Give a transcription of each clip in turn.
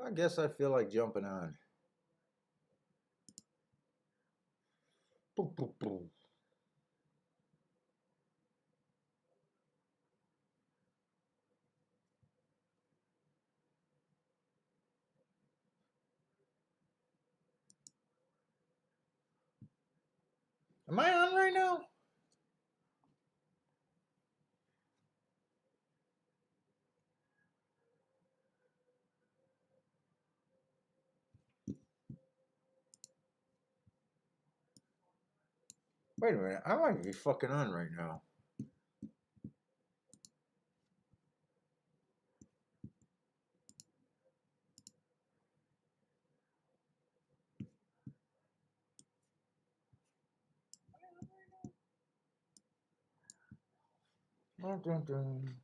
I guess I feel like jumping on. Boom, boom, boom. Am I on right now? Wait a minute. I might be fucking on right now. Dun, dun, dun.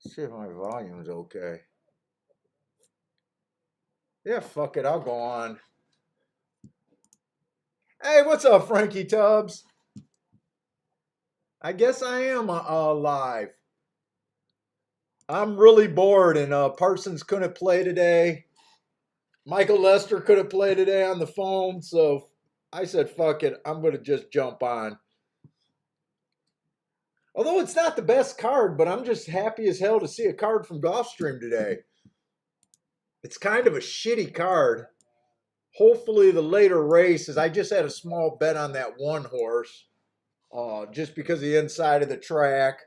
See if my volume's okay. Yeah, fuck it. I'll go on. Hey, what's up, Frankie Tubbs? I guess I am live. I'm really bored, and Parsons couldn't play today. Michael Lester couldn't play today on the phone, so I said, fuck it. I'm going to just jump on. Although it's not the best card, but I'm just happy as hell to see a card from Gulfstream today. It's kind of a shitty card. Hopefully the later races, I just had a small bet on that one horse, just because of the inside of the track,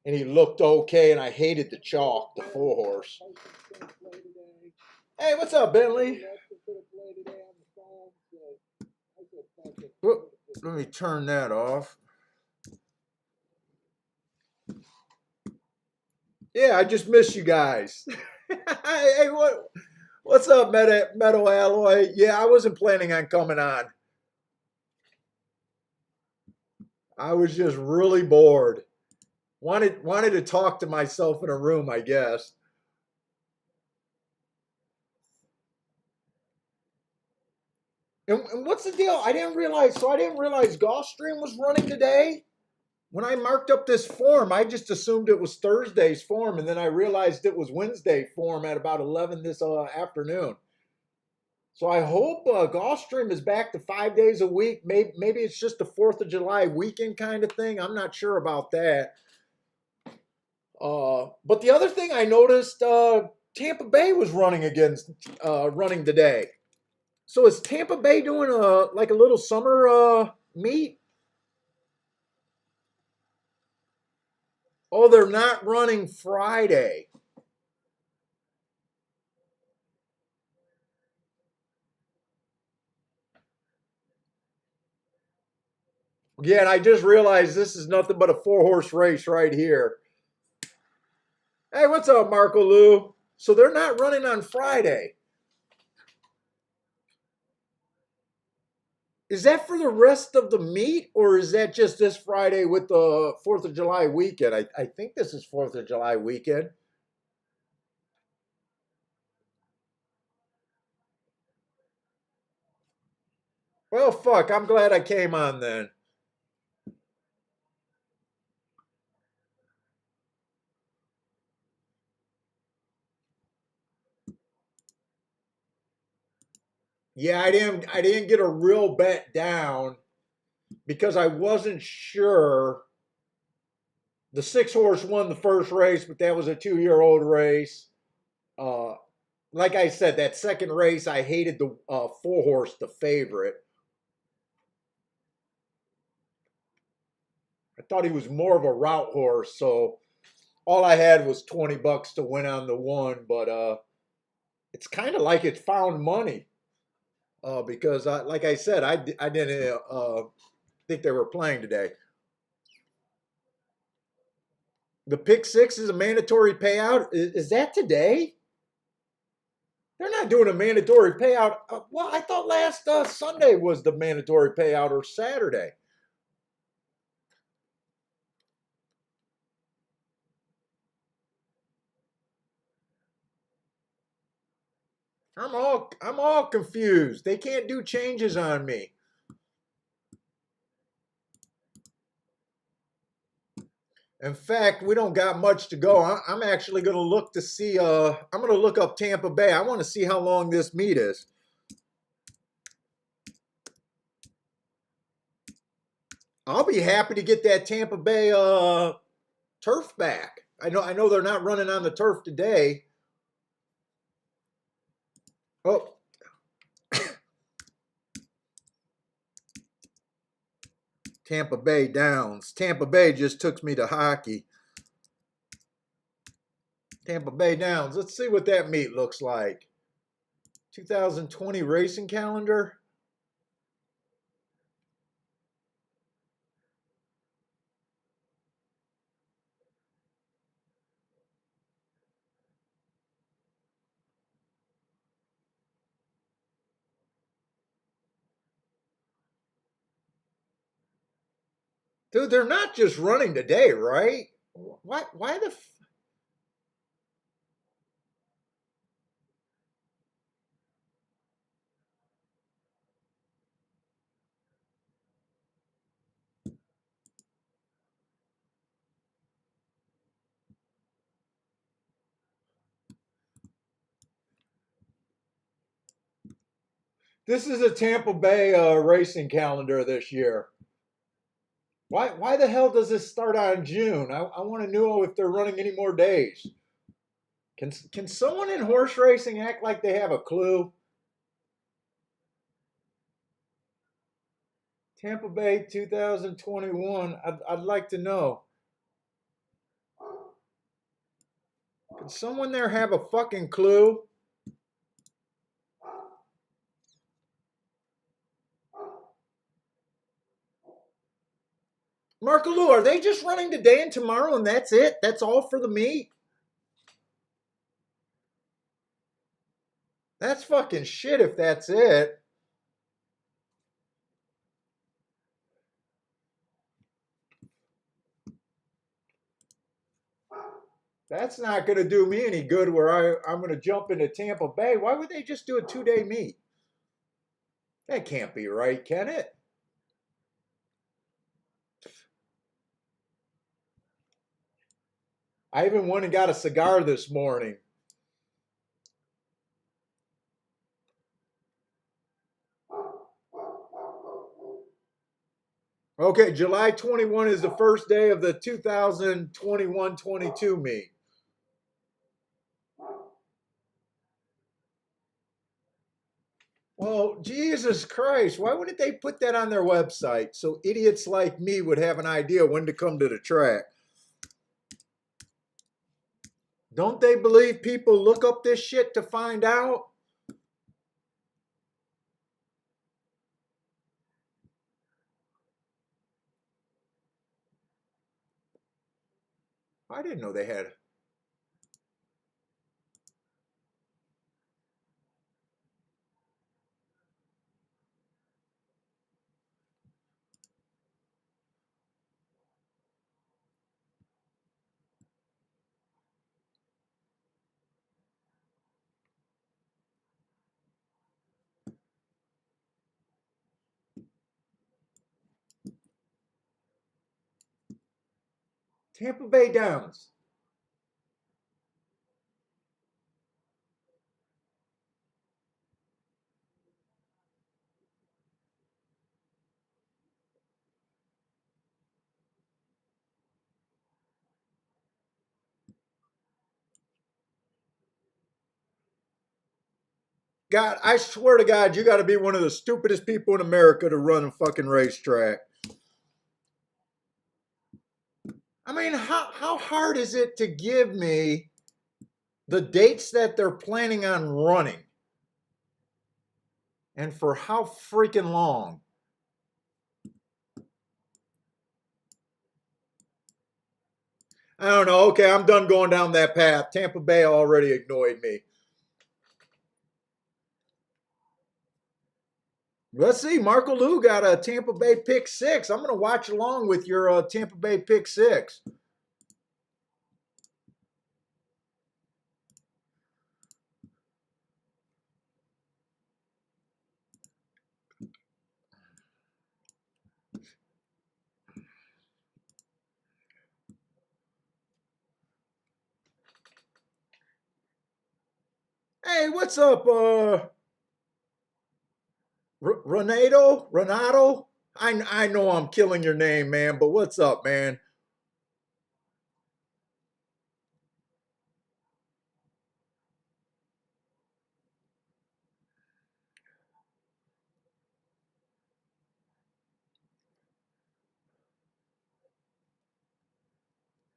and he looked okay, and I hated the chalk, the full horse. Hey, what's up, Bentley? Whoop, let me turn that off. Yeah, I just miss you guys. Hey, what's up, Metal Alloy? Yeah, I wasn't planning on coming on. I was just really bored. Wanted to talk to myself in a room, I guess. And what's the deal? I didn't realize Gulfstream was running today. When I marked up this form, I just assumed it was Thursday's form, and then I realized it was Wednesday form at about 11 this afternoon. So I hope Gulfstream is back to 5 days a week. Maybe it's just the 4th of July weekend kind of thing. I'm not sure about that. But the other thing I noticed, Tampa Bay was running today. So is Tampa Bay doing like a little summer meet? Oh, they're not running Friday. Yeah, and I just realized this is nothing but a 4-horse race right here. Hey, what's up, Marco Lou? So they're not running on Friday. Is that for the rest of the meet, or is that just this Friday with the 4th of July weekend? I think this is 4th of July weekend. Well, fuck, I'm glad I came on then. Yeah, I didn't get a real bet down because I wasn't sure. The 6-horse won the first race, but that was a 2-year-old race. Uh, like I said, that second race, I hated the 4-horse, the favorite. I thought he was more of a route horse, so all I had was $20 to win on the one. But it's kind of like it found money because, like I said, I didn't think they were playing today. The pick six is a mandatory payout. Is that today? They're not doing a mandatory payout. Well, I thought last Sunday was the mandatory payout, or Saturday. I'm all confused. They can't do changes on me. In fact, we don't got much to go. I'm actually going to look to see. I'm going to look up Tampa Bay. I want to see how long this meet is. I'll be happy to get that Tampa Bay turf back. I know they're not running on the turf today. Oh, Tampa Bay Downs. Tampa Bay just took me to hockey. Tampa Bay Downs. Let's see what that meet looks like. 2020 racing calendar. Dude, they're not just running today, right? Why the This is a Tampa Bay racing calendar this year. Why the hell does this start on June? I want to know if they're running any more days. Can someone in horse racing act like they have a clue? Tampa Bay 2021. I'd like to know. Can someone there have a fucking clue? Mark Lou, are they just running today and tomorrow and that's it? That's all for the meet? That's fucking shit if that's it. That's not going to do me any good where I'm going to jump into Tampa Bay. Why would they just do a 2-day meet? That can't be right, can it? I even went and got a cigar this morning. Okay, July 21 is the first day of the 2021-22 meet. Well, Jesus Christ, why wouldn't they put that on their website so idiots like me would have an idea when to come to the track? Don't they believe people look up this shit to find out? I didn't know they had. Tampa Bay Downs. God, I swear to God, you got to be one of the stupidest people in America to run a fucking racetrack. I mean, how hard is it to give me the dates that they're planning on running? And for how freaking long? I don't know. Okay, I'm done going down that path. Tampa Bay already annoyed me. Let's see. Marco Lou got a Tampa Bay pick six. I'm going to watch along with your Tampa Bay pick six. what's up, Renato? I know I'm killing your name, man, but what's up, man?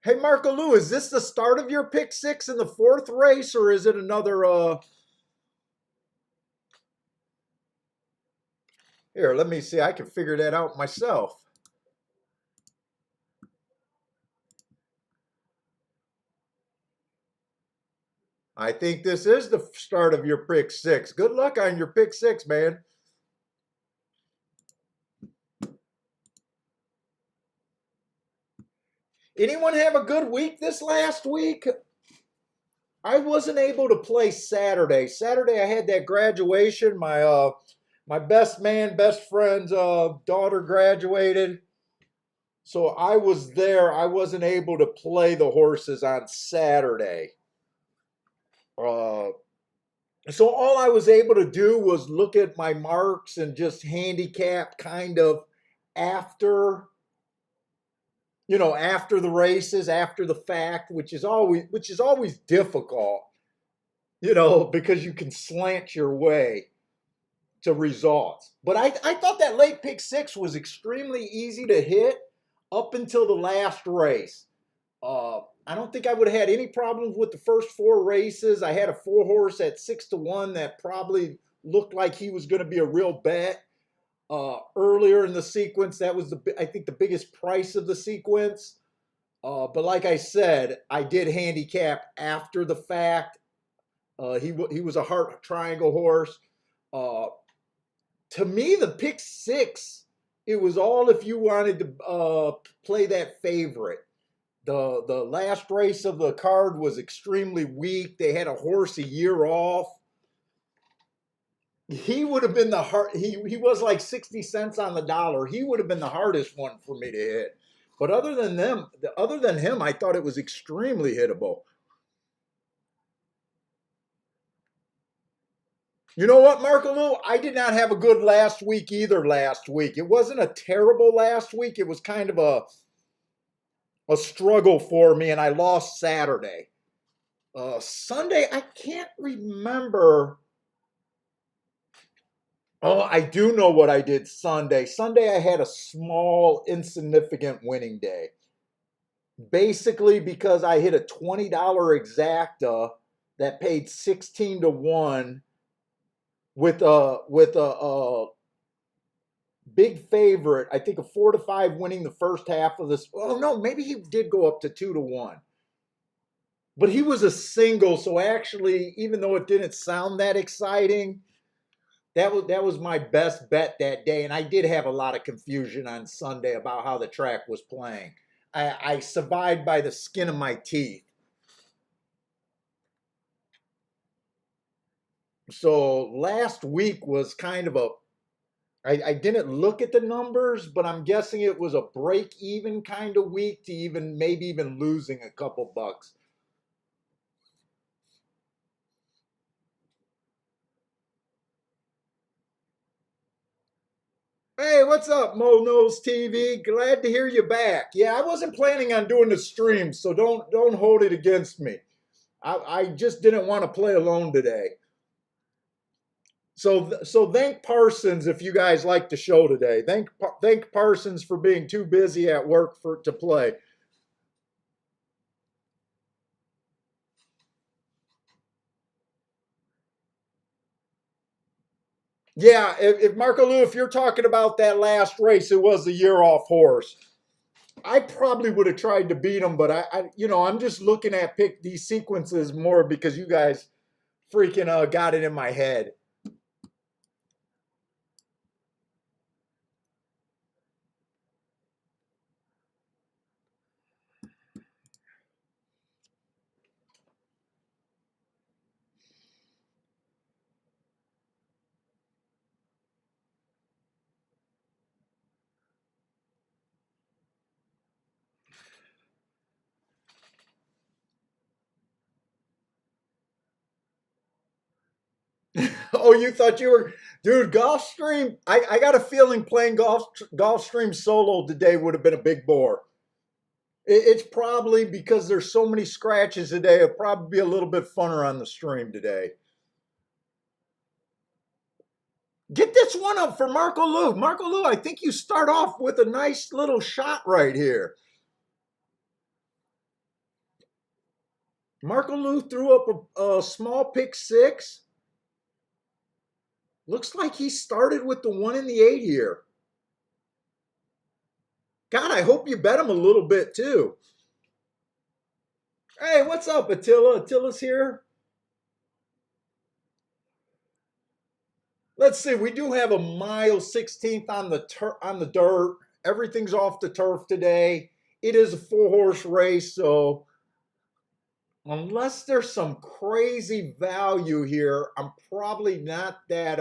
Hey, Marco Lou, is this the start of your pick six in the fourth race, or is it another? Here, let me see. I can figure that out myself. I think this is the start of your pick six. Good luck on your pick six, man. Anyone have a good week this last week? I wasn't able to play Saturday. Saturday I had that graduation. My best man, best friend's daughter graduated. So I was there. I wasn't able to play the horses on Saturday. Uh, so all I was able to do was look at my marks and just handicap kind of after, after the races, after the fact, which is always difficult, because you can slant your way to results. But I thought that late pick six was extremely easy to hit up until the last race. I don't think I would have had any problems with the first four races. I had a four horse at 6-1 that probably looked like he was going to be a real bet. Earlier in the sequence, that was I think the biggest price of the sequence. But like I said, I did handicap after the fact. He was a heart triangle horse. Uh, to me, the pick six, it was all if you wanted to play that favorite. The last race of the card was extremely weak. They had a horse a year off. He would have been the hard. He was like 60 cents on the dollar. He would have been the hardest one for me to hit. But other than him, I thought it was extremely hittable. You know what, Marco Lou? I did not have a good last week either last week. It wasn't a terrible last week. It was kind of a struggle for me, and I lost Saturday. Sunday, I can't remember. Oh, I do know what I did Sunday. Sunday, I had a small, insignificant winning day. Basically, because I hit a $20 exacta that paid 16-1 with a big favorite. I think a 4-5 winning the first half of this. Oh no, maybe he did go up to 2-1. But he was a single, so actually, even though it didn't sound that exciting, that was my best bet that day. And I did have a lot of confusion on Sunday about how the track was playing. I survived by the skin of my teeth. So last week was kind of I didn't look at the numbers, but I'm guessing it was a break even kind of week to even maybe even losing a couple bucks. Hey, what's up, Mo Knows TV? Glad to hear you back. Yeah, I wasn't planning on doing the stream, so don't hold it against me. I just didn't want to play alone today. So thank Parsons if you guys like the show today. Thank Parsons for being too busy at work to play. Yeah, if Marco Lou, if you're talking about that last race, it was a year off horse. I probably would have tried to beat him, but I'm just looking at pick these sequences more because you guys freaking got it in my head. Oh, you thought you were, dude? Gulfstream. I got a feeling playing Gulfstream solo today would have been a big bore. It's probably because there's so many scratches today. It'll probably be a little bit funner on the stream today. Get this one up for Marco Lou. Marco Lou, I think you start off with a nice little shot right here. Marco Lou threw up a small pick six. Looks like he started with the 1 and the 8 here. God, I hope you bet him a little bit too. Hey, what's up, Attila? Attila's here. Let's see. We do have a mile 16th on the dirt. Everything's off the turf today. It is a 4-horse race, so unless there's some crazy value here, I'm probably not that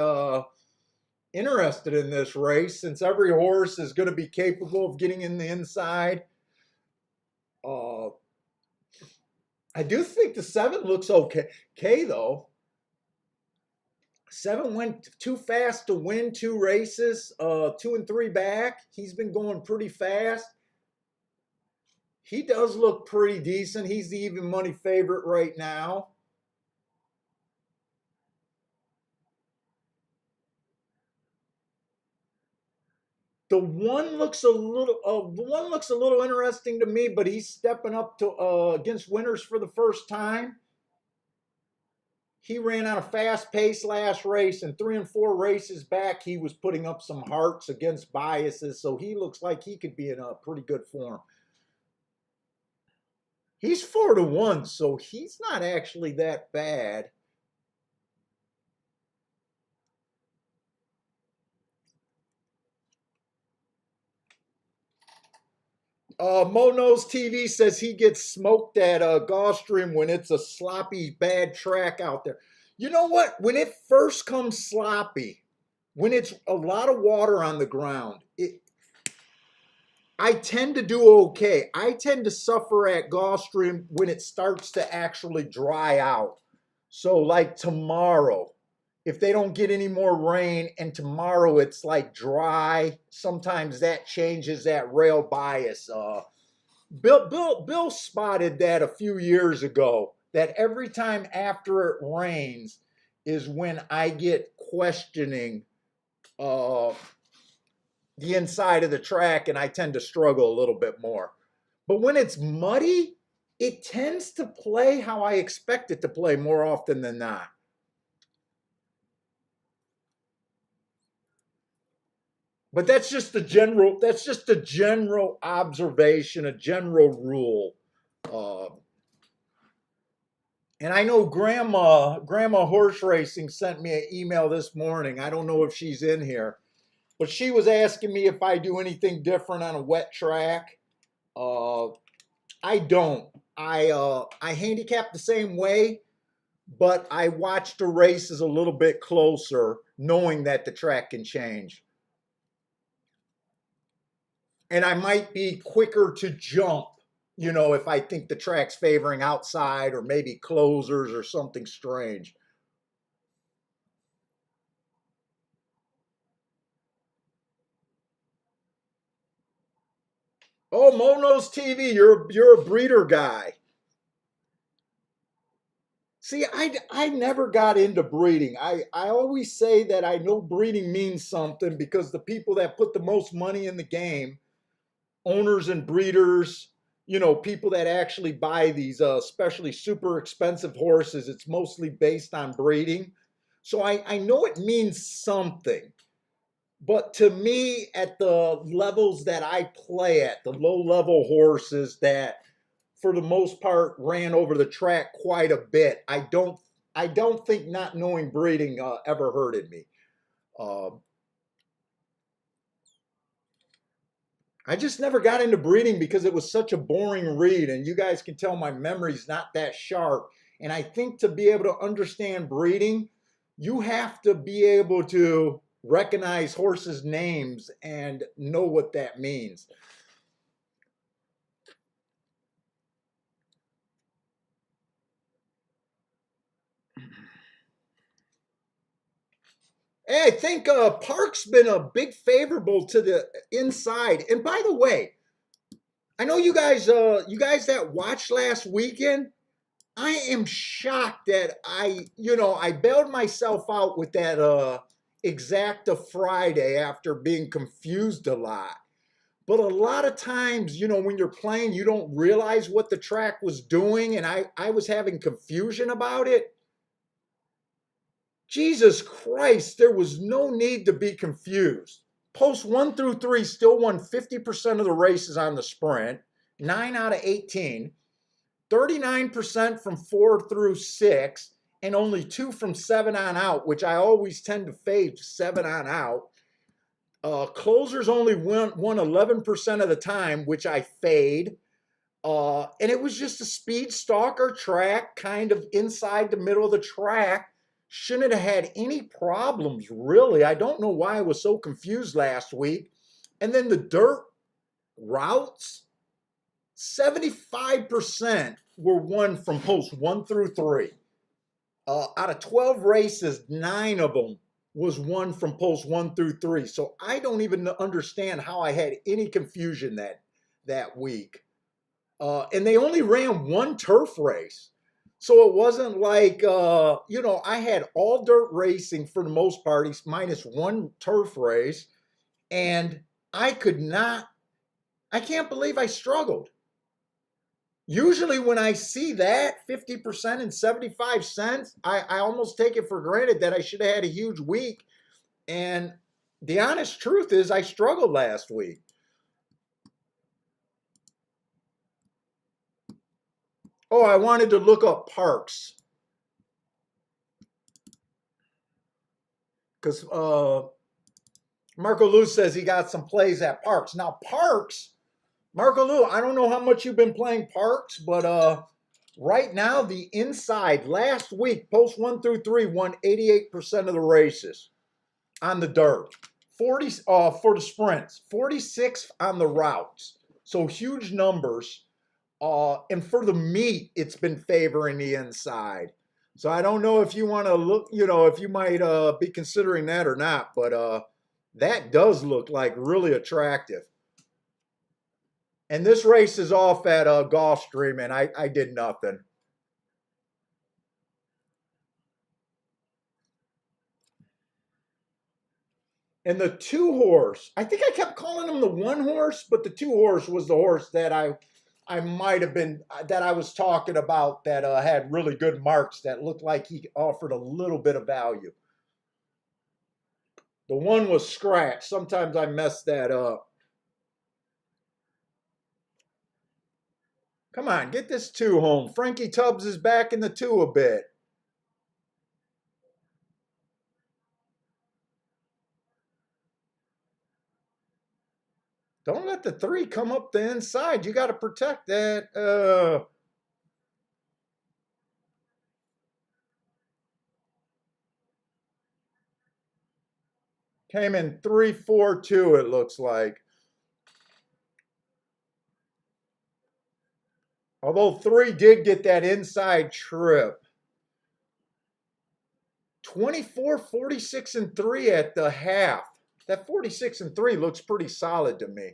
interested in this race since every horse is going to be capable of getting in the inside. Uh, I do think the 7 looks okay though. 7 went too fast to win 2 races, 2 and 3 back. He's been going pretty fast. He does look pretty decent. He's the even money favorite right now. The one looks a little interesting to me, but he's stepping up to against winners for the first time. He ran on a fast pace last race, and 3 and 4 races back, he was putting up some hearts against biases. So he looks like he could be in a pretty good form. He's 4-1, so he's not actually that bad. Mo Knows TV says he gets smoked at Gulfstream when it's a sloppy, bad track out there. You know what? When it first comes sloppy, when it's a lot of water on the ground, I tend to do okay. I tend to suffer at Gulfstream when it starts to actually dry out. So, like tomorrow, if they don't get any more rain and tomorrow it's like dry, sometimes that changes that rail bias. Bill spotted that a few years ago, that every time after it rains is when I get questioning uh, the inside of the track and I tend to struggle a little bit more. But when it's muddy, it tends to play how I expect it to play more often than not. But that's just a general observation, a general rule. Uh, and I know Grandma Horse Racing sent me an email this morning. I don't know if she's in here, but she was asking me if I do anything different on a wet track. Uh, I don't. I handicap the same way, but I watch the races a little bit closer, knowing that the track can change. And I might be quicker to jump, if I think the track's favoring outside or maybe closers or something strange. Oh, Mono's TV, you're a breeder guy. See, I never got into breeding. I always say that I know breeding means something because the people that put the most money in the game, owners and breeders, people that actually buy these especially super expensive horses, it's mostly based on breeding. So I know it means something. But to me, at the levels that I play at, the low level horses that for the most part ran over the track quite a bit, I don't think not knowing breeding ever hurted me. Uh, I just never got into breeding because it was such a boring read, and you guys can tell my memory's not that sharp. And I think to be able to understand breeding, you have to be able to recognize horses' names and know what that means. Hey, I think Park's been a big favorable to the inside. And by the way, I know you guys that watched last weekend. I am shocked that I bailed myself out with that exacta Friday after being confused a lot. But a lot of times, when you're playing, you don't realize what the track was doing, and I was having confusion about it. Jesus Christ, there was no need to be confused. Posts 1 through 3 still won 50% of the races on the sprint, 9 out of 18, 39% from 4 through 6, and only 2 from 7 on out, which I always tend to fade 7 on out. Closers only won 11% of the time, which I fade. And it was just a speed stalker track, kind of inside the middle of the track. Shouldn't have had any problems, really. I don't know why I was so confused last week. And then the dirt routes, 75% were won from posts 1 through 3. Out of 12 races, 9 of them was won from posts 1 through 3. So I don't even understand how I had any confusion that week. And they only ran 1 turf race. So it wasn't like, I had all dirt racing for the most part, minus 1 turf race. And I can't believe I struggled. Usually when I see that 50% and 75 cents, I almost take it for granted that I should have had a huge week. And the honest truth is I struggled last week. Oh, I wanted to look up Parks. Because Marco Lou says he got some plays at Parks. Now, Parks, Marco Lou, I don't know how much you've been playing Parks, but right now, the inside last week, post 1 through 3 won 88% of the races on the dirt. 40 for the sprints, 46 on the routes. So huge numbers. And for the meet, it's been favoring the inside. So I don't know if you want to look, if you might be considering that or not, but that does look like really attractive. And this race is off at Gulfstream, and I did nothing. And the 2 horse, I think I kept calling him the 1 horse, but the 2 horse was the horse that I might have been that I was talking about that had really good marks that looked like he offered a little bit of value. The 1 was scratched. Sometimes I mess that up. Come on, get this 2 home. Frankie Tubbs is back in the 2 a bit. Don't let the 3 come up the inside. You got to protect that. Came in 3-4-2, it looks like. Although 3 did get that inside trip. 24, 46, and 3 at the half. That 46 and 3 looks pretty solid to me.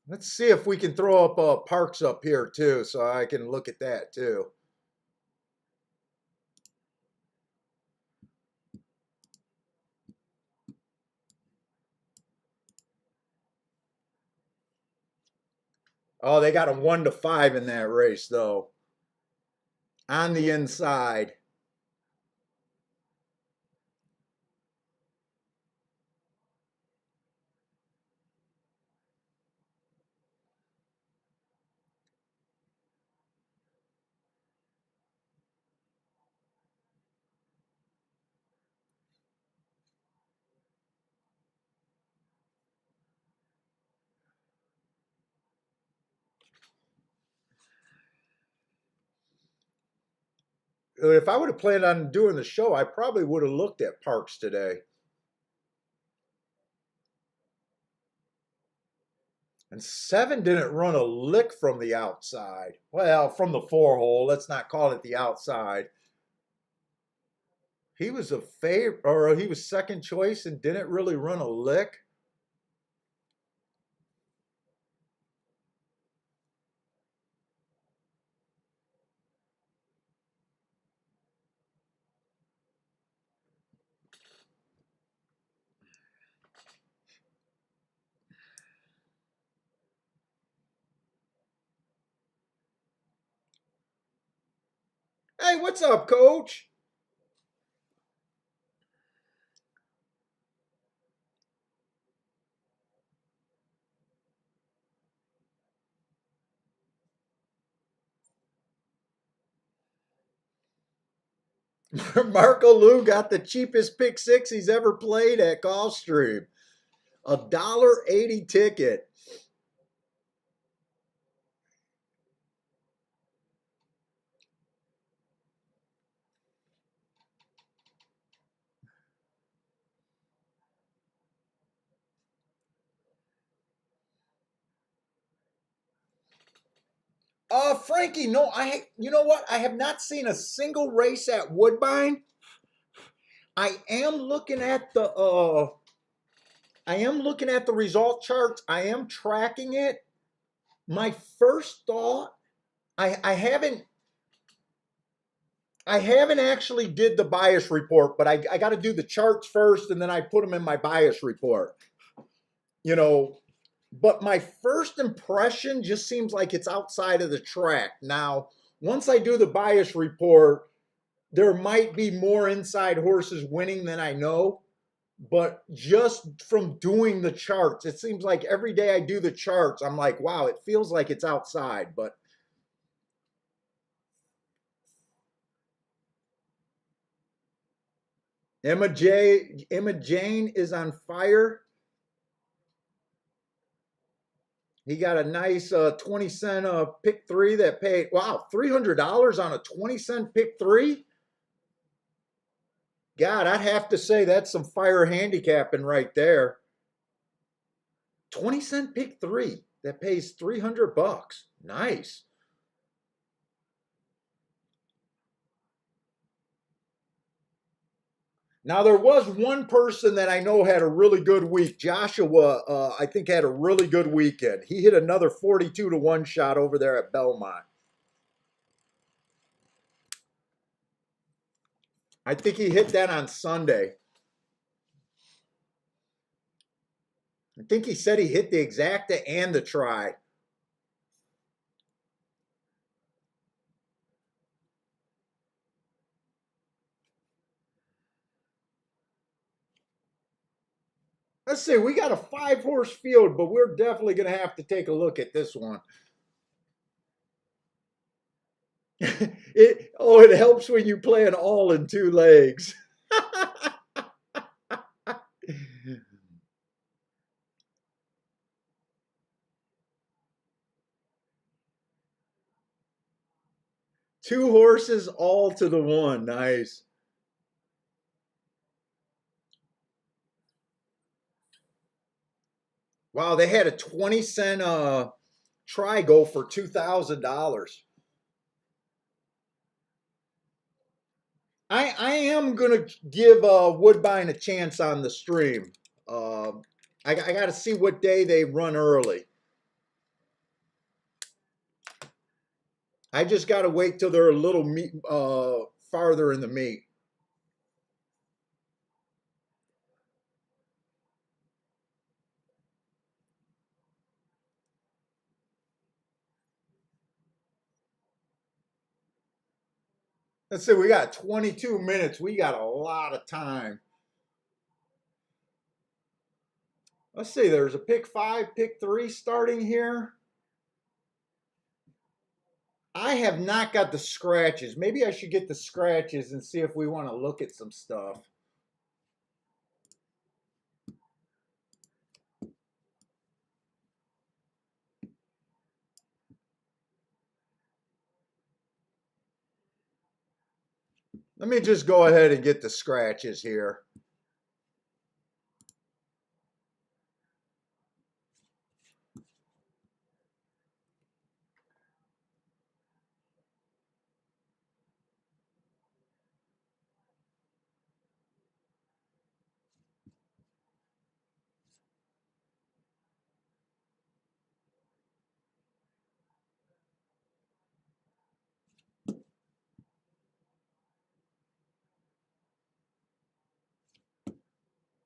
Let's see if we can throw up Parks up here too, so I can look at that too. Oh, they got a 1-5 in that race though. On the inside. if I would have planned on doing the show, I probably would have looked at Parks today. And 7 didn't run a lick from the outside. Well, from the 4 hole. Let's not call it the outside. He was a favorite, or he was second choice and didn't really run a lick. Hey, what's up, coach? Marco Lou got the cheapest pick six he's ever played at Gulfstream. $1.80 ticket. Frankie, no, you know what? I have not seen a single race at Woodbine. I am looking at the result charts. I am tracking it. My first thought, I haven't actually did the bias report, but I got to do the charts first, and then I put them in my bias report. You know, but my first impression just seems like it's outside of the track. Now, once I do the bias report, there might be more inside horses winning than I know. But just from doing the charts, it seems like every day I do the charts, I'm like, wow, it feels like it's outside. But Emma Jane is on fire. He got a nice 20 cent pick three that paid, wow, $300 on a 20 cent pick three. God, I'd have to say that's some fire handicapping right there. 20 cent pick three that pays $300. Nice. Now there was one person that I know had a really good week. Joshua, I think had a really good weekend. He hit another 42 to 1 shot over there at Belmont. I think he hit that on Sunday. I think he said he hit the exacta and the try. Let's see, we got a 5 horse field, but we're definitely going to have to take a look at this one. It helps when you play an all in 2 legs. 2 horses all to the one. Nice. Wow, they had a 20 cent try go for $2,000. I am gonna give Woodbine a chance on the stream. Uh, I got to see what day they run early. I just got to wait till they're a little farther in the meet. Let's see, we got 22 minutes. We got a lot of time. Let's see, there's a pick 5, pick 3 starting here. I have not got the scratches. Maybe I should get the scratches and see if we want to look at some stuff. Let me just go ahead and get the scratches here.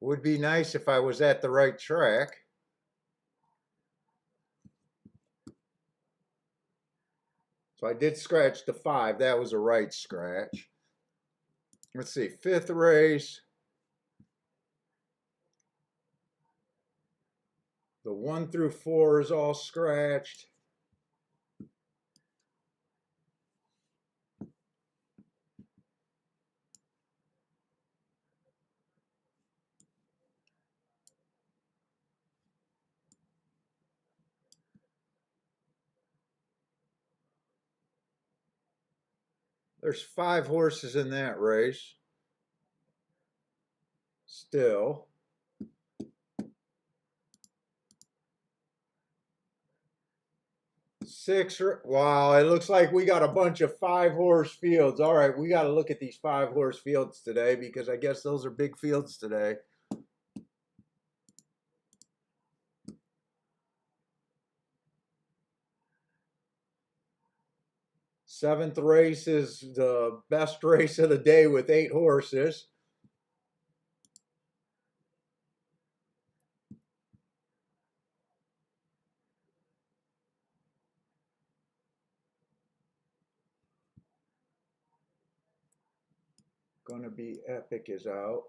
Would be nice if I was at the right track. So I did scratch the 5. That was a right scratch. Let's see, 5th race. The 1 through 4 is all scratched. There's 5 horses in that race. Still. Wow, it looks like we got a bunch of 5-horse fields. All right, we got to look at these 5-horse fields today because I guess those are big fields today. Seventh race is the best race of the day with 8 horses. Gonna be epic is out.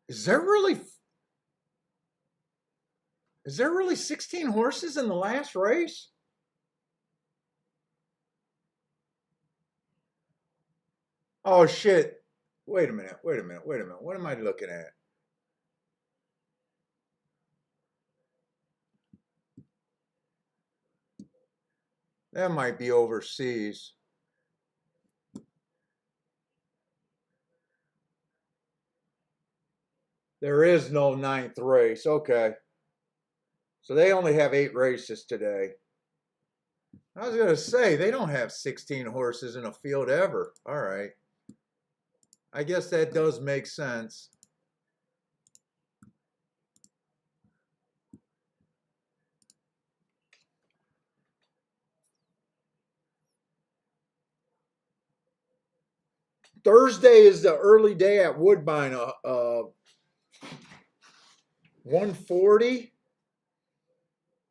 Is there really 16 horses in the last race? Oh shit. Wait a minute. Wait a minute. Wait a minute. What am I looking at? That might be overseas. There is no 9th race. Okay. So they only have 8 races today. I was going to say, they don't have 16 horses in a field ever. All right. I guess that does make sense. Thursday is the early day at Woodbine. 140.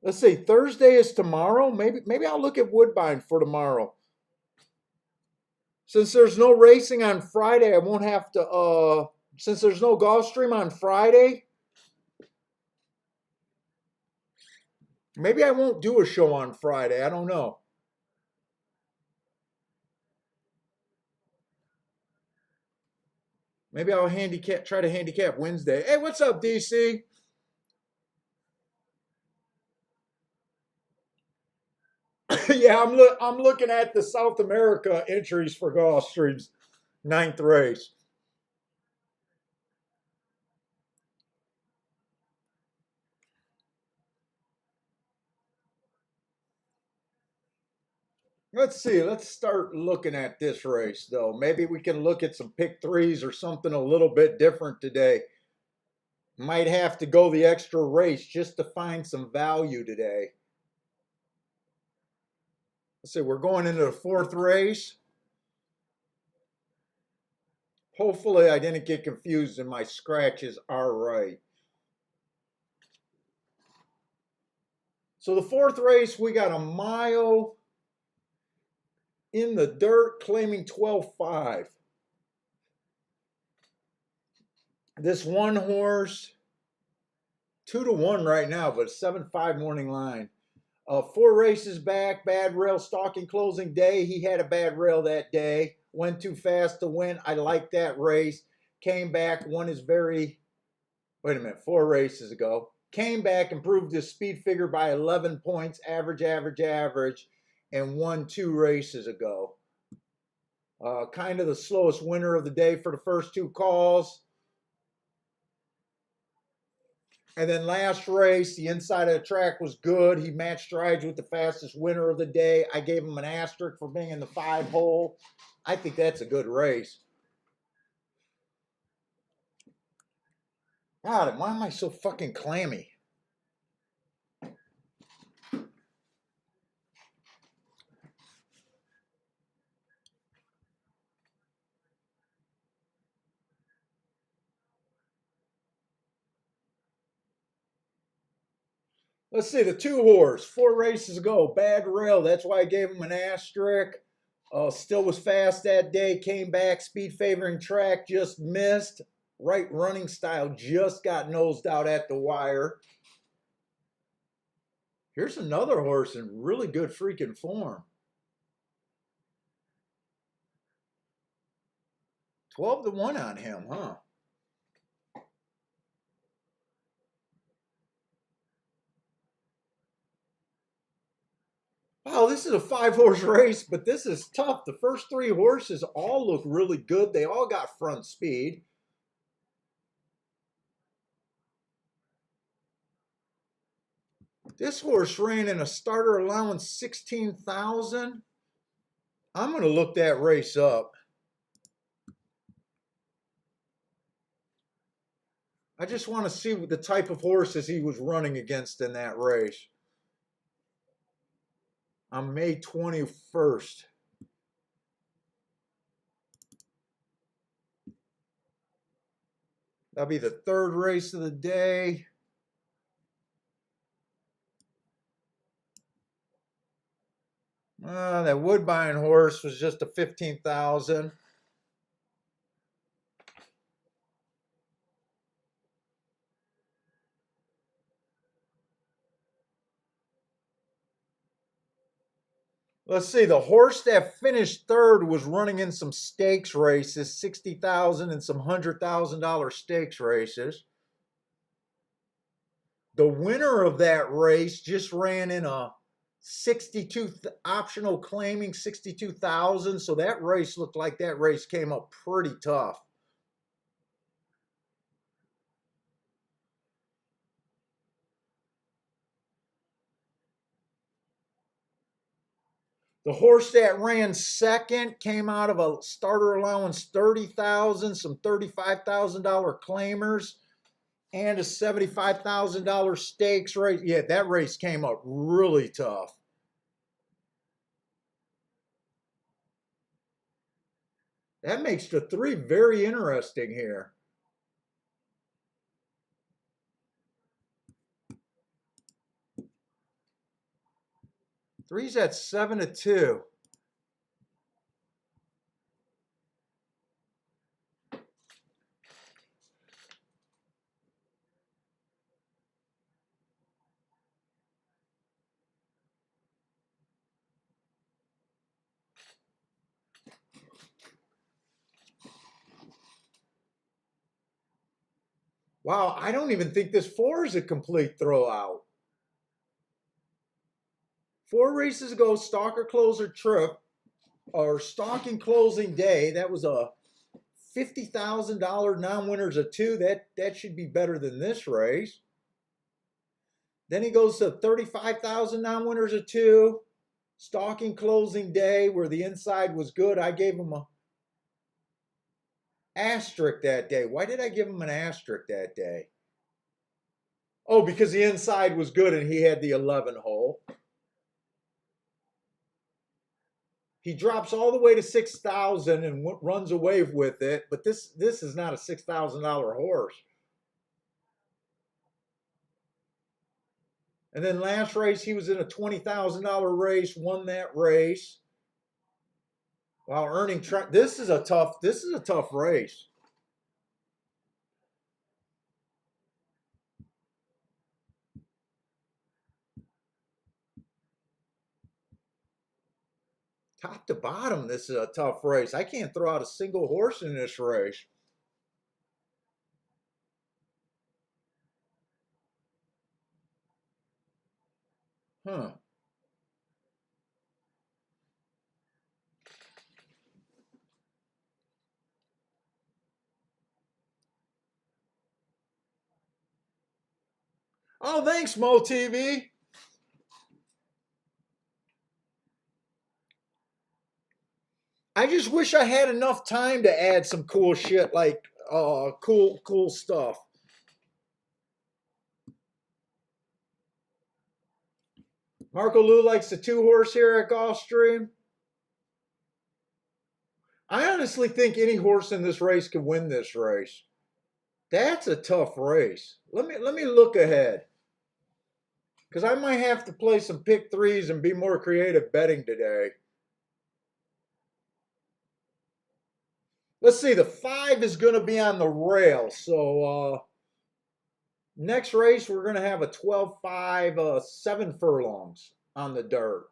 Let's see. Thursday is tomorrow. Maybe I'll look at Woodbine for tomorrow. Since there's no racing on Friday, I won't have to. Since there's no Gulfstream on Friday, maybe I won't do a show on Friday. I don't know. Maybe I'll try to handicap Wednesday. Hey, what's up, DC? Yeah, I'm looking at the South America entries for Gulfstream's 9th race. Let's see. Let's start looking at this race, though. Maybe we can look at some pick threes or something a little bit different today. Might have to go the extra race just to find some value today. Let's see. We're going into the 4th race. Hopefully, I didn't get confused and my scratches are right. So the 4th race, we got a mile in the dirt claiming 12.5. This one horse 2-1 right now, but 7-5 morning line. 4 races back, bad rail, stalking closing day. He had a bad rail that day. Went too fast to win. I like that race. Came back, won his very, wait a minute, 4 races ago. Came back, improved his speed figure by 11 points, average, and won 2 races ago. Kind of the slowest winner of the day for the first 2 calls. And then last race, the inside of the track was good. He matched strides with the fastest winner of the day. I gave him an asterisk for being in the 5-hole. I think that's a good race. God, why am I so fucking clammy? Let's see, the 2-horse, 4 races ago, bad rail. That's why I gave him an asterisk. Still was fast that day, came back, speed favoring track, just missed. Right running style, just got nosed out at the wire. Here's another horse in really good freaking form. 12-1 on him, huh? Wow, this is a 5-horse race, but this is tough. The first 3 horses all look really good. They all got front speed. This horse ran in a starter allowance 16,000. I'm going to look that race up. I just want to see what the type of horses he was running against in that race. On May 21st. That'll be the 3rd race of the day. That Woodbine horse was just a 15,000. Let's see, the horse that finished 3rd was running in some stakes races, 60,000 and some $100,000 stakes races. The winner of that race just ran in a 62 optional claiming 62,000, so that race looked like that race came up pretty tough. The horse that ran 2nd came out of a starter allowance 30,000, some $35,000 claimers, and a $75,000 stakes race. Yeah, that race came up really tough. That makes the 3 very interesting here. Three's at 7-2. Wow, I don't even think this 4 is a complete throwout. 4 races ago, stalker closer trip, or stalking closing day, that was a $50,000 non-winners of 2. That should be better than this race. Then he goes to 35,000 non-winners of 2. Stalking closing day where the inside was good. I gave him a asterisk that day. Why did I give him an asterisk that day? Oh, because the inside was good and he had the 11 hole. He drops all the way to 6,000 and runs away with it, but this is not a $6,000 horse. And then last race, he was in a $20,000 race, won that race. While earning, this is a tough race. Top to bottom, this is a tough race. I can't throw out a single horse in this race. Huh. Oh, thanks, Mo TV. I just wish I had enough time to add some cool shit like cool stuff. Marco Lou likes the two horse here at Gulfstream. I honestly think any horse in this race can win this race. That's a tough race. Let me look ahead. Because I might have to play some pick threes and be more creative betting today. Let's see, the 5 is going to be on the rail. So next race, we're going to have a 12-5, 7 furlongs on the dirt.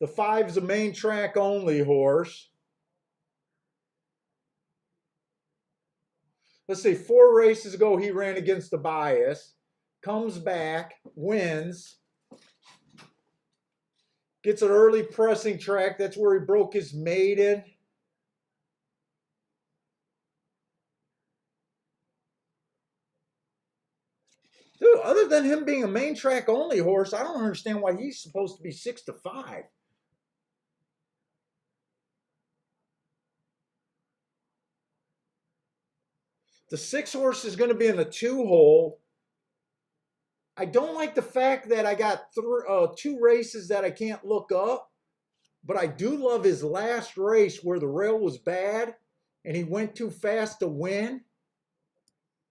The 5 is a main track only horse. Let's see, 4 races ago, he ran against the bias, comes back, wins, gets an early pressing track. That's where he broke his maiden. Dude, other than him being a main track only horse, I don't understand why he's supposed to be 6-5. The 6 horse is going to be in the 2 hole. I don't like the fact that I got 2 races that I can't look up, but I do love his last race where the rail was bad and he went too fast to win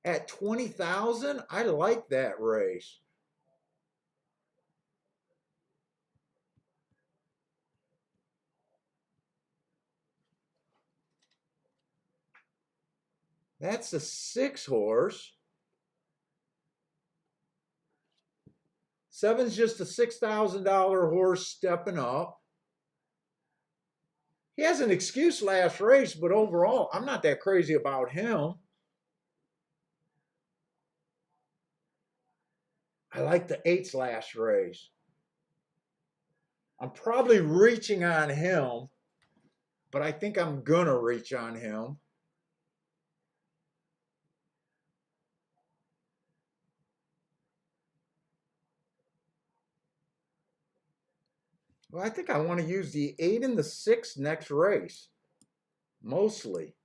at 20,000. I like that race. That's the 6 horse. 7's just a $6,000 horse stepping up. He has an excuse last race, but overall, I'm not that crazy about him. I like the 8's last race. I'm probably reaching on him, but I think I'm gonna reach on him. Well, I think I want to use the 8 and the 6 next race, mostly.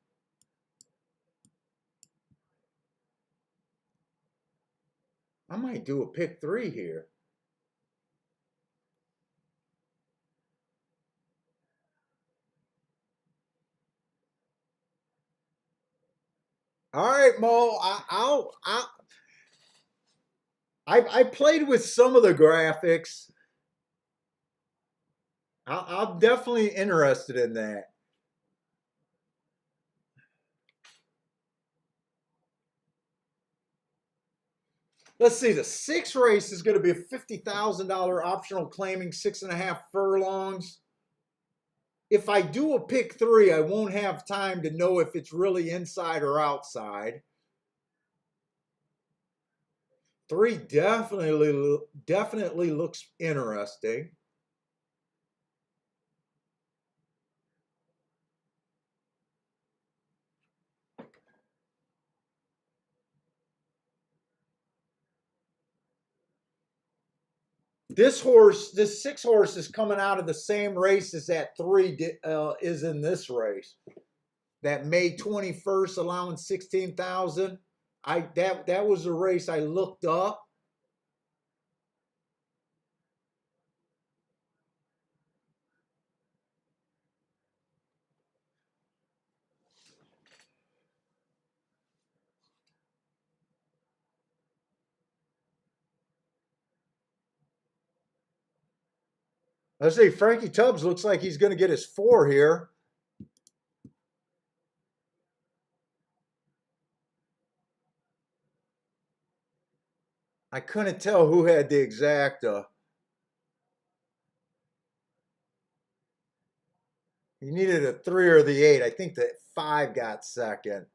I might do a pick 3 here. All right, Mo. I played with some of the graphics. I'm definitely interested in that. Let's see. The 6 race is going to be a $50,000 optional claiming 6.5 furlongs. If I do a pick 3, I won't have time to know if it's really inside or outside. 3 definitely looks interesting. This 6 horse is coming out of the same race as that 3 is in this race. That May 21st allowing 16,000. That was a race I looked up. Let's see, Frankie Tubbs looks like he's going to get his 4 here. I couldn't tell who had the exacta. You needed a 3 or the 8. I think the 5 got second.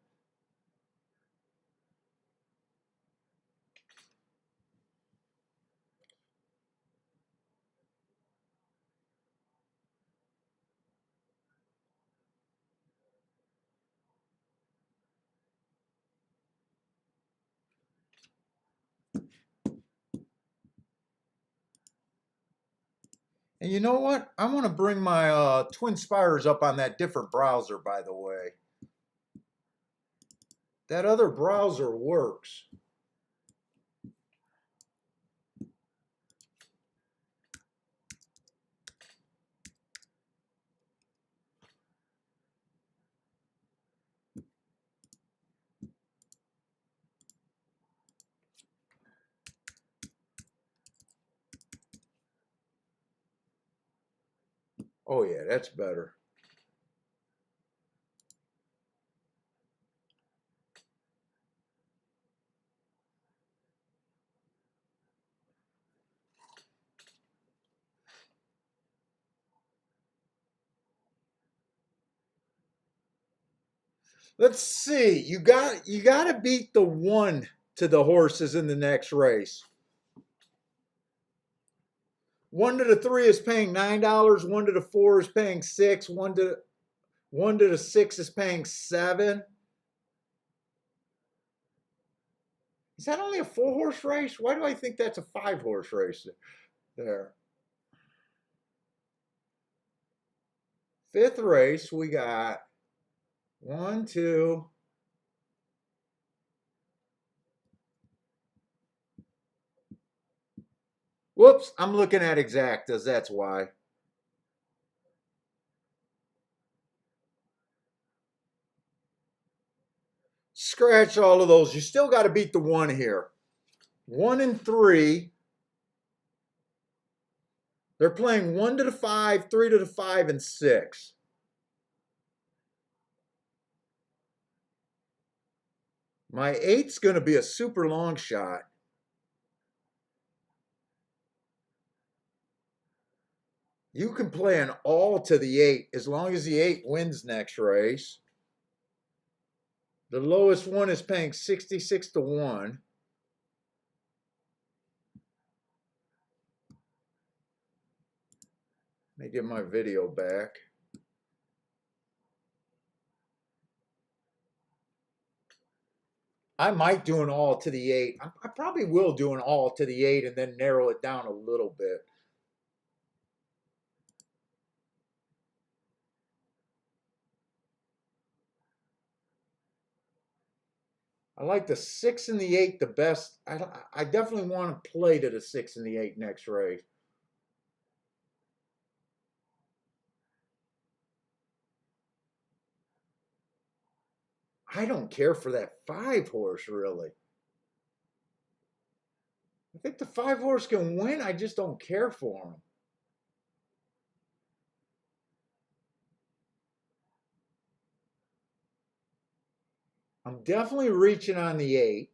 And you know what? I want to bring my Twin Spires up on that different browser, by the way. That other browser works. Oh yeah, that's better. Let's see. You got to beat the 1 to the horses in the next race. 1 to the 3 is paying $9. 1 to the 4 is paying 6. 1 to the 6 is paying 7. Is that only a 4-horse race? Why do I think that's a 5-horse race there? 5th race, we got 1, 2. Whoops, I'm looking at exactas. That's why. Scratch all of those. You still got to beat the 1 here. 1 and 3. They're playing 1 to the 5, 3 to the 5, and 6. My 8's going to be a super long shot. You can play an all to the 8 as long as the 8 wins next race. The lowest one is paying 66 to 1. Let me get my video back. I might do an all to the 8. I probably will do an all to the 8 and then narrow it down a little bit. I like the 6 and the 8 the best. I definitely want to play to the 6 and the 8 next race. I don't care for that 5-horse, really. I think the 5-horse can win. I just don't care for him. I'm definitely reaching on the 8.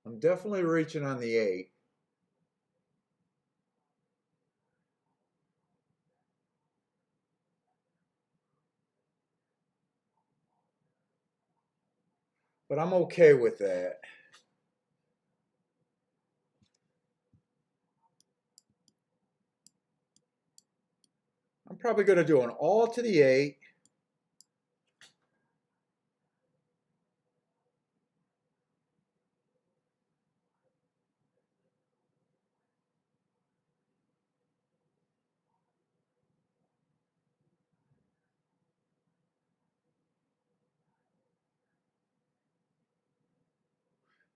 I'm definitely reaching on the 8. But I'm okay with that. I'm probably going to do an all to the 8.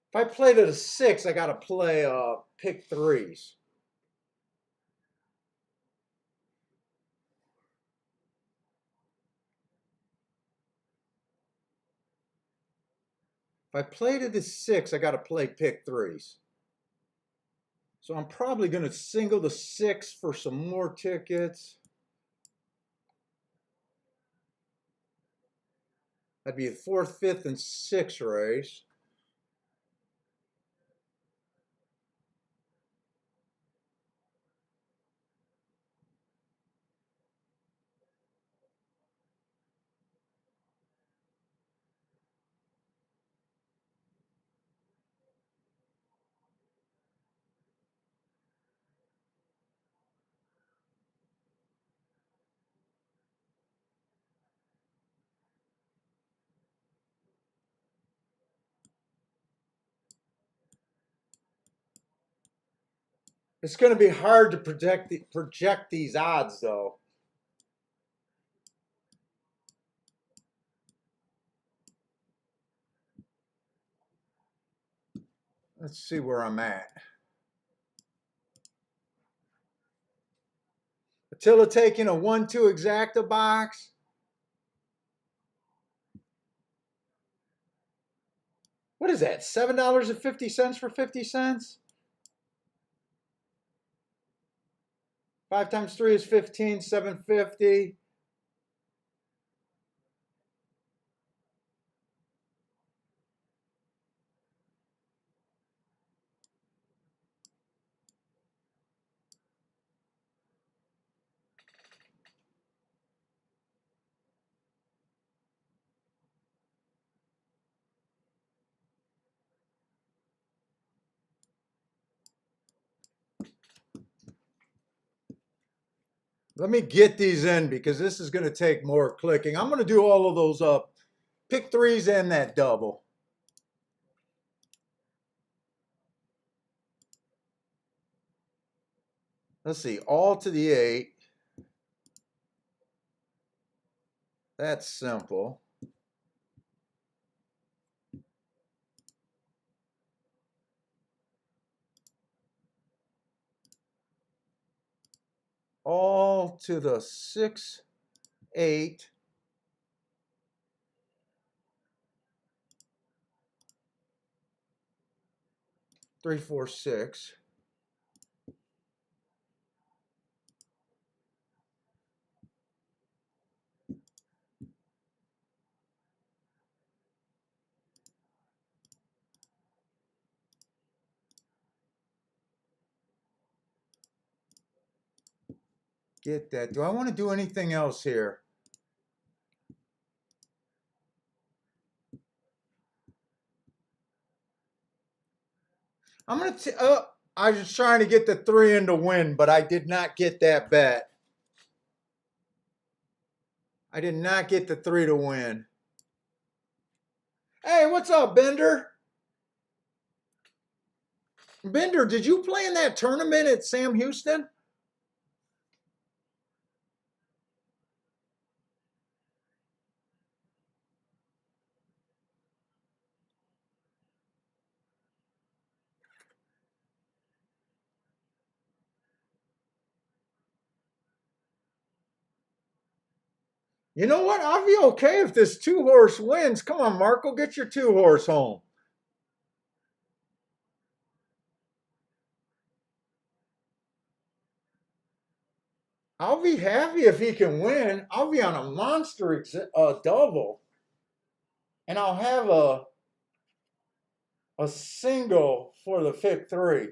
If I play to the 6, I got to play pick 3s. If I play to the 6, I got to play pick 3s. So I'm probably going to single the 6 for some more tickets. That'd be the 4th, 5th, and 6th race. It's going to be hard to project these odds, though. Let's see where I'm at. Attila taking a 1-2 exacta box. What is that? $7.50 for 50 cents? 5 times 3 is 15, $7.50. Let me get these in because this is going to take more clicking. I'm going to do all of those up. Pick threes and that double. Let's see, all to the 8. That's simple. All to the 6, 8. Three, 4, 6. Get that. Do I want to do anything else here? I'm going to, I was trying to get the 3 in to win, but I did not get that bet. I did not get the 3 to win. Hey, what's up, Bender? Bender, did you play in that tournament at Sam Houston? You know what? I'll be okay if this 2-horse wins. Come on, Marco, get your 2-horse home. I'll be happy if he can win. I'll be on a monster double. And I'll have a single for the pick 3.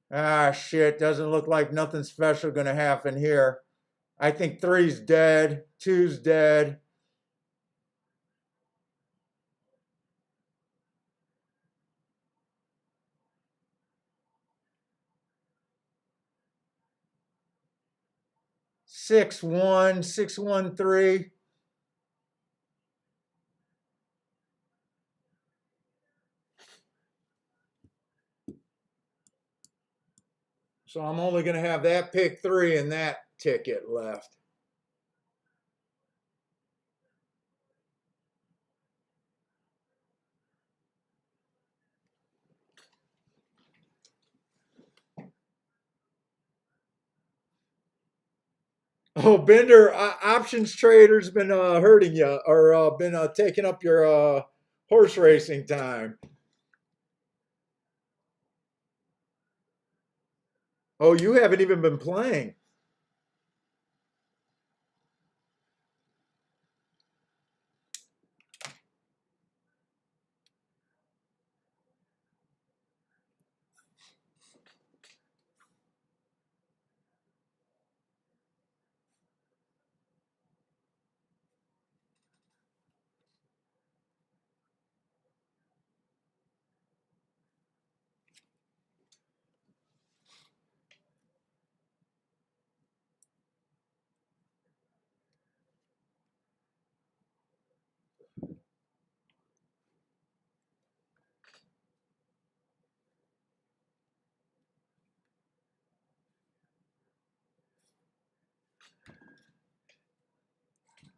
Ah, shit. Doesn't look like nothing special going to happen here. I think 3's dead. 2's dead. Six, 1, 6, 1, 3. So I'm only going to have that pick 3 and that ticket left. Oh, Bender, options trader's been hurting you or been taking up your horse racing time. Oh, you haven't even been playing.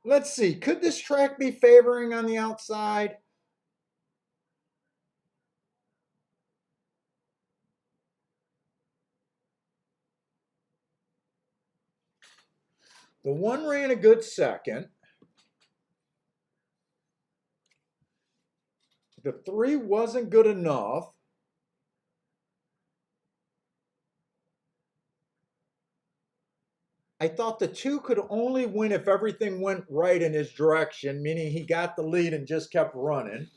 Let's see. Could this track be favoring on the outside? The 1 ran a good second. The 3 wasn't good enough. I thought the 2 could only win if everything went right in his direction, meaning he got the lead and just kept running.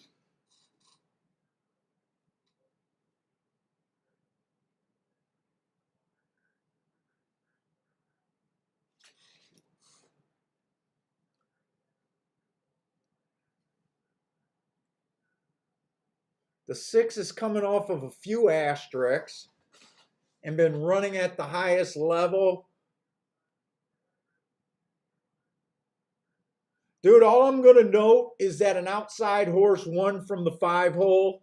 The 6 is coming off of a few asterisks and been running at the highest level. Dude, all I'm going to note is that an outside horse won from the 5 hole.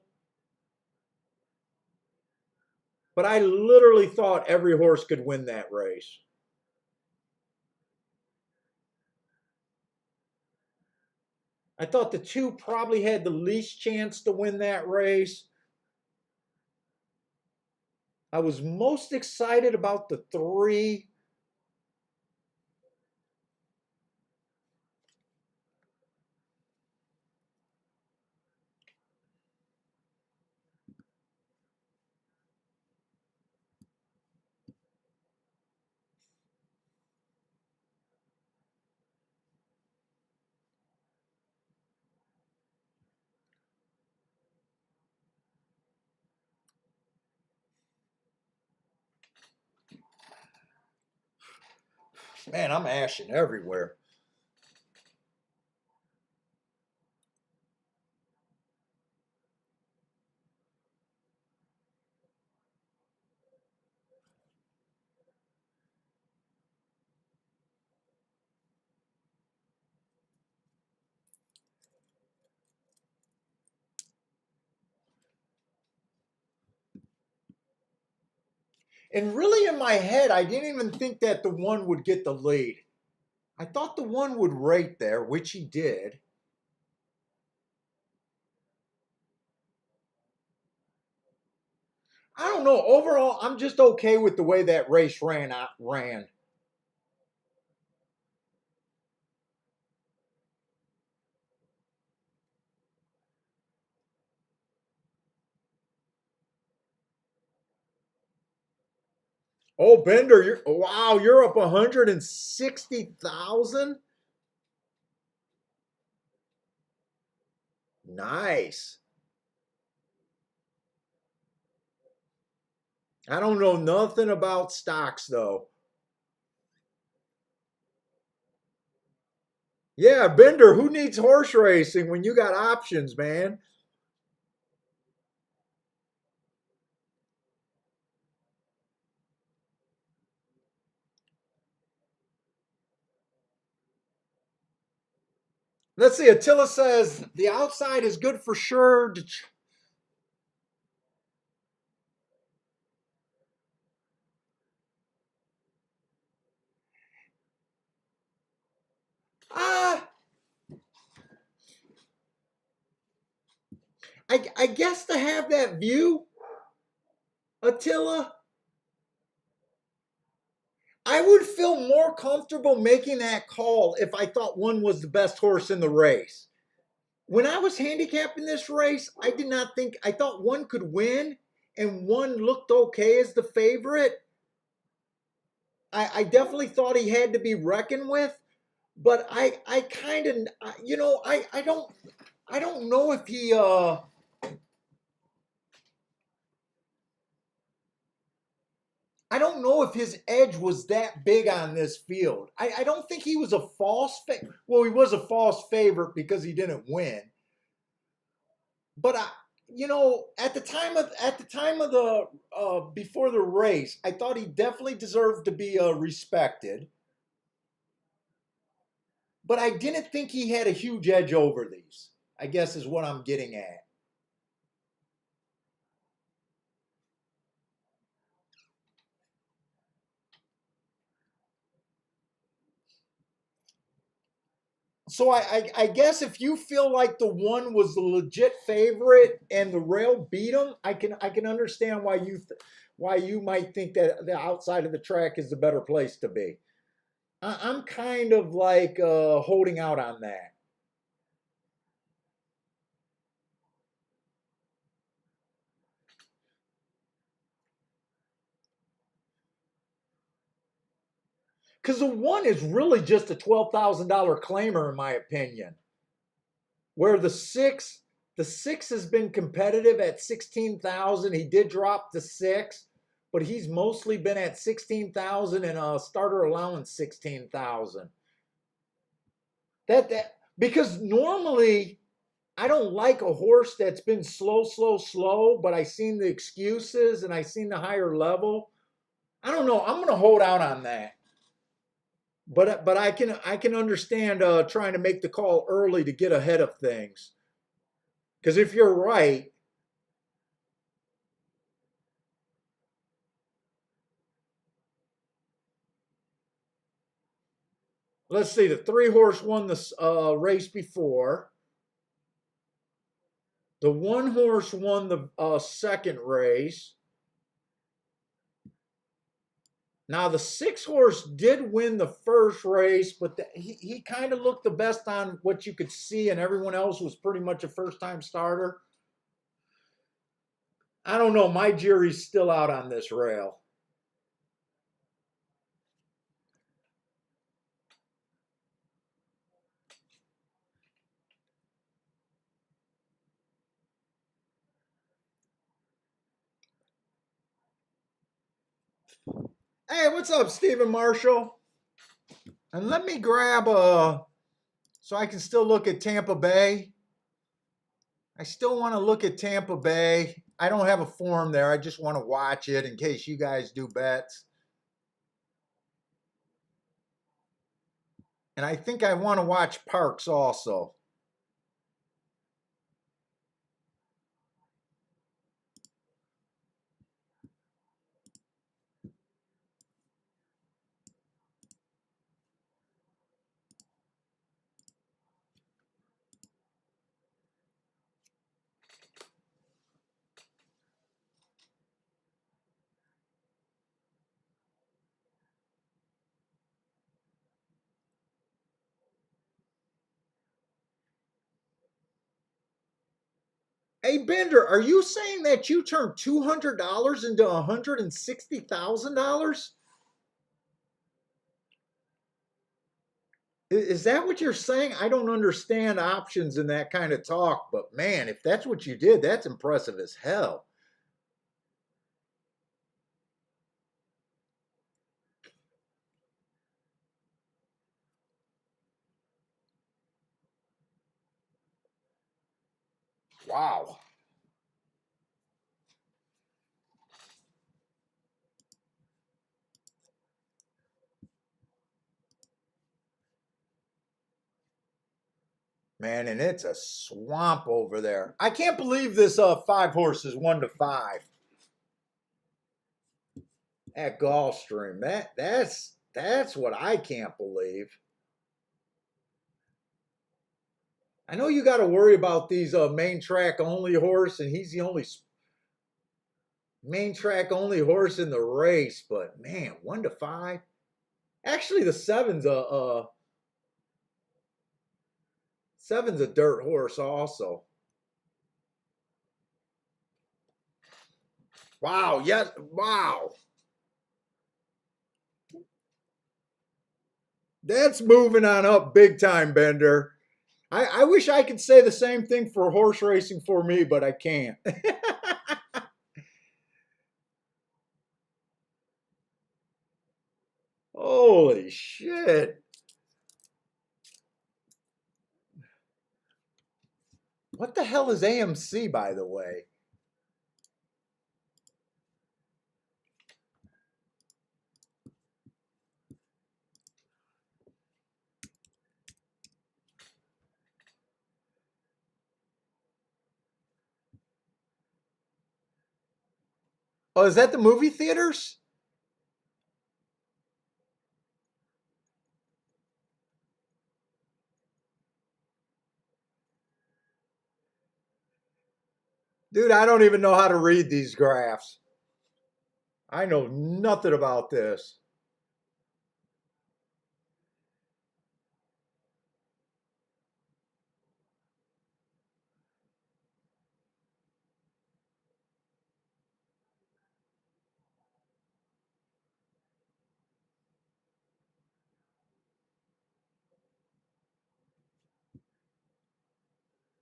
But I literally thought every horse could win that race. I thought the 2 probably had the least chance to win that race. I was most excited about the 3. Man, I'm ashing everywhere. And really, in my head, I didn't even think that the 1 would get the lead. I thought the 1 would rate there, which he did. I don't know. Overall, I'm just okay with the way that race ran. Oh, Bender, you're up 160,000. Nice. I don't know nothing about stocks though. Yeah, Bender, who needs horse racing when you got options, man? Let's see. Attila says the outside is good for sure. Ah, I guess to have that view, Attila, I would feel more comfortable making that call if I thought 1 was the best horse in the race. When I was handicapping this race, I did not think, I thought 1 could win and 1 looked okay as the favorite. I definitely thought he had to be reckoned with, but I kind of, I don't know if he, I don't know if his edge was that big on this field. I don't think he was a well, he was a false favorite because he didn't win. But at the time of the before the race, I thought he definitely deserved to be respected. But I didn't think he had a huge edge over these. I guess is what I'm getting at. So I guess if you feel like the one was the legit favorite and the rail beat them, I can understand why why you might think that the outside of the track is the better place to be. I'm kind of like holding out on that. Because the one is really just a $12,000 claimer, in my opinion. Where the six has been competitive at 16,000. He did drop the six, but he's mostly been at 16,000 and a starter allowance 16,000. That because normally I don't like a horse that's been slow, slow, slow, but I seen the excuses and I seen the higher level. I don't know. I'm going to hold out on that. But I can understand trying to make the call early to get ahead of things. Because if you're right, let's see, the 3 horse won the race before. The 1 horse won the second race. Now the 6 horse did win the first race, but he kind of looked the best on what you could see, and everyone else was pretty much a first time starter. I don't know. My jury's still out on this rail. Hey, what's up, Stephen Marshall? And let me grab so I can still look at Tampa Bay. I still want to look at Tampa Bay. I don't have a form there. I just want to watch it in case you guys do bets. And I think I want to watch Parks also. Hey Bender, are you saying that you turned $200 into $160,000? Is that what you're saying? I don't understand options in that kind of talk, but man, if that's what you did, that's impressive as hell. Wow. Man, and it's a swamp over there. I can't believe this 5 horse is 1-5 at Gulfstream. That's what I can't believe. I know you got to worry about these main track only horse, and he's the only main track only horse in the race. But man, 1-5. Actually, the seven's a dirt horse also. Wow. Yes. Wow. That's moving on up big time, Bender. I wish I could say the same thing for horse racing for me, but I can't. Holy shit. What the hell is AMC, by the way? Oh, is that the movie theaters? Dude, I don't even know how to read these graphs. I know nothing about this.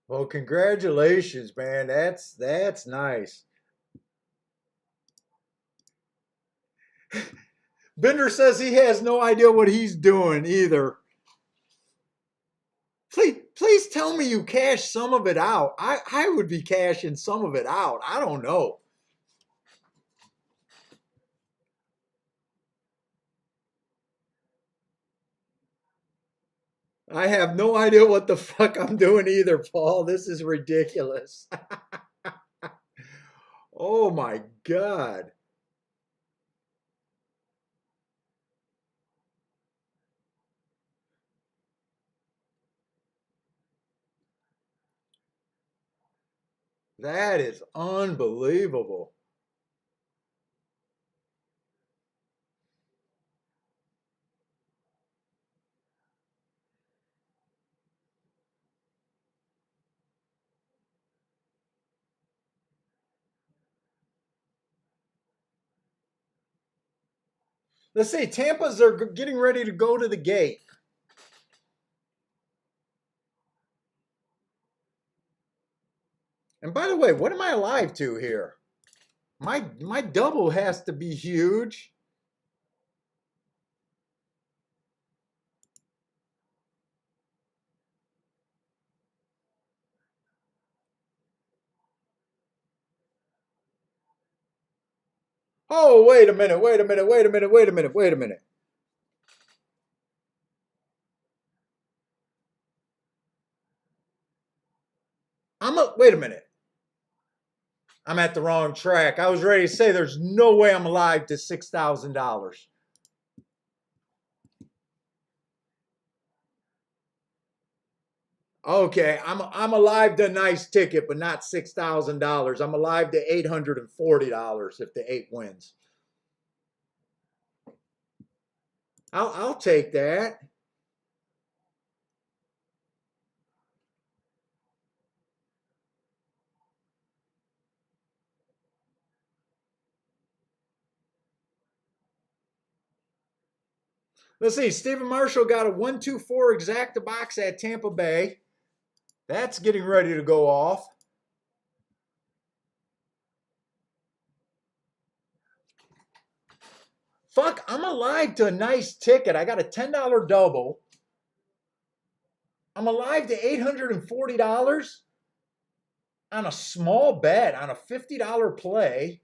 Well, congratulations, man. That's nice. Bender says he has no idea what he's doing either. Please tell me you cash some of it out. I would be cashing some of it out. I don't know. I have no idea what the fuck I'm doing either, Paul. This is ridiculous. Oh my God. That is unbelievable. Let's see, Tampa's are getting ready to go to the gate. And by the way, what am I alive to here? My double has to be huge. Oh, wait a minute, wait a minute, wait a minute, wait a minute, wait a minute. Wait a minute. I'm at the wrong track. I was ready to say there's no way I'm alive to $6,000. Okay, I'm alive to a nice ticket, but not $6,000. I'm alive to $840 if the eight wins. I'll take that. Let's see. Stephen Marshall got a 124 exacta box at Tampa Bay. That's getting ready to go off. Fuck, I'm alive to a nice ticket. I got a $10 double. I'm alive to $840 on a small bet on a $50 play.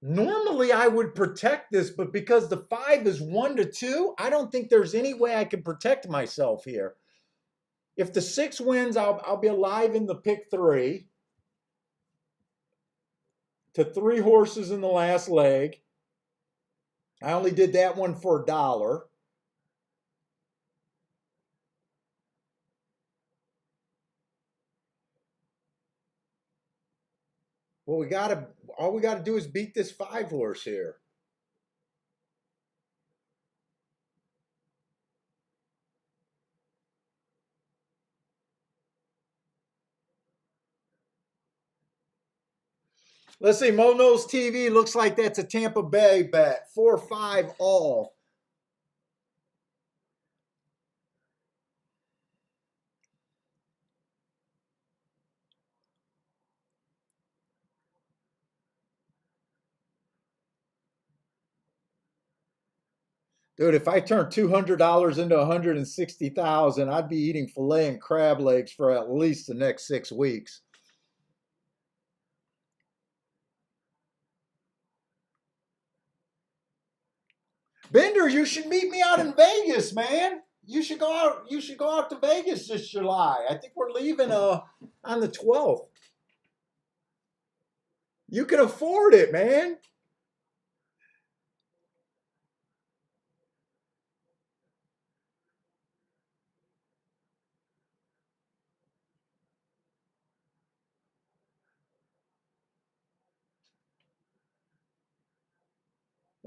Normally I would protect this, but because the 5 is 1-2, I don't think there's any way I can protect myself here. If the 6 wins, I'll be alive in the pick 3 to 3 horses in the last leg. I only did that one for $1. Well, all we gotta do is beat this 5 horse here. Let's see, Mono's TV looks like that's a Tampa Bay bet. 4-5 all. Dude, if I turn $200 into 160,000, I'd be eating filet and crab legs for at least the next 6 weeks. Bender, you should meet me out in Vegas, man. You should go out. You should go out to Vegas this July. I think we're leaving on the 12th. You can afford it, man.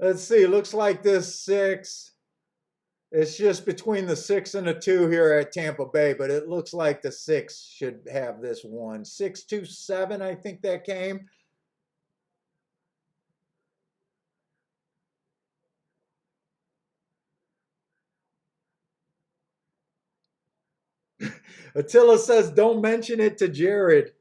Let's see. Looks like this 6. It's just between the 6 and the 2 here at Tampa Bay, but it looks like the 6 should have this one. 627, I think that came. Attila says, don't mention it to Jared.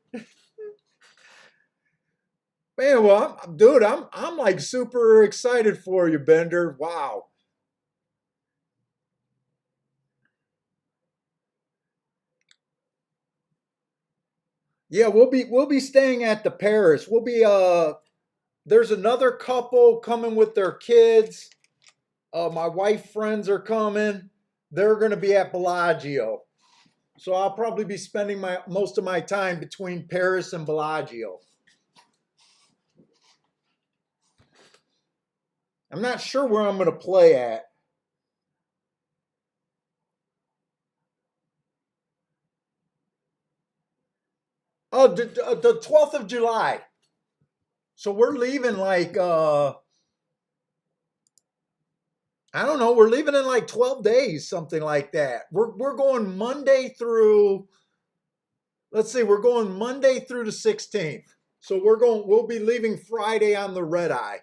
Man, well, dude, I'm like super excited for you, Bender. Wow. Yeah, we'll be staying at the Paris. We'll be there's another couple coming with their kids. My wife friends are coming. They're going to be at Bellagio. So I'll probably be spending my most of my time between Paris and Bellagio. I'm not sure where I'm going to play at. Oh, the 12th of July. So we're leaving like I don't know, we're leaving in like 12 days, something like that. We're going Monday through, let's see, we're going Monday through the 16th. So we'll be leaving Friday on the red eye.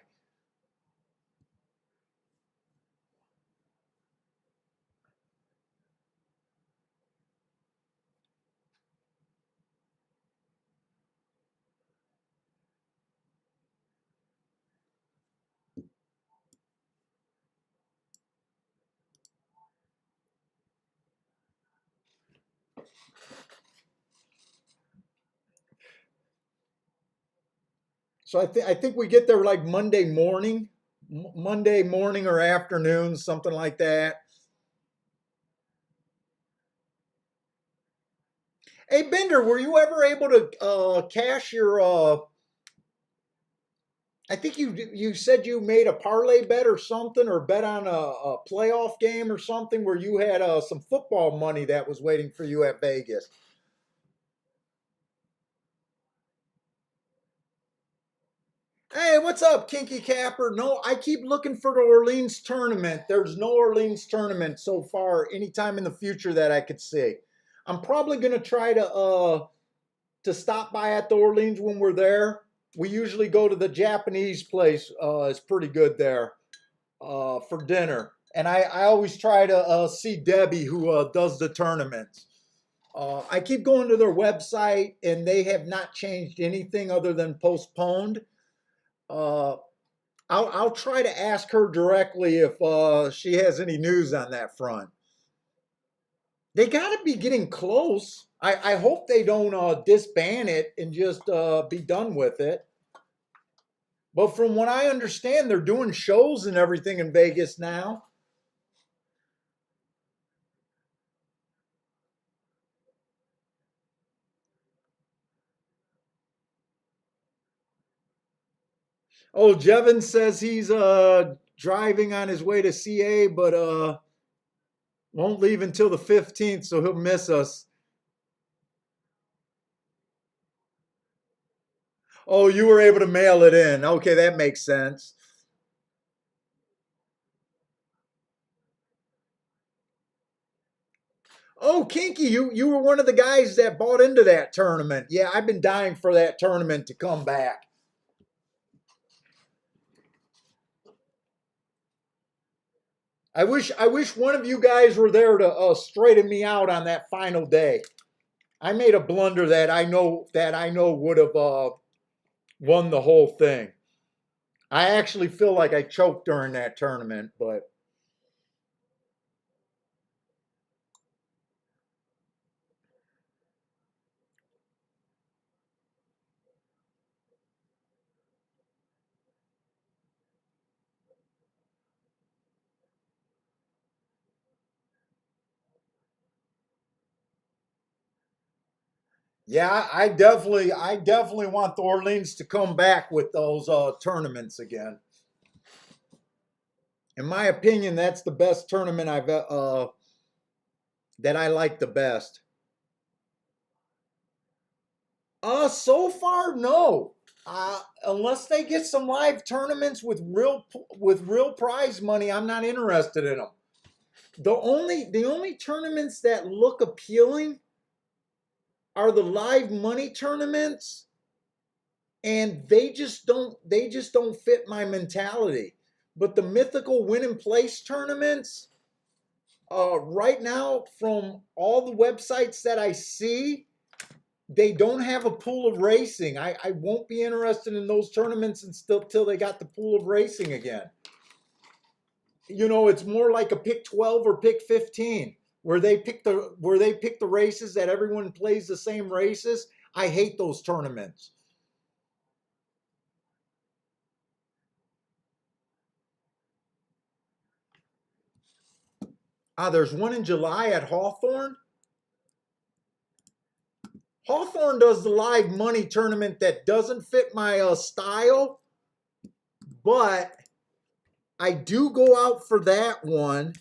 So I think we get there like Monday morning or afternoon, something like that. Hey Bender, were you ever able to cash your I think you said you made a parlay bet or something, or bet on a playoff game or something where you had some football money that was waiting for you at Vegas. Hey, what's up, Kinky Capper? No, I keep looking for the Orleans tournament. There's no Orleans tournament so far anytime in the future that I could see. I'm probably gonna try to stop by at the Orleans when we're there. We usually go to the Japanese place. It's pretty good there for dinner. And I always try to see Debbie, who does the tournaments. I keep going to their website, and they have not changed anything other than postponed. Uh, I'll try to ask her directly if she has any news on that front. They got to be getting close. I hope they don't disband it and just be done with it. But from what I understand, they're doing shows and everything in Vegas now. Oh, Jevin says he's driving on his way to CA, but won't leave until the 15th, so he'll miss us. Oh, you were able to mail it in. Okay, that makes sense. Oh, Kinky, you were one of the guys that bought into that tournament. Yeah, I've been dying for that tournament to come back. I wish one of you guys were there to straighten me out on that final day. I made a blunder that I know would have won the whole thing. I actually feel like I choked during that tournament, but yeah, I definitely want the Orleans to come back with those tournaments again. In my opinion, that's the best tournament that I like the best. So far, no. Unless they get some live tournaments with real prize money, I'm not interested in them. The only tournaments that look appealing are the live money tournaments, and they just don't fit my mentality. But the mythical win and place tournaments, right now, from all the websites that I see, they don't have a pool of racing. I won't be interested in those tournaments until they got the pool of racing again. It's more like a pick 12 or pick 15 where they pick the races that everyone plays the same races. I hate those tournaments. There's one in July at Hawthorne. Hawthorne does the live money tournament that doesn't fit my style, but I do go out for that one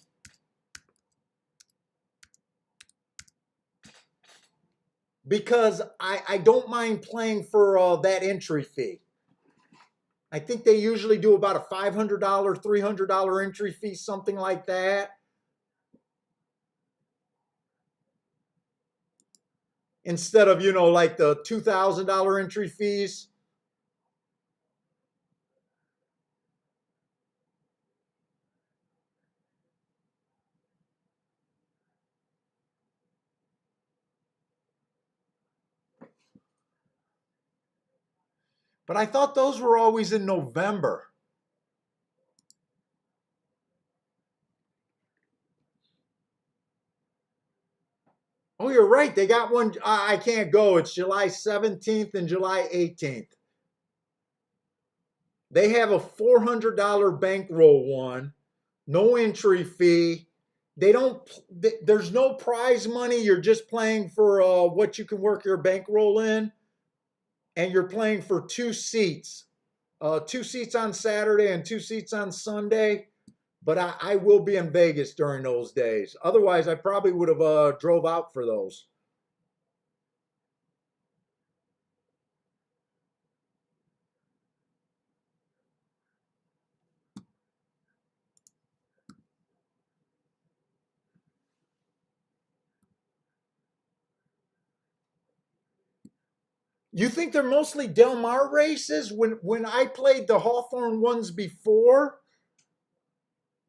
because I don't mind playing for that entry fee. I think they usually do about a $500, $300 entry fee, something like that, instead of, like the $2,000 entry fees. But I thought those were always in November. Oh, you're right. They got one. I can't go. It's July 17th and July 18th. They have a $400 bankroll one, no entry fee. They don't. There's no prize money. You're just playing for what you can work your bankroll in, and you're playing for two seats on Saturday and two seats on Sunday. But I will be in Vegas during those days. Otherwise, I probably would have drove out for those. You think they're mostly Del Mar races? When I played the Hawthorne ones before,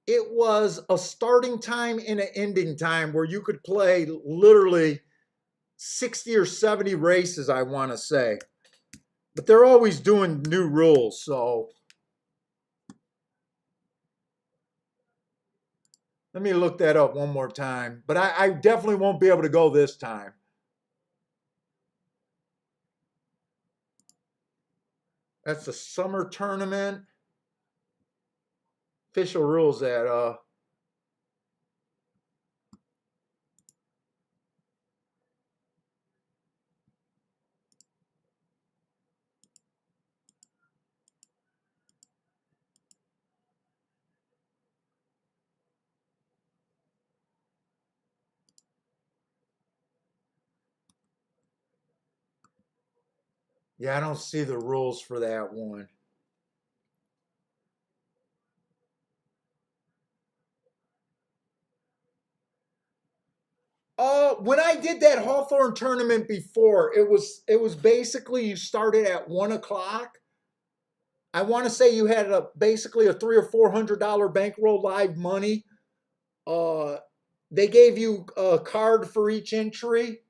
it was a starting time and an ending time where you could play literally 60 or 70 races, I want to say. But they're always doing new rules, so let me look that up one more time. But I definitely won't be able to go this time. That's the summer tournament. Official rules that yeah, I don't see the rules for that one. When I did that Hawthorne tournament before, it was basically you started at 1 o'clock. I want to say you had basically a $300 or $400 bankroll live money. Uh, they gave you a card for each entry,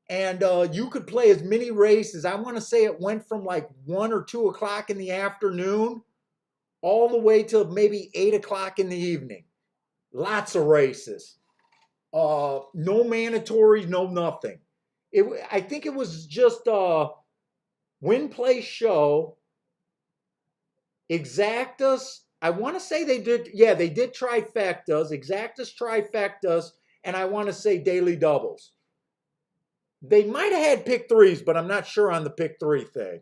and you could play as many races. I want to say it went from like 1 or 2 o'clock in the afternoon all the way to maybe 8 o'clock in the evening. Lots of races. No mandatory, no nothing. I think it was just win, play, show, exactas. I want to say they did. Yeah, they did trifectas, exactas, trifectas, and I want to say daily doubles. They might have had pick threes, but I'm not sure on the pick three thing.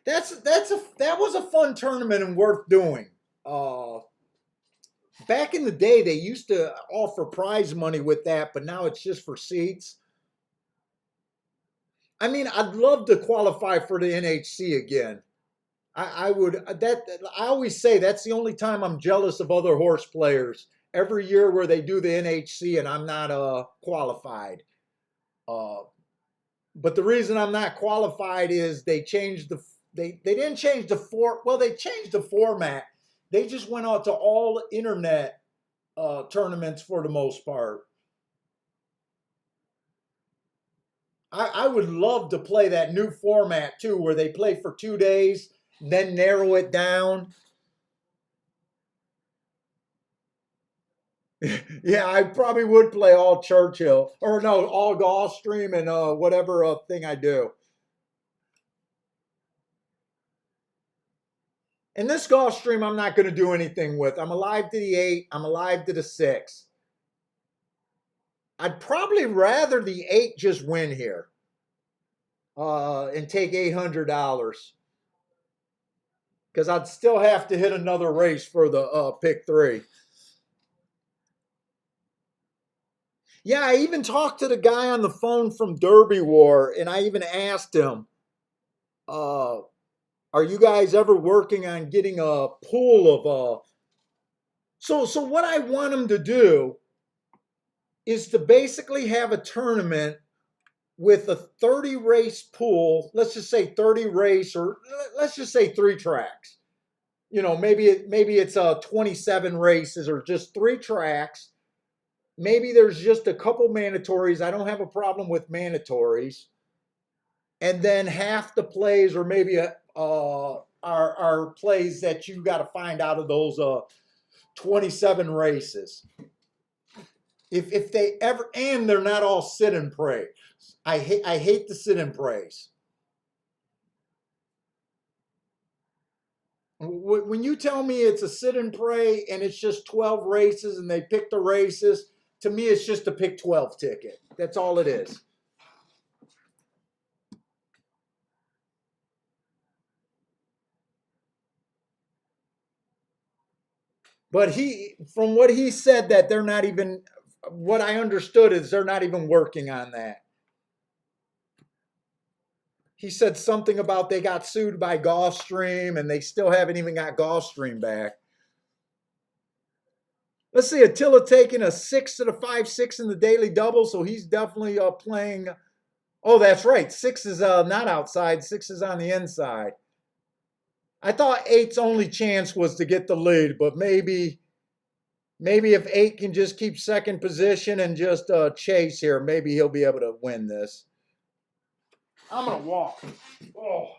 That was a fun tournament and worth doing. Uh, Back in the day, they used to offer prize money with that, but now it's just for seats. I mean, I'd love to qualify for the NHC again. I would that I always say that's the only time I'm jealous of other horse players. Every year where they do the NHC and I'm not qualified. Uh, but the reason I'm not qualified is they didn't change the they changed the format. They just went out to all internet tournaments for the most part. I would love to play that new format too, where they play for 2 days, then narrow it down. Yeah, I probably would play all Churchill or no, all Gulfstream and whatever thing I do. And this Gulfstream, I'm not going to do anything with. I'm alive to the 8. I'm alive to the 6. I'd probably rather the 8 just win here and take $800 because I'd still have to hit another race for the pick 3. Yeah, I even talked to the guy on the phone from Derby War, and I even asked him, uh, "Are you guys ever working on getting a pool of So what I want him to do is to basically have a tournament with a 30 race pool. Let's just say 30 race, or let's just say 3 tracks. You know, maybe it's 27 races or just 3 tracks. Maybe there's just a couple mandatories. I don't have a problem with mandatories. And then half the plays, or maybe are plays that you got to find out of those 27 races. If they ever, and they're not all sit and pray. I hate the sit and prays. When you tell me it's a sit and pray and it's just 12 races and they pick the races, to me it's just a pick 12 ticket. That's all it is. But from what he said, that they're not even, what I understood is they're not even working on that. He said something about they got sued by Gulfstream and they still haven't even got Gulfstream back. Let's see, Attila taking a 6 to the 5-6 in the daily double, so he's definitely playing. Oh, that's right. 6 is not outside, 6 is on the inside. I thought 8's only chance was to get the lead, but maybe if 8 can just keep second position and just chase here, maybe he'll be able to win this. I'm going to walk. Oh.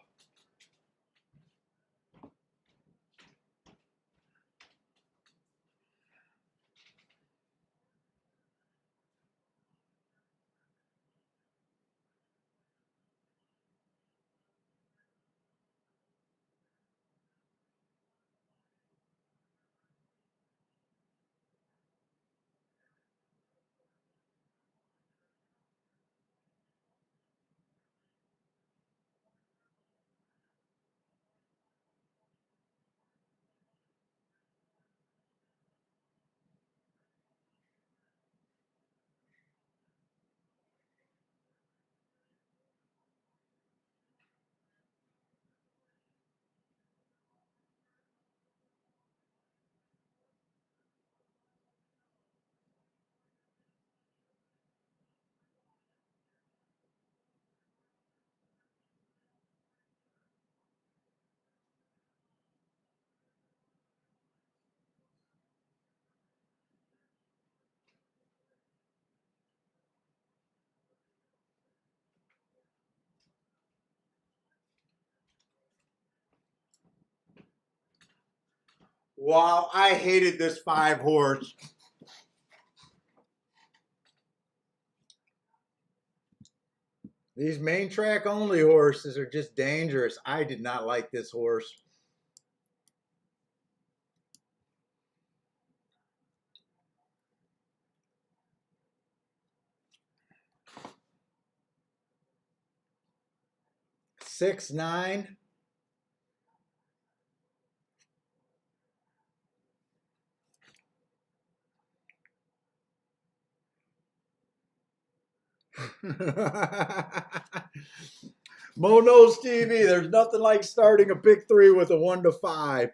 Wow, I hated this 5 horse. These main track only horses are just dangerous. I did not like this horse. Six, nine. Mo knows TV. There's nothing like starting a pick three with a 1 to 5.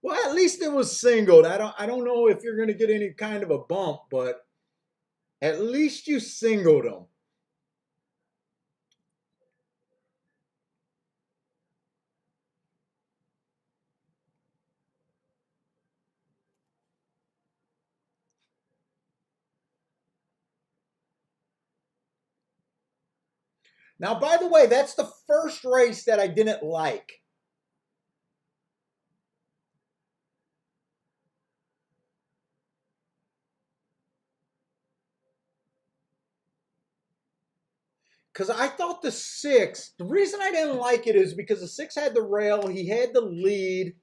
Well, at least it was singled. I don't know if you're going to get any kind of a bump, but at least you singled them. Now, by the way, that's the first race that I didn't like. Because I thought the reason I didn't like it is because the 6 had the rail, he had the lead.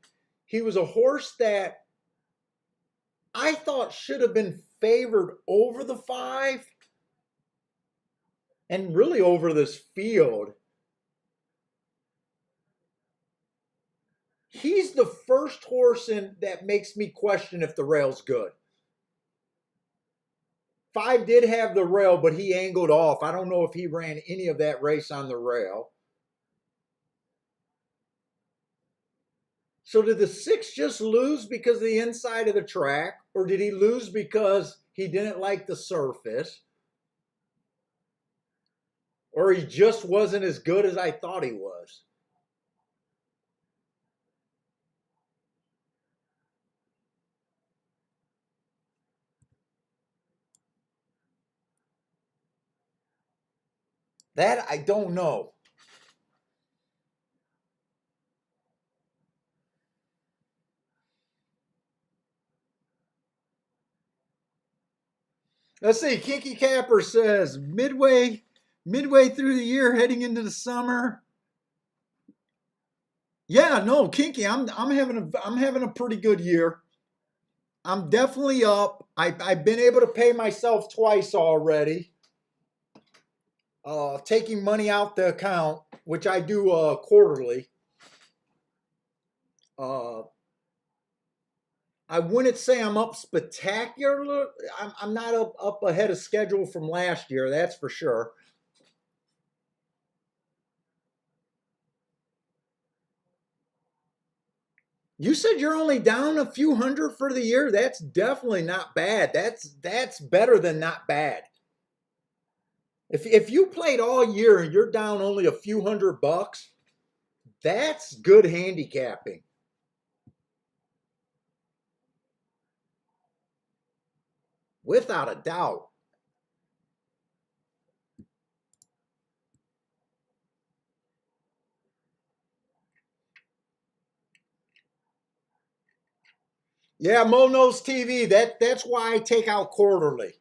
He was a horse that I thought should have been favored over the 5 and really over this field. He's the first horse that makes me question if the rail's good. 5 did have the rail, but he angled off. I don't know if he ran any of that race on the rail. So did the 6 just lose because of the inside of the track, or did he lose because he didn't like the surface? Or he just wasn't as good as I thought he was? That I don't know. Let's see. Kinky Capper says midway through the year, heading into the summer. Yeah, no, Kinky, I'm having a pretty good year. I'm definitely up. I've been able to pay myself twice already. Taking money out the account, which I do quarterly. I wouldn't say I'm up spectacular. I'm not up ahead of schedule from last year, that's for sure. You said you're only down a few hundred for the year. That's definitely not bad. That's better than not bad. If you played all year and you're down only a few $100, that's good handicapping. Without a doubt. Yeah, Mo knows TV. That's why I take out quarterly.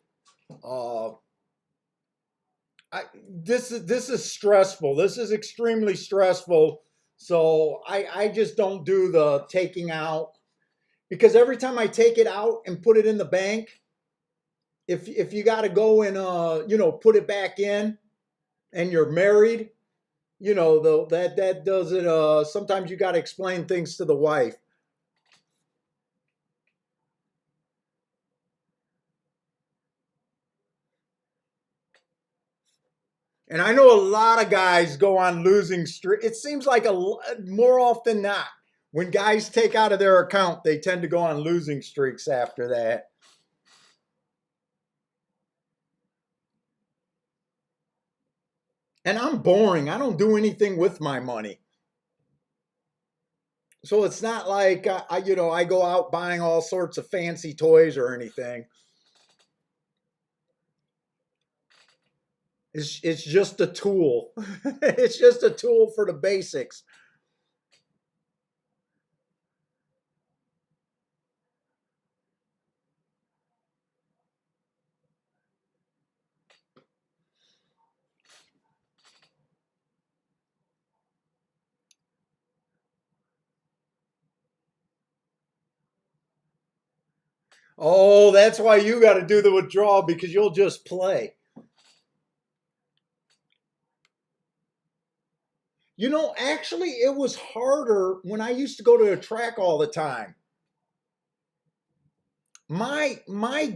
Uh, this is stressful. This is extremely stressful. So I just don't do the taking out because every time I take it out and put it in the bank, if you got to go and put it back in, and you're married, though that does it. Sometimes you got to explain things to the wife. And I know a lot of guys go on losing streak. It seems like more often than not, when guys take out of their account, they tend to go on losing streaks after that. And I'm boring. I don't do anything with my money. So it's not like I go out buying all sorts of fancy toys or anything. It's just a tool. It's just a tool for the basics. Oh, that's why you got to do the withdrawal because you'll just play. Actually, it was harder when I used to go to a track all the time. My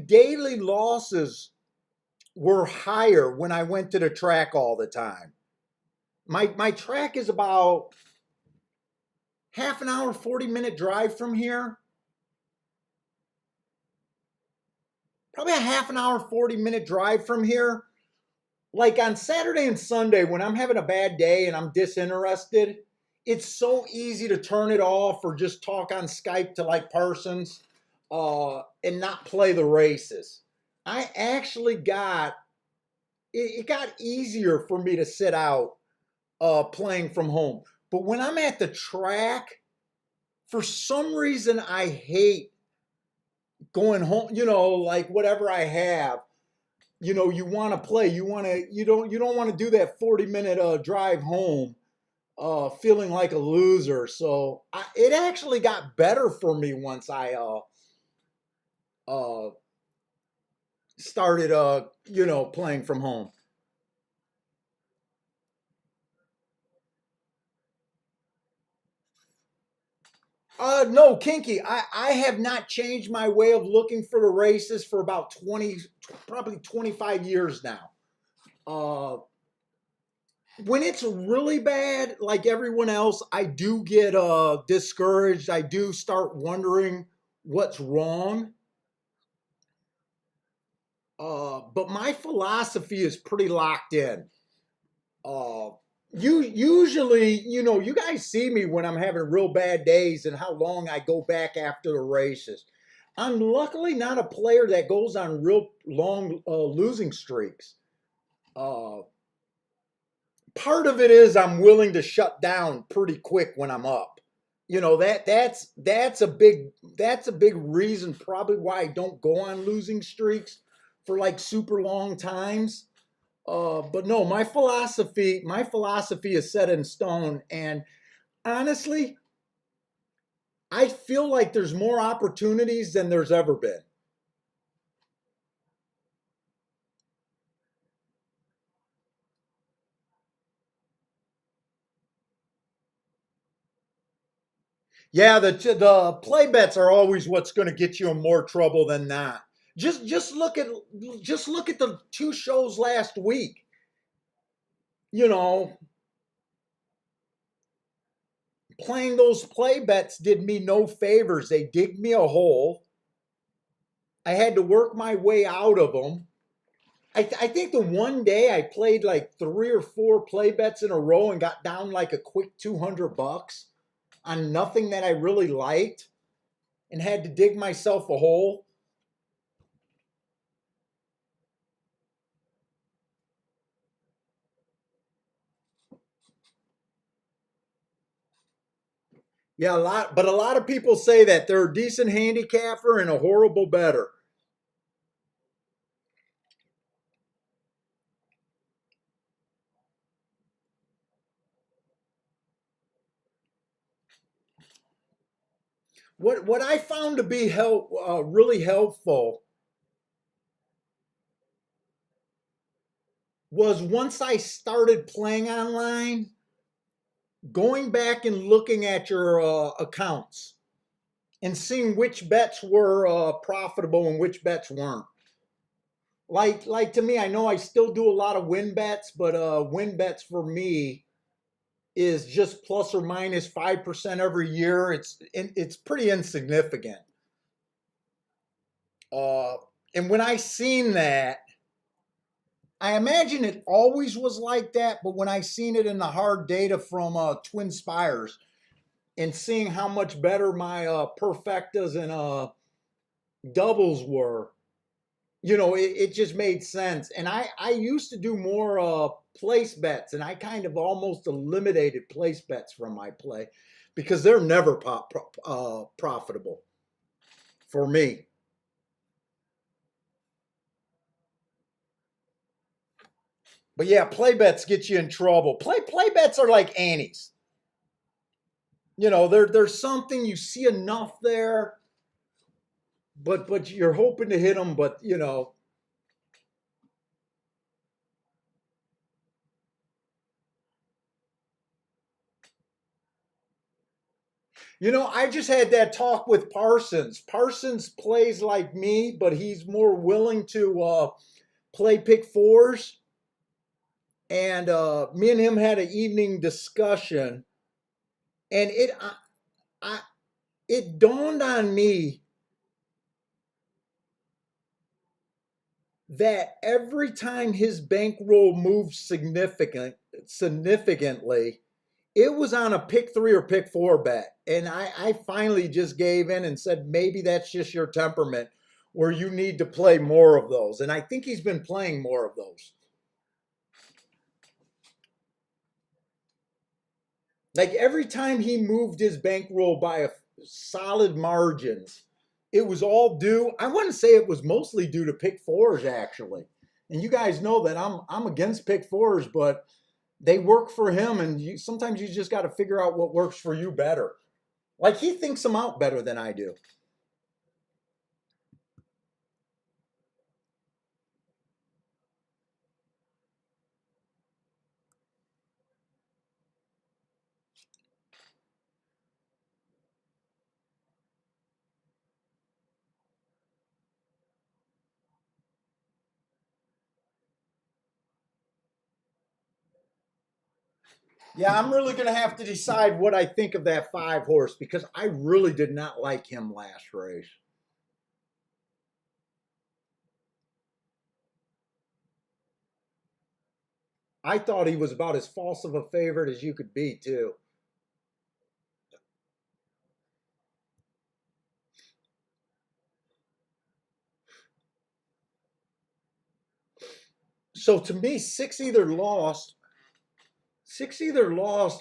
daily losses were higher when I went to the track all the time. My track is about half an hour, 40-minute drive from here. Probably a half an hour, 40-minute drive from here. Like on Saturday and Sunday, when I'm having a bad day and I'm disinterested, it's so easy to turn it off or just talk on Skype to like Parsons and not play the races. I actually it got easier for me to sit out playing from home. But when I'm at the track, for some reason I hate going home, like whatever I have, you want to play, you don't want to do that 40-minute drive home feeling like a loser. So it actually got better for me once I uh, started playing from home. No, Kinky, I have not changed my way of looking for the races for about 20, probably 25 years now. Uh, when it's really bad, like everyone else, I do get discouraged. I do start wondering what's wrong. But my philosophy is pretty locked in. Uh, you usually, you guys see me when I'm having real bad days and how long I go back after the races. I'm luckily not a player that goes on real long losing streaks. Uh, Part of it is I'm willing to shut down pretty quick when I'm up. That's a big reason probably why I don't go on losing streaks for like super long times. But no, my philosophy is set in stone, and honestly, I feel like there's more opportunities than there's ever been. Yeah, the play bets are always what's going to get you in more trouble than not. Just look at the two shows last week. You know, Playing those play bets did me no favors. They digged me a hole. I had to work my way out of them. I think the one day I played like three or four play bets in a row and got down like a quick $200 on nothing that I really liked and had to dig myself a hole. Yeah, but a lot of people say that they're a decent handicapper and a horrible bettor. What I found to be really helpful was once I started playing online, going back and looking at your accounts and seeing which bets were profitable and which bets weren't. Like to me, I know I still do a lot of win bets, but win bets for me is just plus or minus 5% every year. It's pretty insignificant. Uh, and when I seen that, I imagine it always was like that. But when I seen it in the hard data from Twin Spires and seeing how much better my perfectas and doubles were, it just made sense. And I used to do more place bets, and I kind of almost eliminated place bets from my play because they're never profitable for me. But yeah, play bets get you in trouble. Play bets are like antes. There's something you see enough there, but you're hoping to hit them. But I just had that talk with Parsons. Parsons plays like me, but he's more willing to play pick fours, and me and him had an evening discussion, and I it dawned on me that every time his bankroll moved significantly, it was on a pick three or pick four bet. And I finally just gave in and said, maybe that's just your temperament where you need to play more of those. And I think he's been playing more of those. Like every time he moved his bankroll by a solid margins, it was all due. I want to say it was mostly due to pick fours, actually. And you guys know that I'm against pick fours, but they work for him, and sometimes you just got to figure out what works for you better. Like he thinks them out better than I do. Yeah, I'm really going to have to decide what I think of that 5 horse because I really did not like him last race. I thought he was about as false of a favorite as you could be, too. So to me, six either lost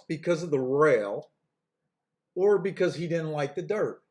because of the rail or because he didn't like the dirt.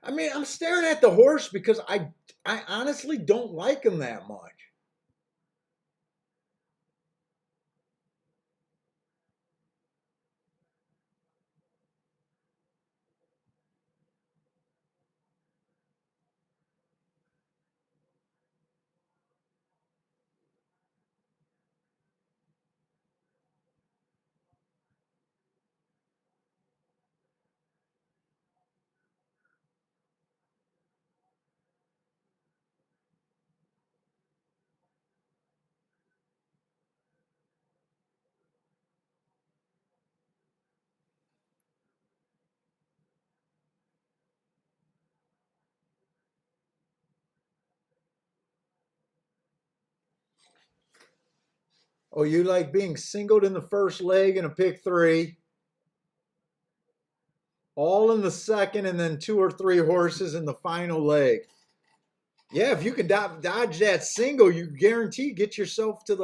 I mean, I'm staring at the horse because I honestly don't like him that much. Oh, you like being singled in the first leg in a pick three, all in the second, and then 2 or 3 horses in the final leg. Yeah, if you can dodge that single, you guarantee get yourself to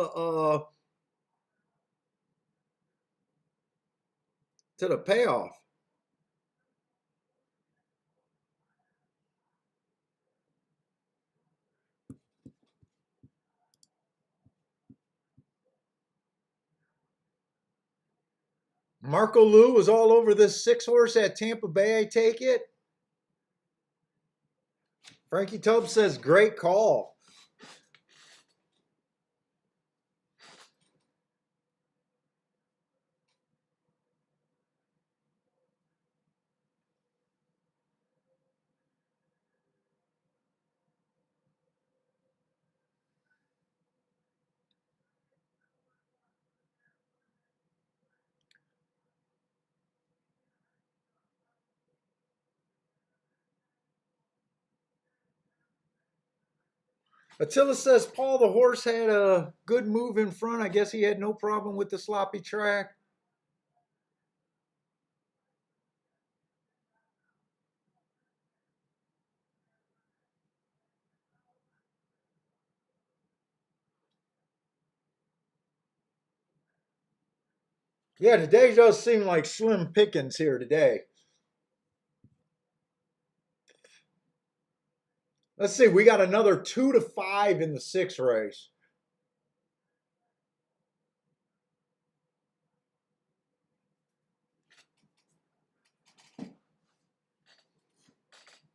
the payoff. Marco Lou was all over this 6 horse at Tampa Bay, I take it. Frankie Tubbs says, great call. Attila says Paul the horse had a good move in front. I guess he had no problem with the sloppy track. Yeah, today does seem like slim pickings here today. Let's see, we got another 2 to 5 in the 6 race.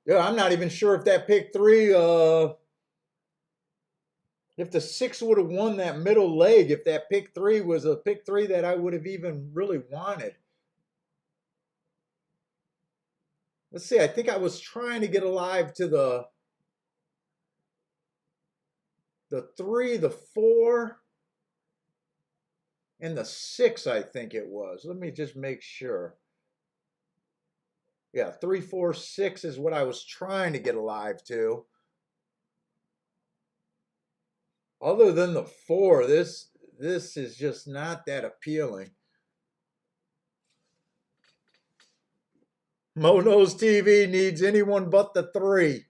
Yeah, I'm not even sure if that pick 3, if the 6 would have won that middle leg, if that pick 3 was a pick 3 that I would have even really wanted. Let's see, I think I was trying to get alive to the 3, the 4, and the 6, I think it was. Let me just make sure. Yeah, 3, 4, 6 is what I was trying to get alive to. Other than the 4, this is just not that appealing. Mono's TV needs anyone but the 3.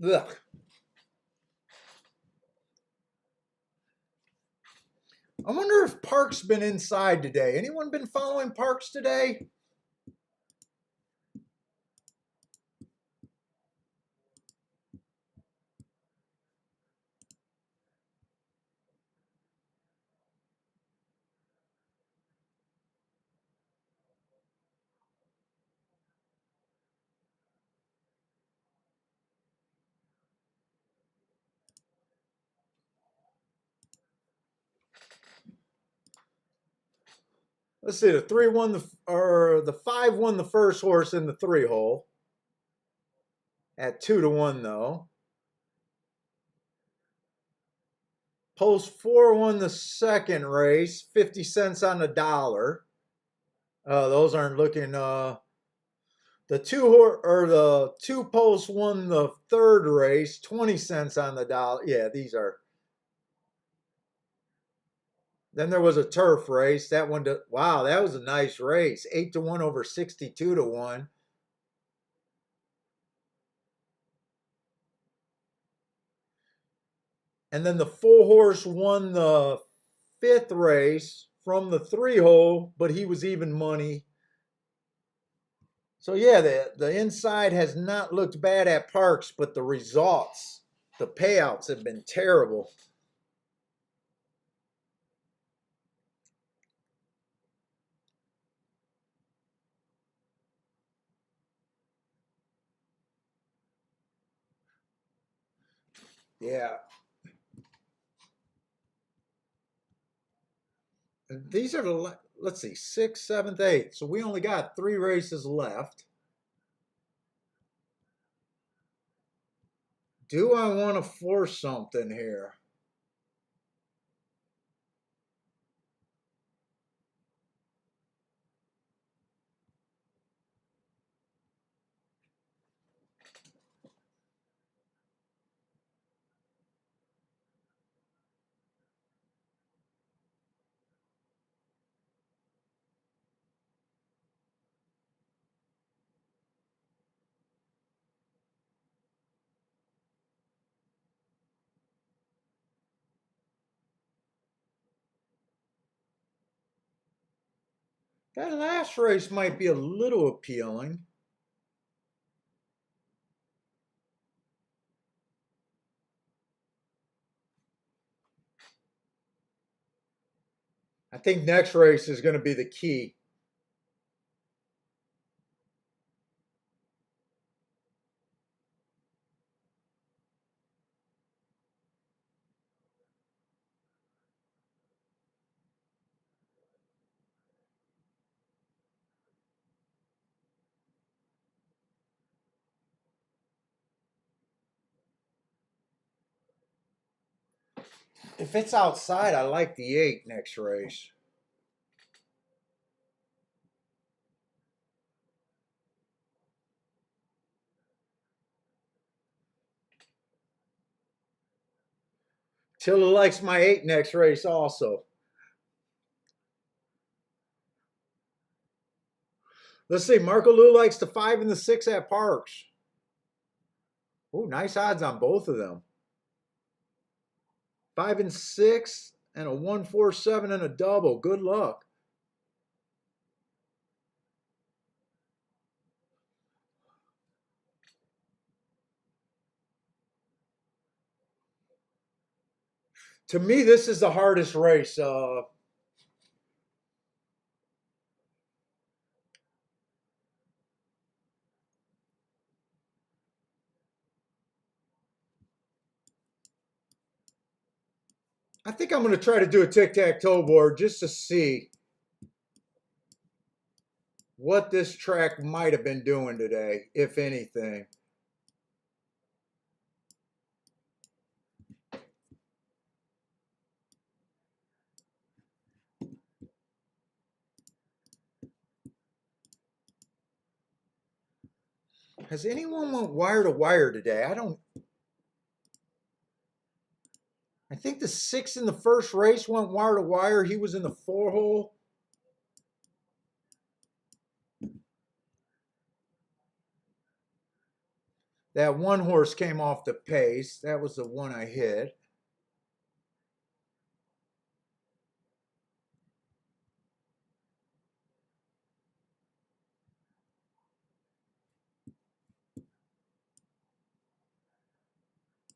Ugh. I wonder if Park's been inside today. Anyone been following Parks today? Let's see. The 3 won the 5 won the first horse in the 3 hole at 2 to 1 though. Post 4 won the second race, 50 cents on the dollar. Those aren't looking. The 2 posts won the third race, 20 cents on the dollar. Yeah, these are. Then there was a turf race. That one, wow, that was a nice race. 8 to 1 over 62 to 1. And then the 4 horse won the 5th race from the 3 hole, but he was even money. So yeah, the inside has not looked bad at Parks, but the results, the payouts have been terrible. Yeah. These are the, let's see, 6th, 7th, 8th. So we only got 3 races left. Do I want to force something here? That last race might be a little appealing. I think next race is going to be the key. If it's outside, I like the 8 next race. Chilla likes my 8 next race also. Let's see. Marco Lou likes the 5 and the 6 at Parks. Oh, nice odds on both of them. 5 and 6 and a 1-4-7 and a double. Good luck. To me, this is the hardest race. I think I'm going to try to do a tic-tac-toe board just to see what this track might have been doing today, if anything. Has anyone went wire to wire today? I think the 6 in the first race went wire to wire. He was in the 4 hole. That one horse came off the pace. That was the one I hit.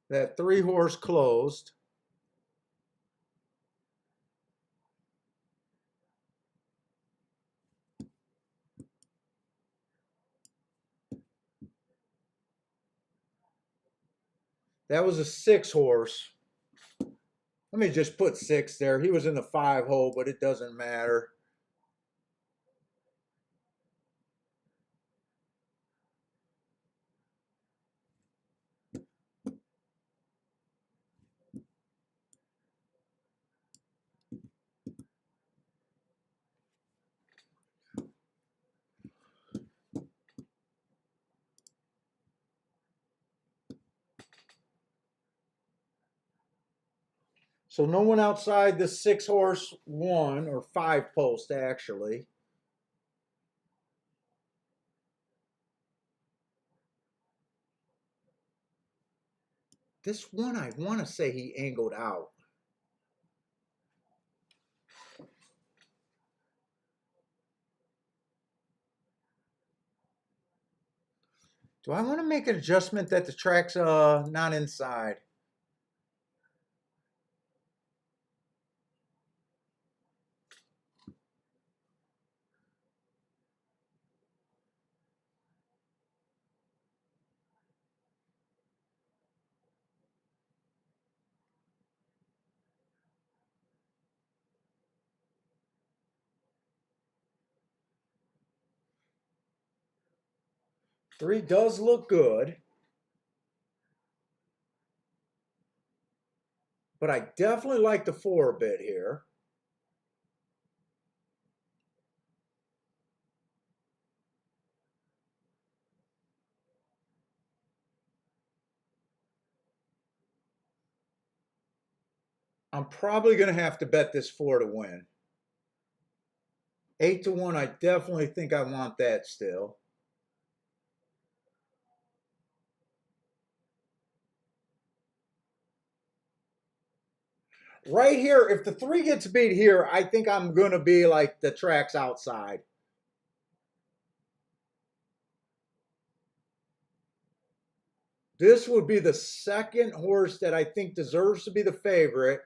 That 3 horse closed. That was a 6 horse. Let me just put 6 there. He was in the 5 hole, but it doesn't matter. So no one outside the 6 horse 1 or 5 post, actually. This one, I want to say he angled out. Do I want to make an adjustment that the track's not inside? Three does look good, but I definitely like the 4 a bit here. I'm probably going to have to bet this 4 to win. 8 to 1, I definitely think I want that still. Right here, if the 3 gets beat here, I think I'm going to be like the track's outside. This would be the second horse that I think deserves to be the favorite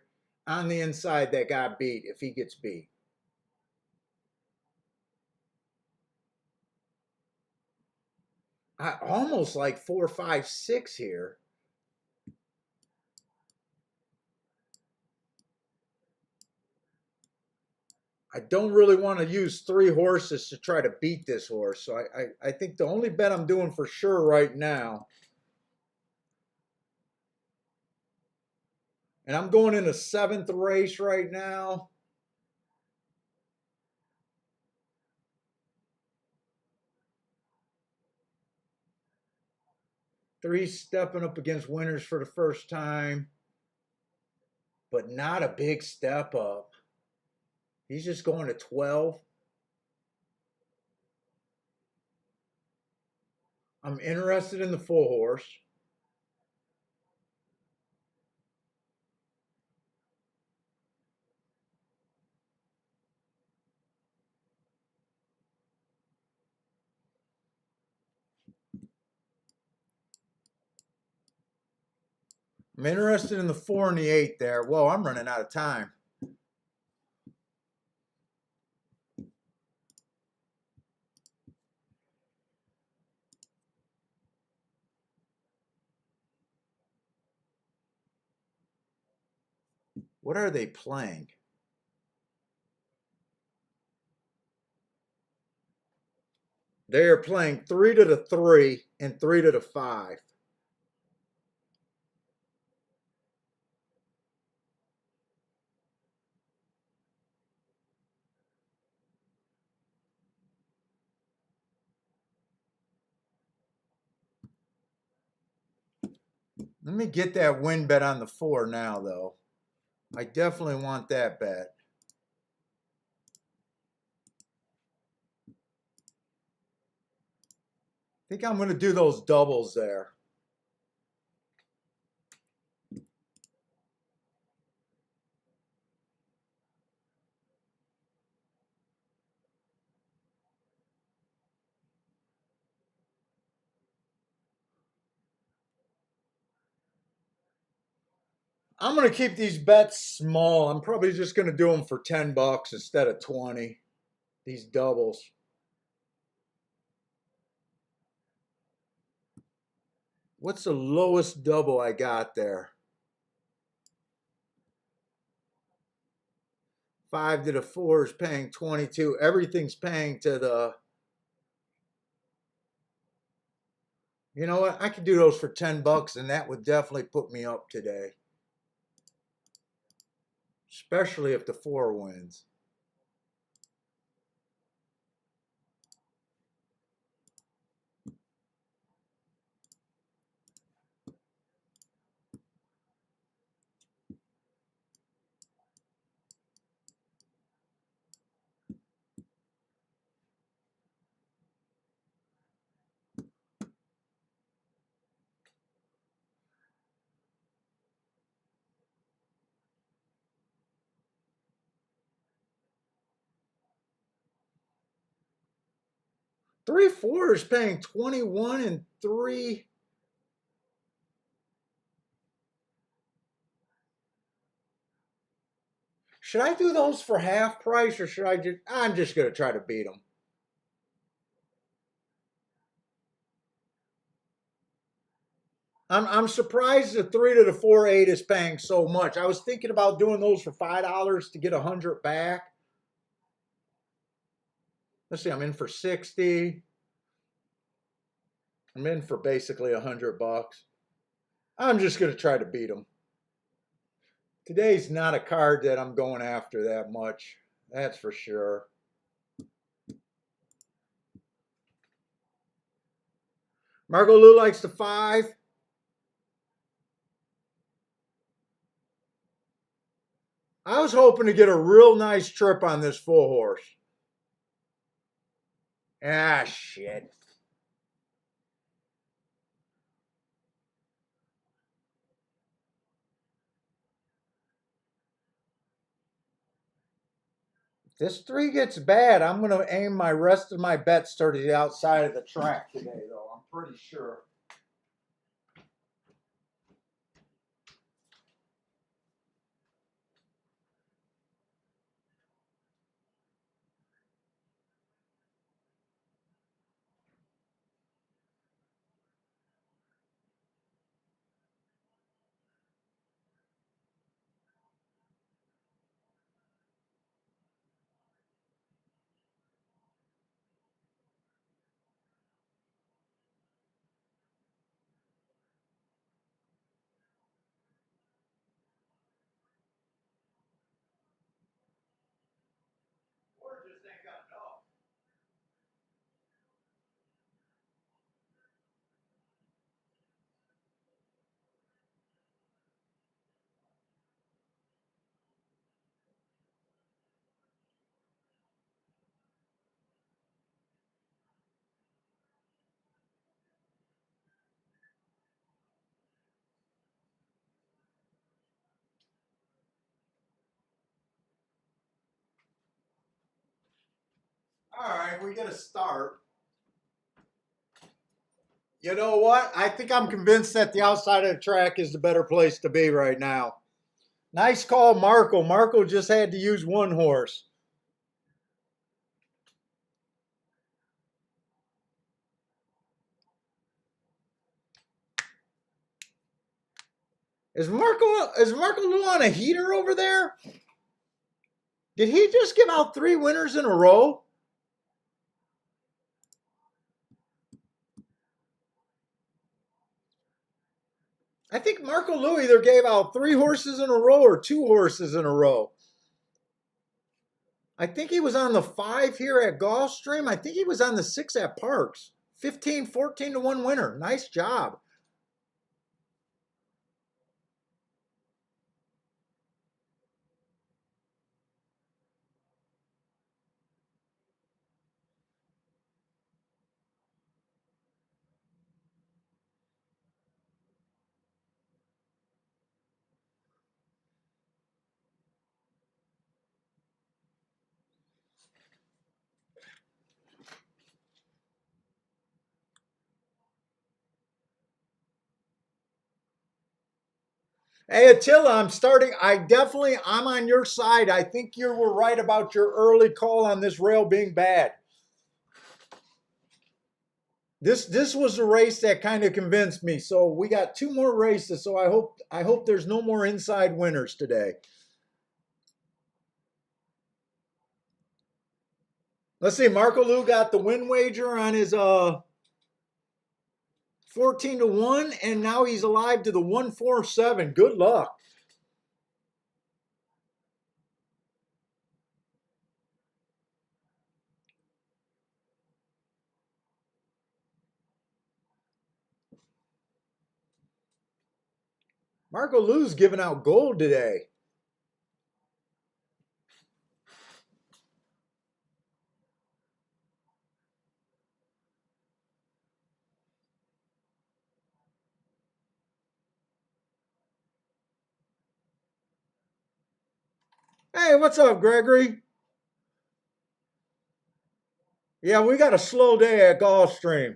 on the inside that got beat if he gets beat. I almost like 4, 5, 6 here. I don't really want to use 3 horses to try to beat this horse. So I think the only bet I'm doing for sure right now, and I'm going in a 7th race right now. Three stepping up against winners for the first time. but not a big step up. He's just going to 12. I'm interested in the full horse. I'm interested in the 4 and the 8 there. Whoa, I'm running out of time. What are they playing? They are playing 3 to the 3 and 3 to the 5. Let me get that win bet on the 4 now, though. I definitely want that bet. I think I'm going to do those doubles there. I'm going to keep these bets small. I'm probably just going to do them for 10 bucks instead of 20. These doubles. What's the lowest double I got there? 5 to the 4 is paying 22. Everything's paying to the... You know what? I could do those for 10 bucks and that would definitely put me up today. Especially if the 4 wins. Three four is paying 21 and 3. Should I do those for half price or should I just... I'm just going to try to beat them. I'm surprised the 3 to the 4 8 is paying so much. I was thinking about doing those for $5 to get 100 back. Let's see, I'm in for 60. I'm in for basically 100 bucks. I'm just going to try to beat them. Today's not a card that I'm going after that much. That's for sure. Margot Lou likes the 5. I was hoping to get a real nice trip on this full horse. Ah, shit. If this 3 gets bad, I'm going to aim my rest of my bets to the outside of the track today, though. I'm pretty sure. Ryan. We got to start. You know what? I think I'm convinced that the outside of the track is the better place to be right now. Nice call, Marco. Marco just had to use one horse. Is Marco Lou on a heater over there? Did he just give out 3 winners in a row? I think Marco Lou either gave out 3 horses in a row or 2 horses in a row. I think he was on the 5 here at Gulfstream. I think he was on the 6 at Parks. 15, 14 to 1 winner. Nice job. Hey Attila, I'm on your side. I think you were right about your early call on this rail being bad. This was a race that kind of convinced me. So we got 2 more races. So I hope there's no more inside winners today. Let's see. Marco Lou got the win wager on his 14 to 1, and now he's alive to the 147. Good luck. Marco Lou's giving out gold today. Hey, what's up, Gregory? Yeah, we got a slow day at Gulfstream.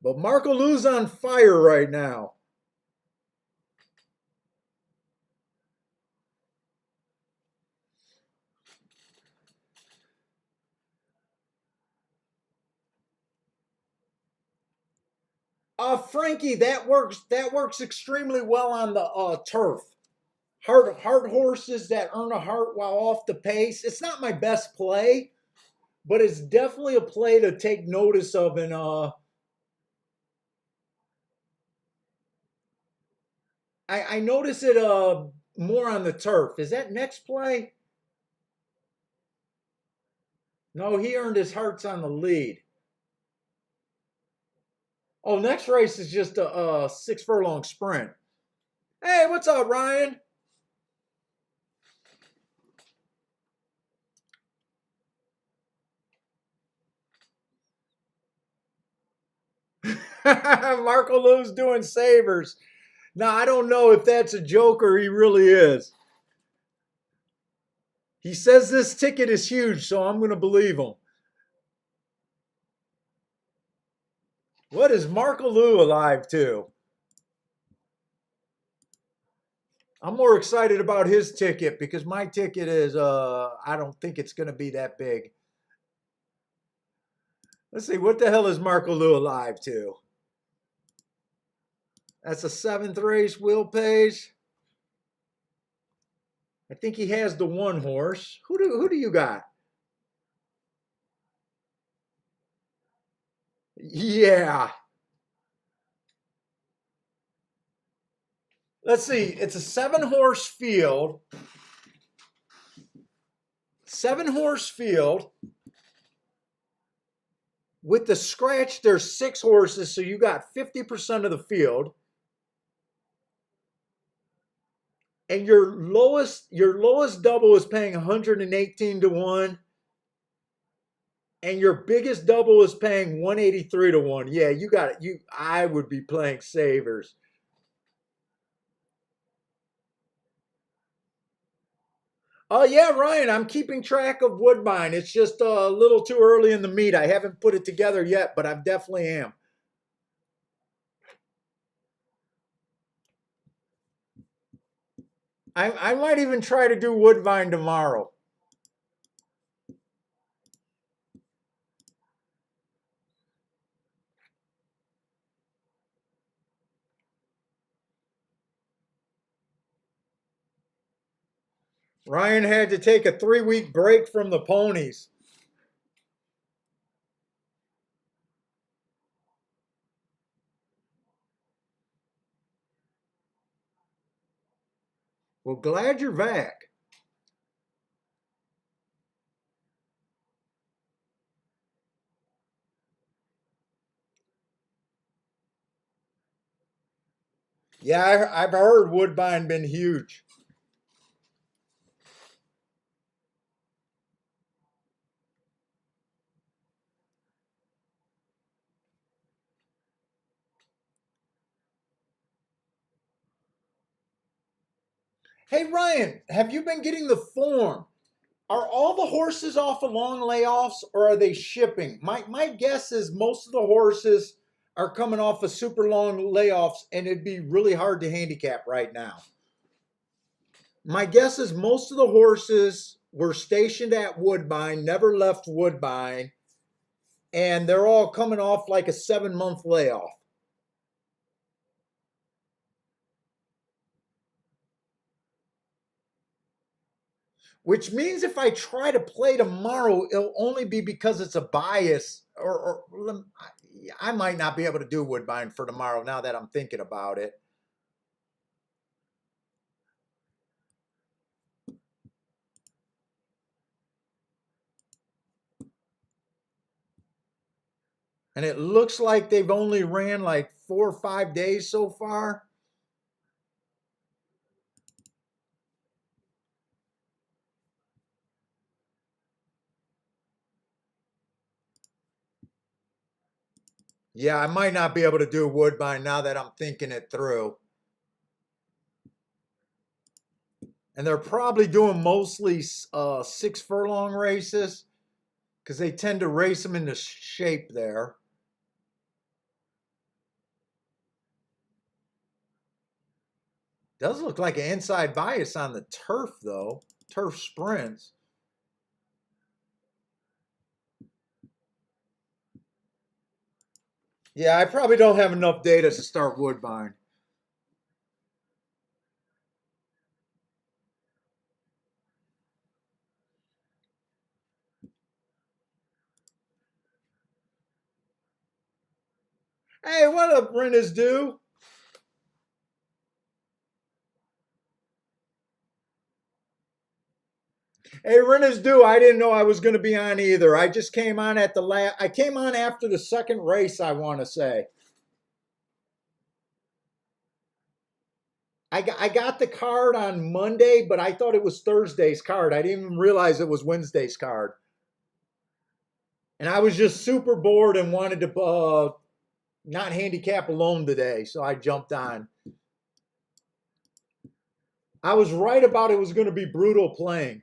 But Marco Lou's on fire right now. Frankie, that works extremely well on the turf. Hard horses that earn a heart while off the pace. It's not my best play, but it's definitely a play to take notice of. And I notice it more on the turf. Is that next play? No, he earned his hearts on the lead. Oh, next race is just a 6 furlong sprint. Hey, what's up, Ryan? Marco Lou's doing savers. Now, I don't know if that's a joke or he really is. He says this ticket is huge, so I'm going to believe him. What is Marco Lou alive to? I'm more excited about his ticket because my ticket is, I don't think it's going to be that big. Let's see, what the hell is Marco Lou alive to? That's a 7th race, Will Pays. I think he has the 1 horse. Who do you got? Yeah. Let's see. It's a 7-horse field. 7-horse field. With the scratch, there's 6 horses, so you got 50% of the field. And your lowest double is paying 118 to 1. And your biggest double is paying 183 to 1. Yeah, you got it. I would be playing savers. Oh yeah, Ryan, I'm keeping track of Woodbine. It's just a little too early in the meet. I haven't put it together yet, but I definitely am. I might even try to do Woodbine tomorrow. Ryan had to take a 3 week break from the ponies. Well, glad you're back. Yeah, I've heard Woodbine been huge. Hey Ryan, have you been getting the form? Are all the horses off of long layoffs or are they shipping? My guess is most of the horses are coming off of super long layoffs and it'd be really hard to handicap right now. My guess is most of the horses were stationed at Woodbine, never left Woodbine, and they're all coming off like a 7 month layoff. Which means if I try to play tomorrow, it'll only be because it's a bias, or I might not be able to do Woodbine for tomorrow now that I'm thinking about it. And it looks like they've only ran like 4 or 5 days so far. Yeah, I might not be able to do Woodbine now that I'm thinking it through. And they're probably doing mostly 6 furlong races because they tend to race them into shape there. Does look like an inside bias on the turf though. Turf sprints. Yeah, I probably don't have enough data to start Woodbine. Hey, what up, Brenners do? Hey, Brenners do. I didn't know I was going to be on either. I just came on at the last. I came on after the second race. I want to say. I got the card on Monday, but I thought it was Thursday's card. I didn't even realize it was Wednesday's card. And I was just super bored and wanted to not handicap alone today, so I jumped on. I was right about it was going to be brutal playing.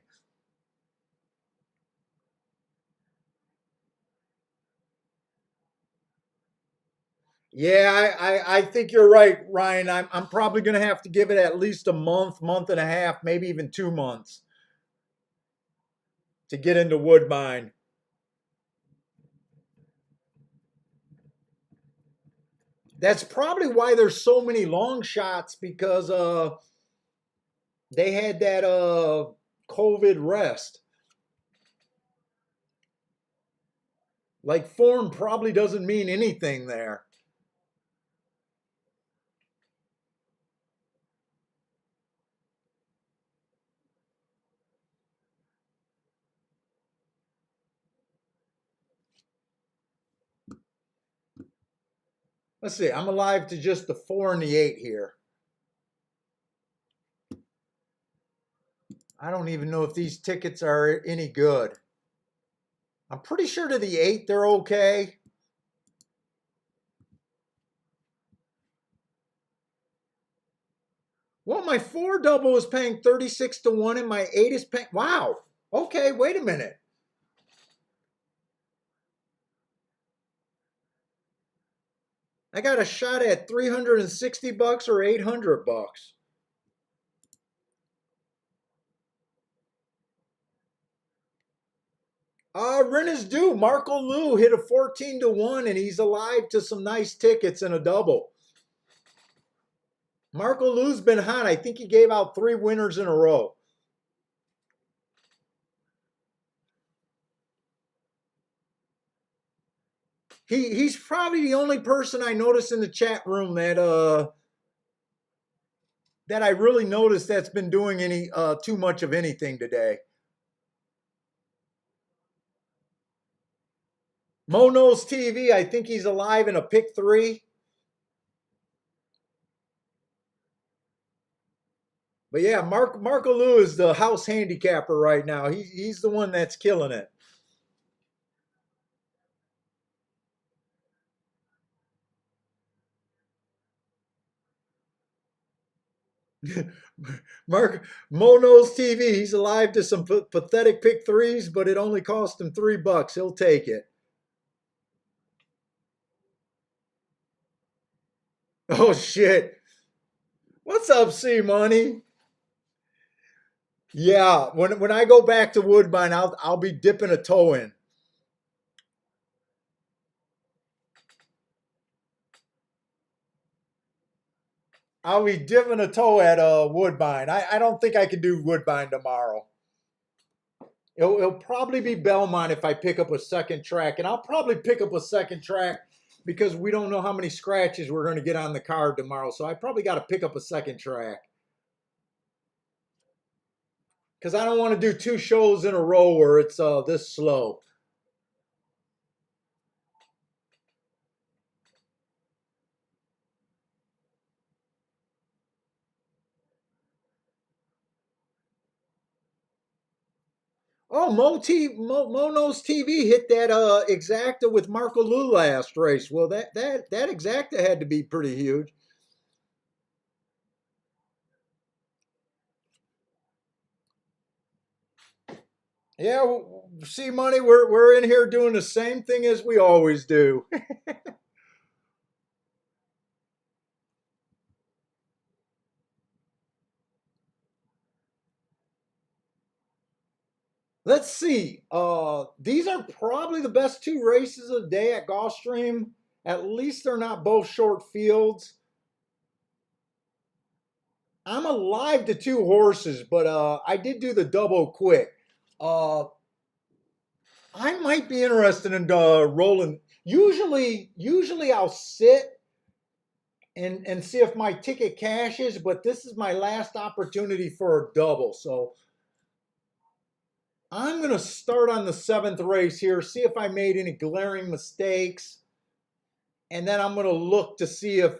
Yeah, I think you're right, Ryan. I'm probably going to have to give it at least a month, month and a half, maybe even 2 months to get into Woodbine. That's probably why there's so many long shots because they had that COVID rest. Like form probably doesn't mean anything there. Let's see. I'm alive to just the 4 and the 8 here. I don't even know if these tickets are any good. I'm pretty sure to the 8 they're okay. What my 4 double is paying 36 to 1 and my 8 is paying. Wow. Okay, wait a minute. I got a shot at 360 bucks or 800 bucks. Rin is due. Marco Lou hit a 14 to 1 and he's alive to some nice tickets and a double. Marco Lou's been hot. I think he gave out 3 winners in a row. He's probably the only person I noticed in the chat room that I really noticed that's been doing any too much of anything today. Mono's TV, I think he's alive in a pick 3. But yeah, Marco Lou is the house handicapper right now. He's the one that's killing it. Mono's TV, he's alive to some pathetic pick 3s, but it only cost him $3. He'll take it. Oh shit. What's up, C Money? Yeah, when I go back to Woodbine, I'll be dipping a toe in. I'll be dipping a toe at Woodbine. I don't think I can do Woodbine tomorrow. It'll probably be Belmont if I pick up a second track, and I'll probably pick up a second track because we don't know how many scratches we're going to get on the card tomorrow. So I probably got to pick up a second track because I don't want to do 2 shows in a row where it's this slow. Oh, Mono's TV hit that exacta with Marco Lu last race. Well, that exacta had to be pretty huge. Yeah, see, Money, we're in here doing the same thing as we always do. Let's see. These are probably the best 2 races of the day at Gulfstream. At least they're not both short fields. I'm alive to 2 horses, but I did do the double quick. I might be interested in rolling. Usually I'll sit and see if my ticket cashes, but this is my last opportunity for a double. So I'm going to start on the 7th race here, see if I made any glaring mistakes, and then I'm going to look to see if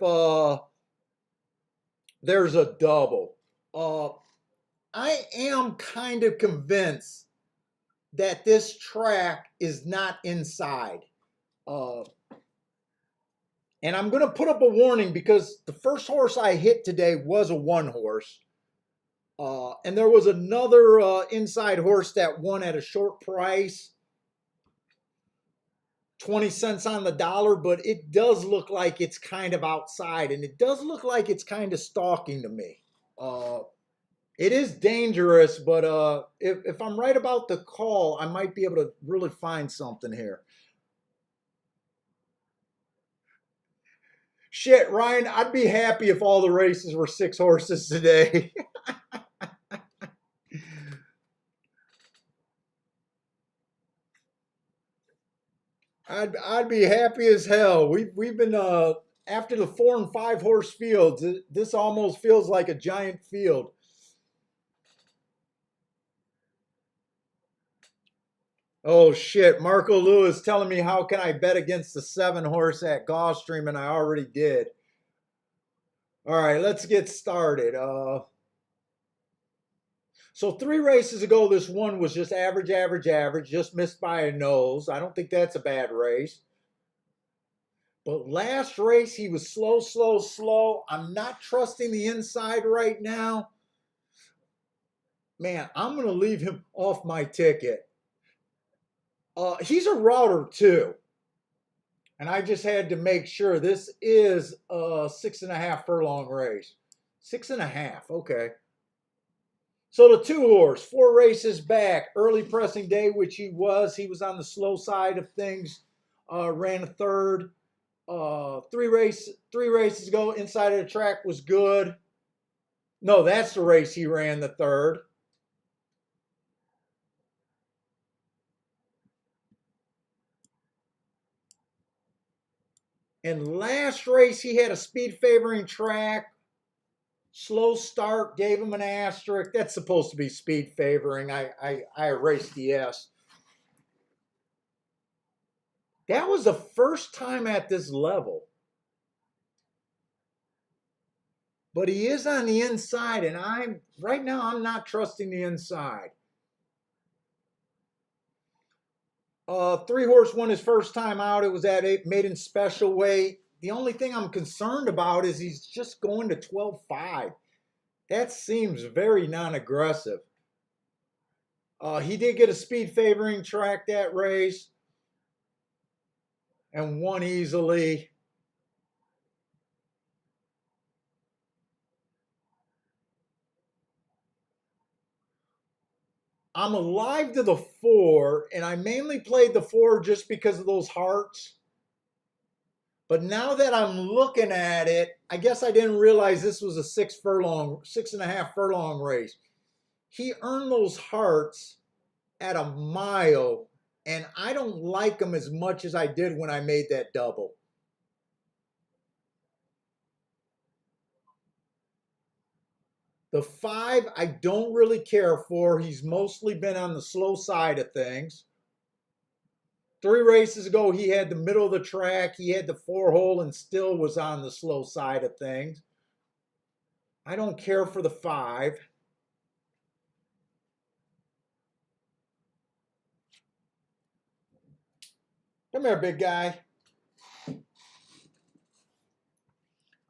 there's a double. I am kind of convinced that this track is not inside. And I'm going to put up a warning because the first horse I hit today was a 1 horse. And there was another inside horse that won at a short price, 20 cents on the dollar, but it does look like it's kind of outside, and it does look like it's kind of stalking to me. It is dangerous, but if I'm right about the call, I might be able to really find something here. Shit, Ryan, I'd be happy if all the races were 6 horses today. I'd be happy as hell. We've been after the 4 and 5 horse fields. This almost feels like a giant field. Oh shit! Marco Lewis telling me how can I bet against the 7 horse at Gulfstream, and I already did. All right, let's get started. So 3 races ago, this one was just average, average, average, just missed by a nose. I don't think that's a bad race. But last race, he was slow, slow, slow. I'm not trusting the inside right now. Man, I'm going to leave him off my ticket. He's a router too. And I just had to make sure this is a 6.5 furlong race. 6.5, okay. So the 2-horse, 4 races back, early pressing day, which he was on the slow side of things, ran a third. Three races ago, inside of the track was good. No, that's the race he ran the third. And last race, he had a speed favoring track. Slow start, gave him an asterisk. That's supposed to be speed favoring. I erased the S. That was the first time at this level. But he is on the inside, and right now I'm not trusting the inside. 3-horse won his first time out. It was at maiden special weight. The only thing I'm concerned about is he's just going to 12.5. That seems very non-aggressive. He did get a speed favoring track that race and won easily. I'm alive to the 4, and I mainly played the 4 just because of those hearts. But now that I'm looking at it, I guess I didn't realize this was a 6.5 furlong race. He earned those hearts at a mile, and I don't like him as much as I did when I made that double. The 5, I don't really care for. He's mostly been on the slow side of things. 3 races ago, he had the middle of the track. He had the 4-hole and still was on the slow side of things. I don't care for the 5. Come here, big guy.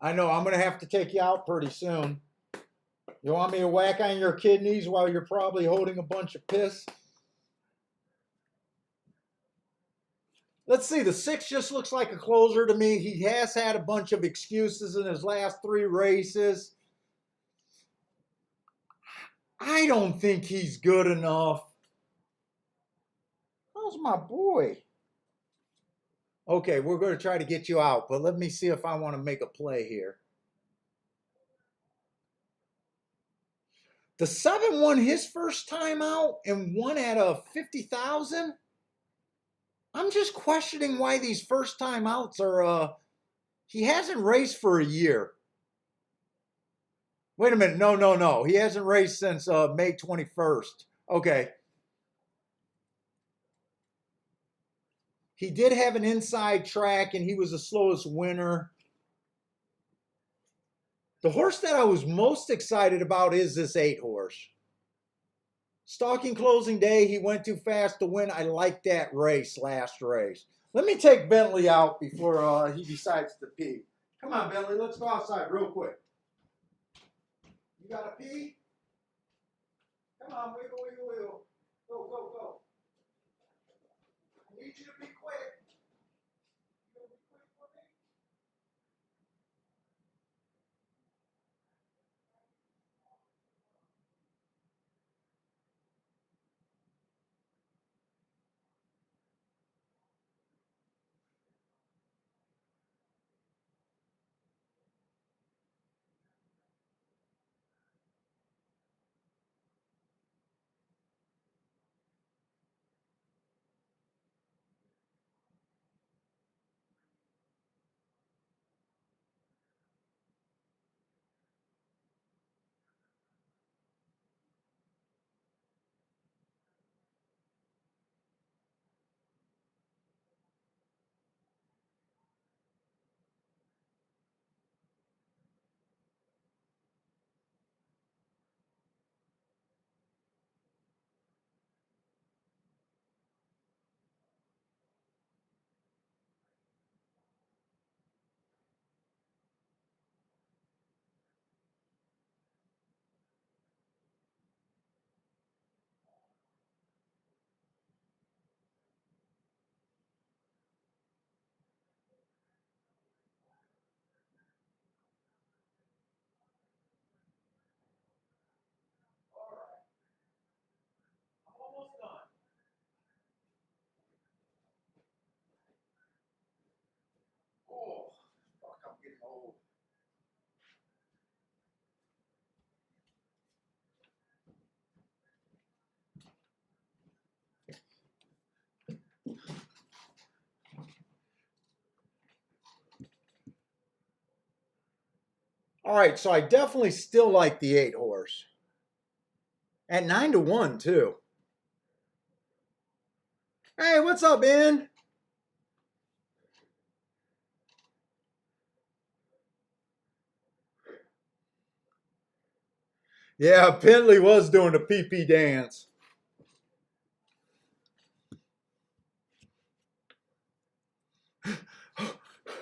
I know I'm going to have to take you out pretty soon. You want me to whack on your kidneys while you're probably holding a bunch of piss? Let's see, the 6 just looks like a closer to me. He has had a bunch of excuses in his last 3 races. I don't think he's good enough. How's my boy? Okay, we're going to try to get you out, but let me see if I want to make a play here. The 7 won his first time out and won at a 50,000. I'm just questioning why these first time outs are, he hasn't raced for a year. Wait a minute. No. He hasn't raced since May 21st. Okay. He did have an inside track and he was the slowest winner. The horse that I was most excited about is this 8-horse. Stalking closing day, he went too fast to win. I like that race, last race. Let me take Bentley out before he decides to pee. Come on, Bentley, let's go outside real quick. You got to pee? Come on, wiggle, wiggle, wiggle. Go. I need you to be quick. You gonna be quick for me? All right, so I definitely still like the 8 horse. At 9-1, too. Hey, what's up, Ben? Yeah, Penley was doing the pee-pee dance.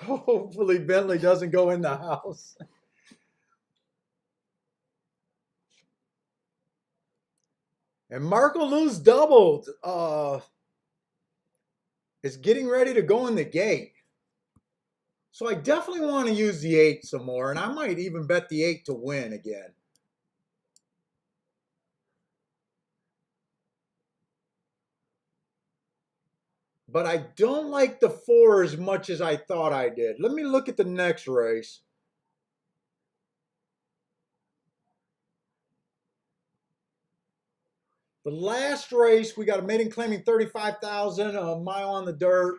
Hopefully Bentley doesn't go in the house. And Marco Lou's doubled. Is getting ready to go in the gate. So I definitely want to use the 8 some more, and I might even bet the 8 to win again. But I don't like the 4 as much as I thought I did. Let me look at the next race. The last race, we got a maiden claiming 35,000, a mile on the dirt.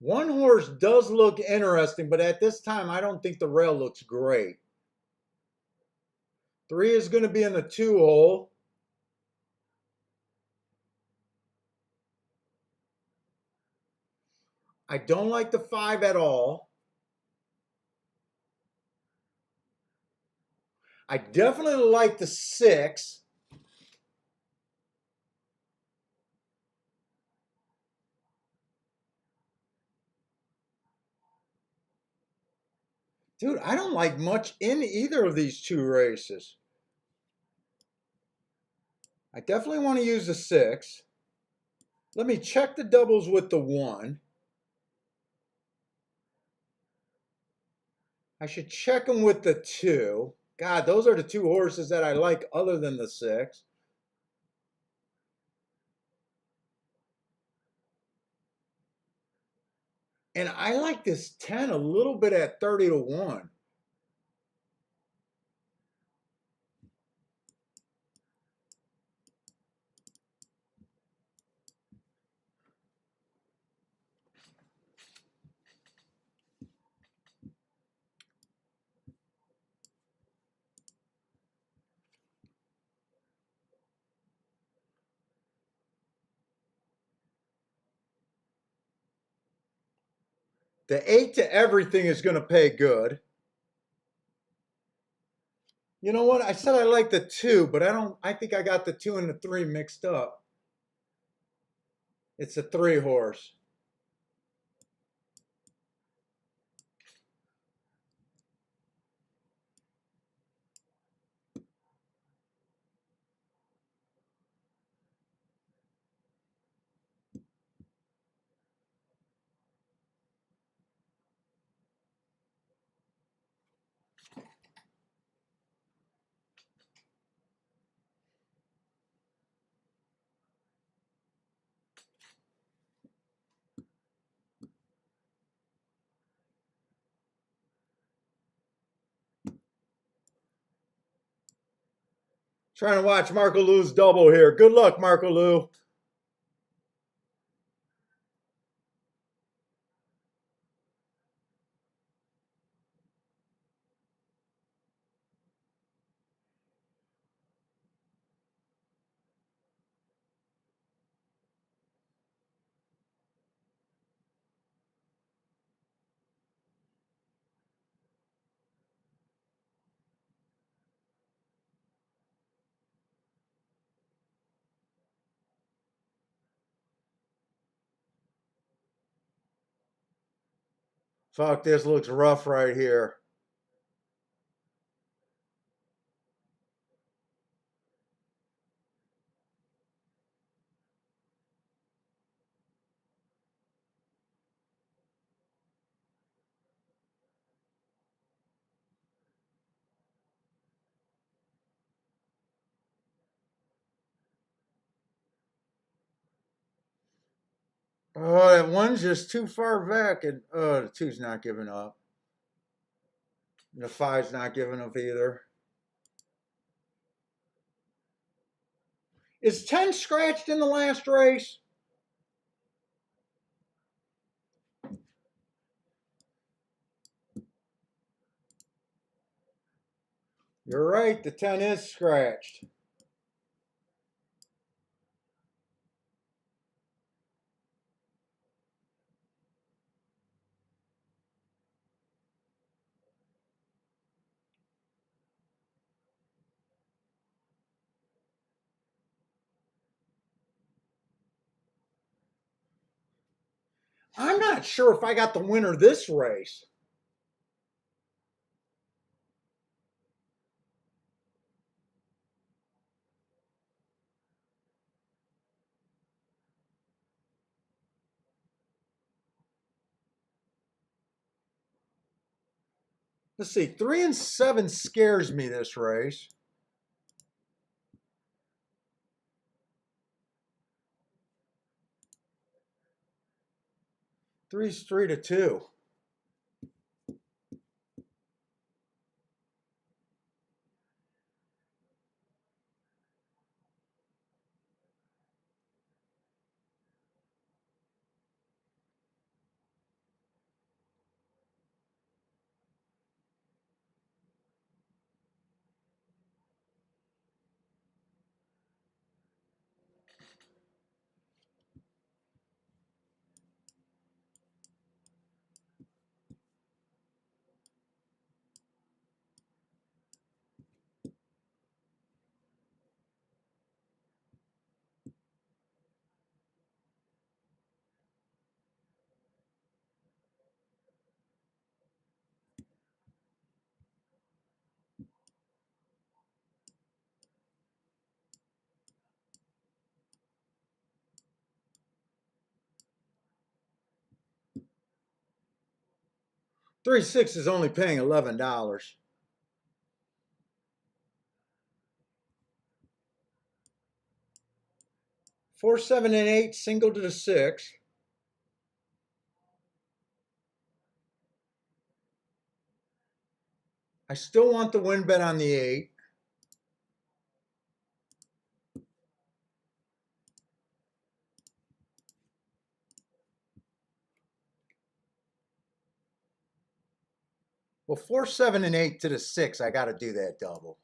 One horse does look interesting, but at this time, I don't think the rail looks great. 3 is going to be in the 2 hole. I don't like the 5 at all. I definitely like the 6. Dude, I don't like much in either of these 2 races. I definitely want to use the 6. Let me check the doubles with the 1. I should check them with the 2. God, those are the 2 horses that I like other than the 6. And I like this 10 a little bit at 30-1. The 8 to everything is going to pay good. You know what? I said I like the 2, but I think I got the 2 and the 3 mixed up. It's a 3 horse. Trying to watch Marco Lou's double here. Good luck, Marco Lou. Fuck, this looks rough right here. Oh, that 1's just too far back, and the 2's not giving up. And the 5's not giving up either. Is 10 scratched in the last race? You're right, the 10 is scratched. I'm not sure if I got the winner this race. Let's see, 3 and 7 scares me this race. Three's 3-2. Three six is only paying $11. 4, 7, and 8 single to the 6. I still want the win bet on the 8. Well, 4, 7, and 8 to the 6, I got to do that double.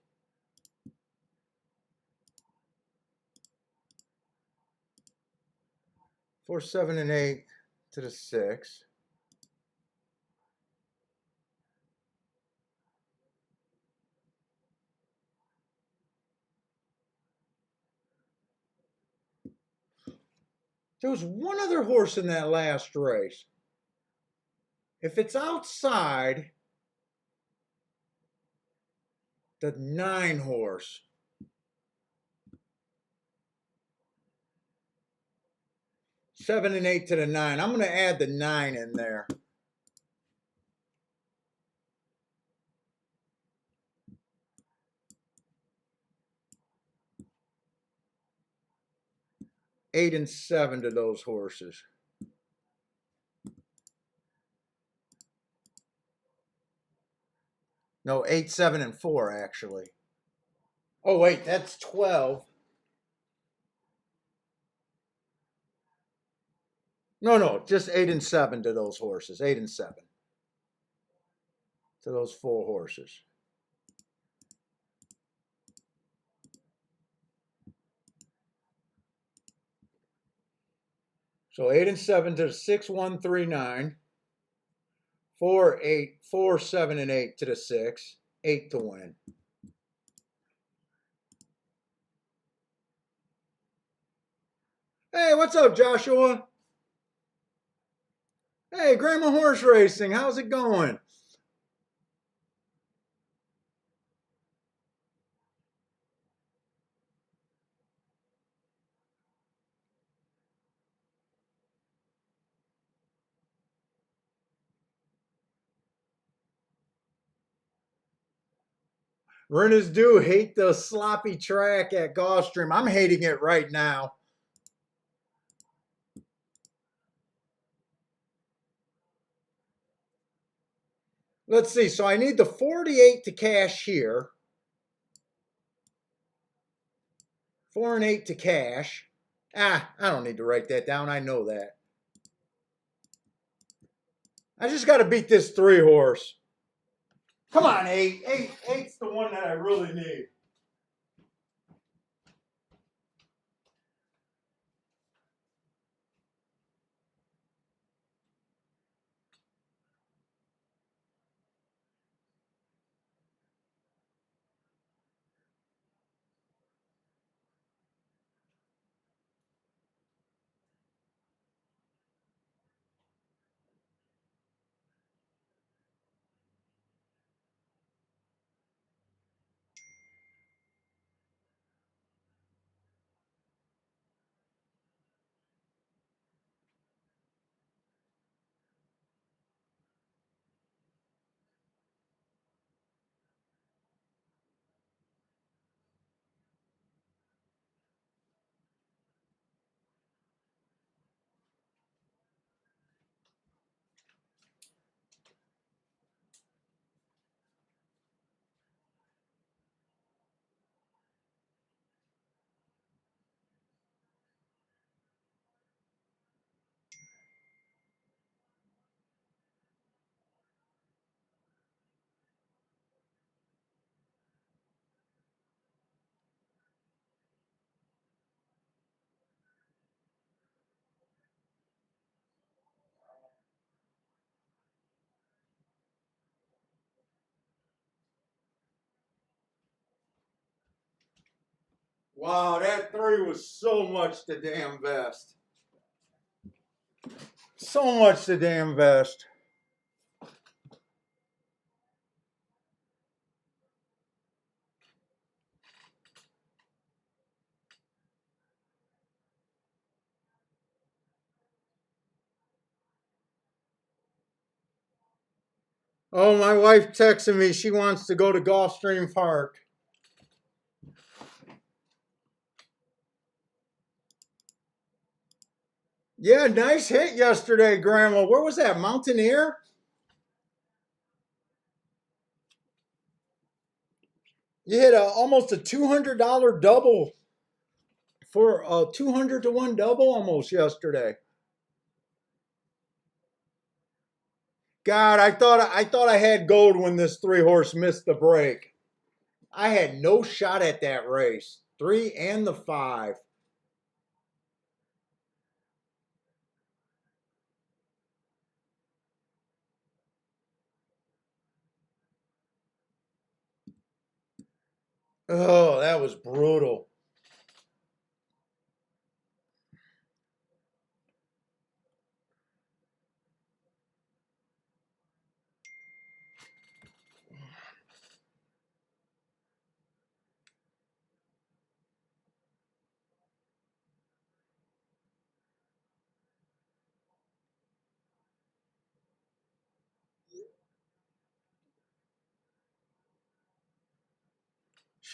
Four, 7, and 8 to the 6. There was one other horse in that last race. If it's outside the 9 horse, 7 and 8 to the 9, I'm going to add the 9 in there. Eight and 7 to those horses. No, 8, 7, and 4 actually. Oh wait, that's 12. No, just 8 and 7 to those horses. 8 and 7 to those 4 horses. So 8 and 7 to the 6, 1, 3, 9. 4, 8, 4, 7, and 8 to the 6. 8 to win. Hey, what's up, Joshua? Hey, Grandma Horse Racing, how's it going? Runners do hate the sloppy track at Gulfstream. I'm hating it right now. Let's see. So I need the 48 to cash here. 4 and 8 to cash. I don't need to write that down. I know that. I just got to beat this 3 horse. Come on, 8. 8's the one that that I really need. Wow, that 3 was so much the damn best. So much the damn best. Oh, my wife texted me. She wants to go to Gulfstream Park. Yeah, nice hit yesterday, Grandma. Where was that? Mountaineer? You hit almost a $200 double for a 200 to 1 double almost yesterday. God, I thought I had gold when this 3-horse missed the break. I had no shot at that race. 3 and the 5. Oh, that was brutal.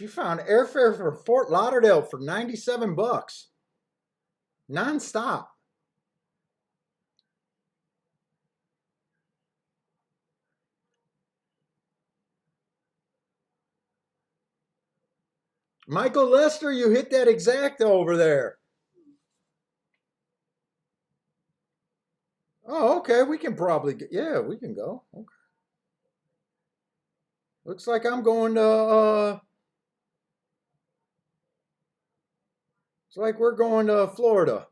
She found airfare for Fort Lauderdale for $97 nonstop. Michael Lester, you hit that exact over there. Oh, okay. We can probably get, yeah, we can go. Okay. Looks like I'm going to it's like we're going to Florida.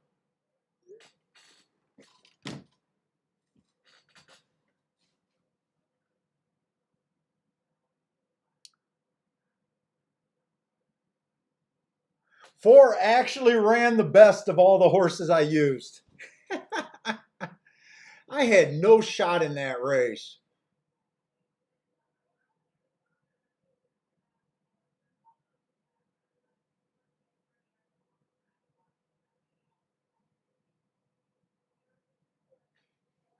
Four actually ran the best of all the horses I used. I had no shot in that race.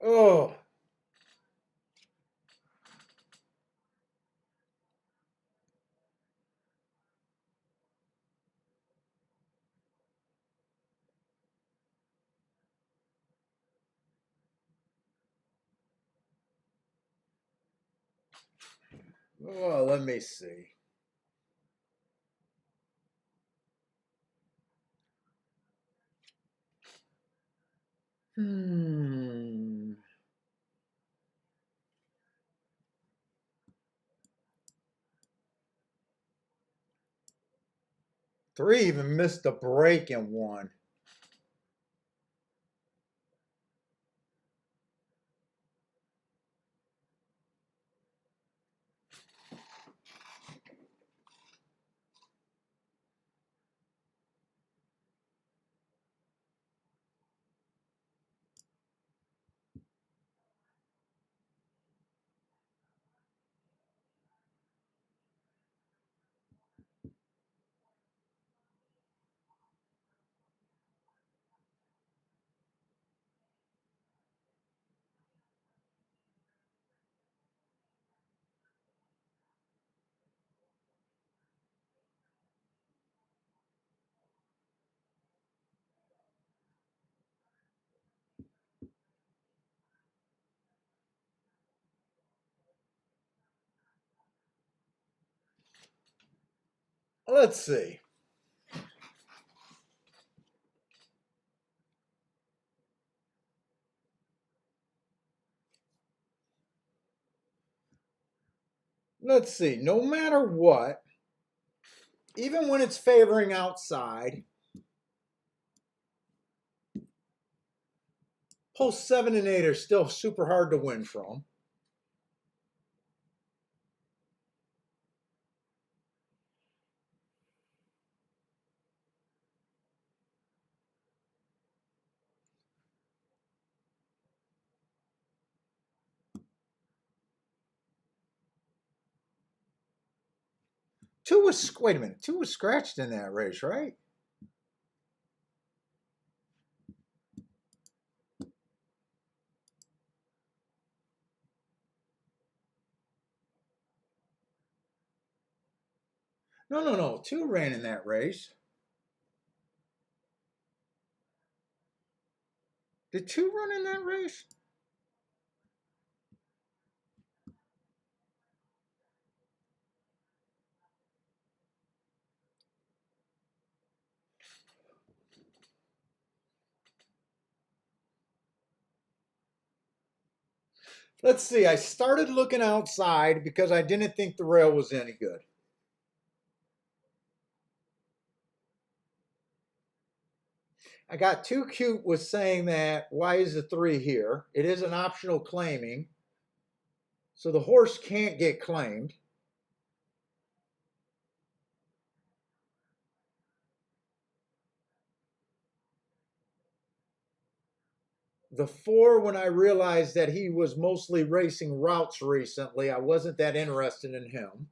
Oh, oh, let me see. Hmm. 3 even missed a break in one. Let's see. Let's see. No matter what, even when it's favoring outside, post 7 and 8 are still super hard to win from. Wait a minute, 2 was scratched in that race, right? No. 2 ran in that race. Did 2 run in that race? Let's see. I started looking outside because I didn't think the rail was any good. I got too cute with saying that, why is the 3 here? It is an optional claiming. So the horse can't get claimed. The 4, when I realized that he was mostly racing routes recently, I wasn't that interested in him.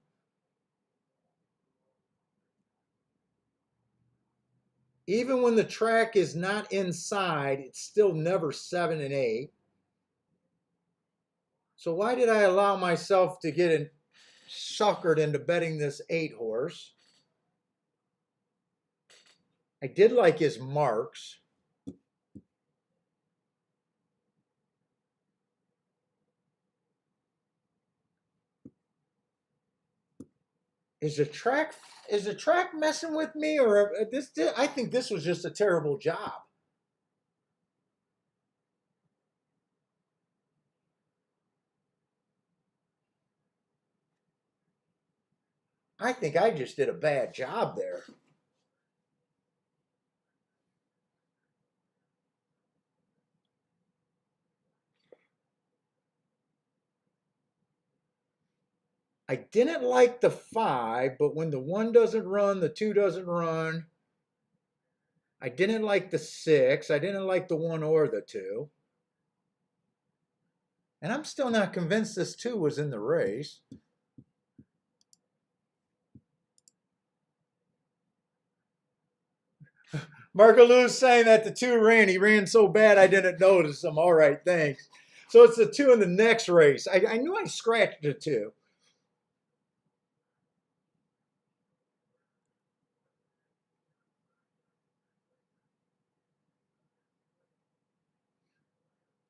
Even when the track is not inside, it's still never 7 and 8. So why did I allow myself to get suckered into betting this 8 horse? I did like his marks. Is the track messing with me, or this? I think this was just a terrible job. I think I just did a bad job there. I didn't like the 5, but when the 1 doesn't run, the 2 doesn't run. I didn't like the 6. I didn't like the 1 or the 2. And I'm still not convinced this 2 was in the race. Margalou's saying that the 2 ran. He ran so bad I didn't notice him. All right, thanks. So it's the 2 in the next race. I knew I scratched the 2.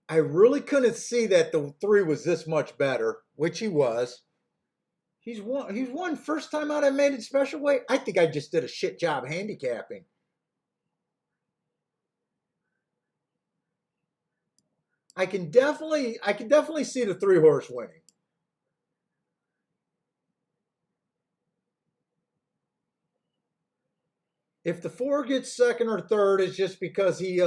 I really couldn't see that the 3 was this much better, which he was. He's won. He's won first time out I made it special weight. I think I just did a shit job handicapping. I can definitely see the 3 horse winning. If the 4 gets second or third, it's just because he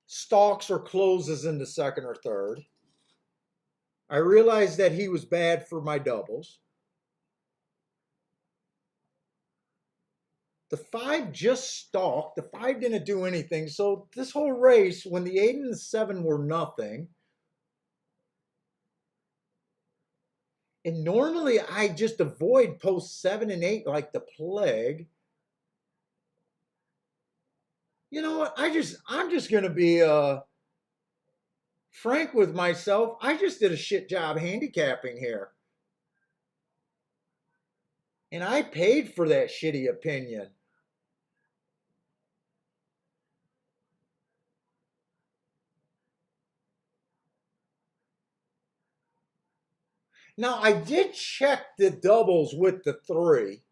stalks or closes into second or third. I realized that he was bad for my doubles. The 5 just stalked. The 5 didn't do anything. So this whole race, when the 8 and the 7 were nothing, and normally I just avoid post 7 and 8 like the plague. You know what? I'm just gonna be frank with myself. I just did a shit job handicapping here. And I paid for that shitty opinion. Now I did check the doubles with the 3,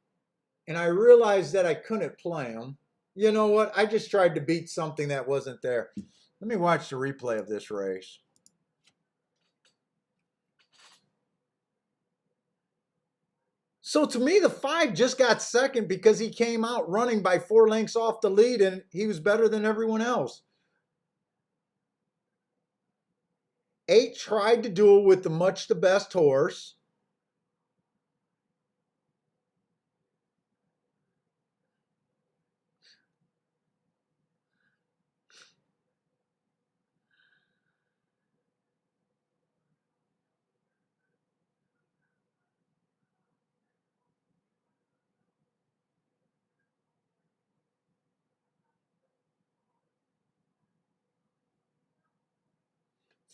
and I realized that I couldn't play them. You know what? I just tried to beat something that wasn't there. Let me watch the replay of this race. So to me, the 5 just got second because he came out running by 4 lengths off the lead and he was better than everyone else. 8 tried to do it with the much the best horse.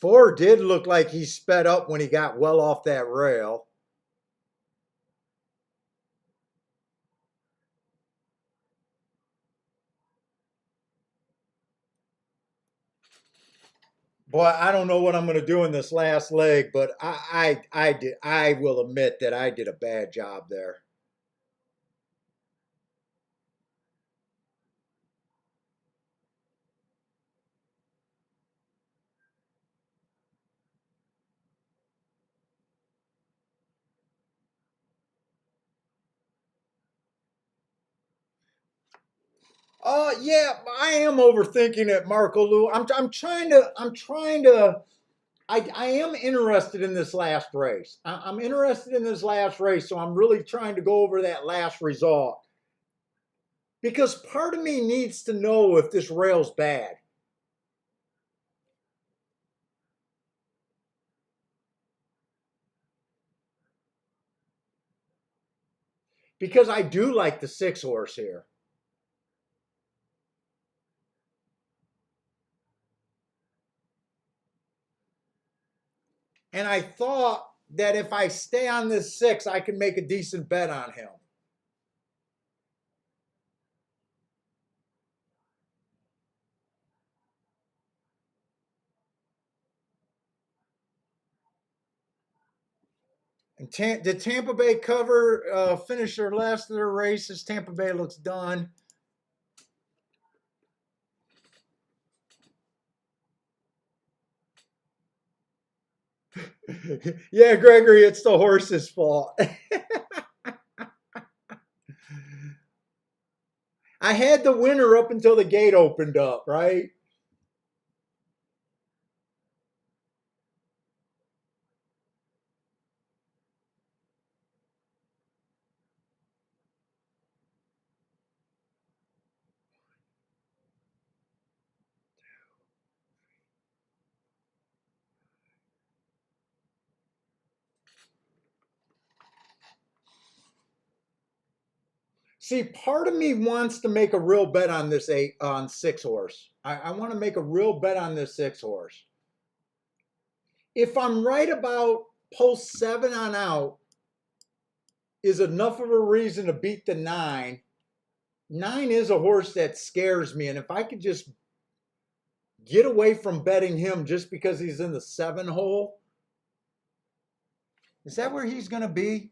Four did look like he sped up when he got well off that rail. Boy, I don't know what I'm going to do in this last leg, but I will admit that I did a bad job there. Yeah, I am overthinking it, Marco Lou. I am interested in this last race. I'm interested in this last race, so I'm really trying to go over that last result. Because part of me needs to know if this rail's bad. Because I do like the 6 horse here. And I thought that if I stay on this 6, I can make a decent bet on him. And did Tampa Bay cover finish their last of their races? Tampa Bay looks done. Yeah, Gregory, it's the horse's fault. I had the winner up until the gate opened up, right? See, part of me wants to make a real bet on this 6 horse. I want to make a real bet on this 6 horse. If I'm right about post 7 on out is enough of a reason to beat the 9. 9 is a horse that scares me, and if I could just get away from betting him just because he's in the 7 hole, is that where he's going to be?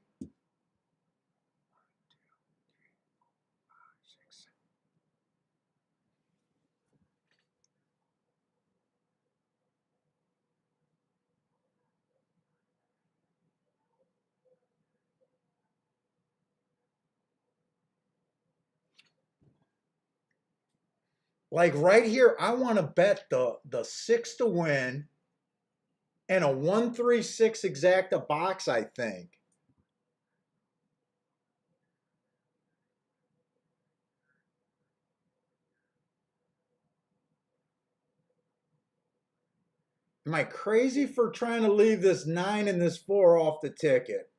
Like right here, I want to bet the 6 to win and a 136 exacta box, I think. Am I crazy for trying to leave this 9 and this 4 off the ticket?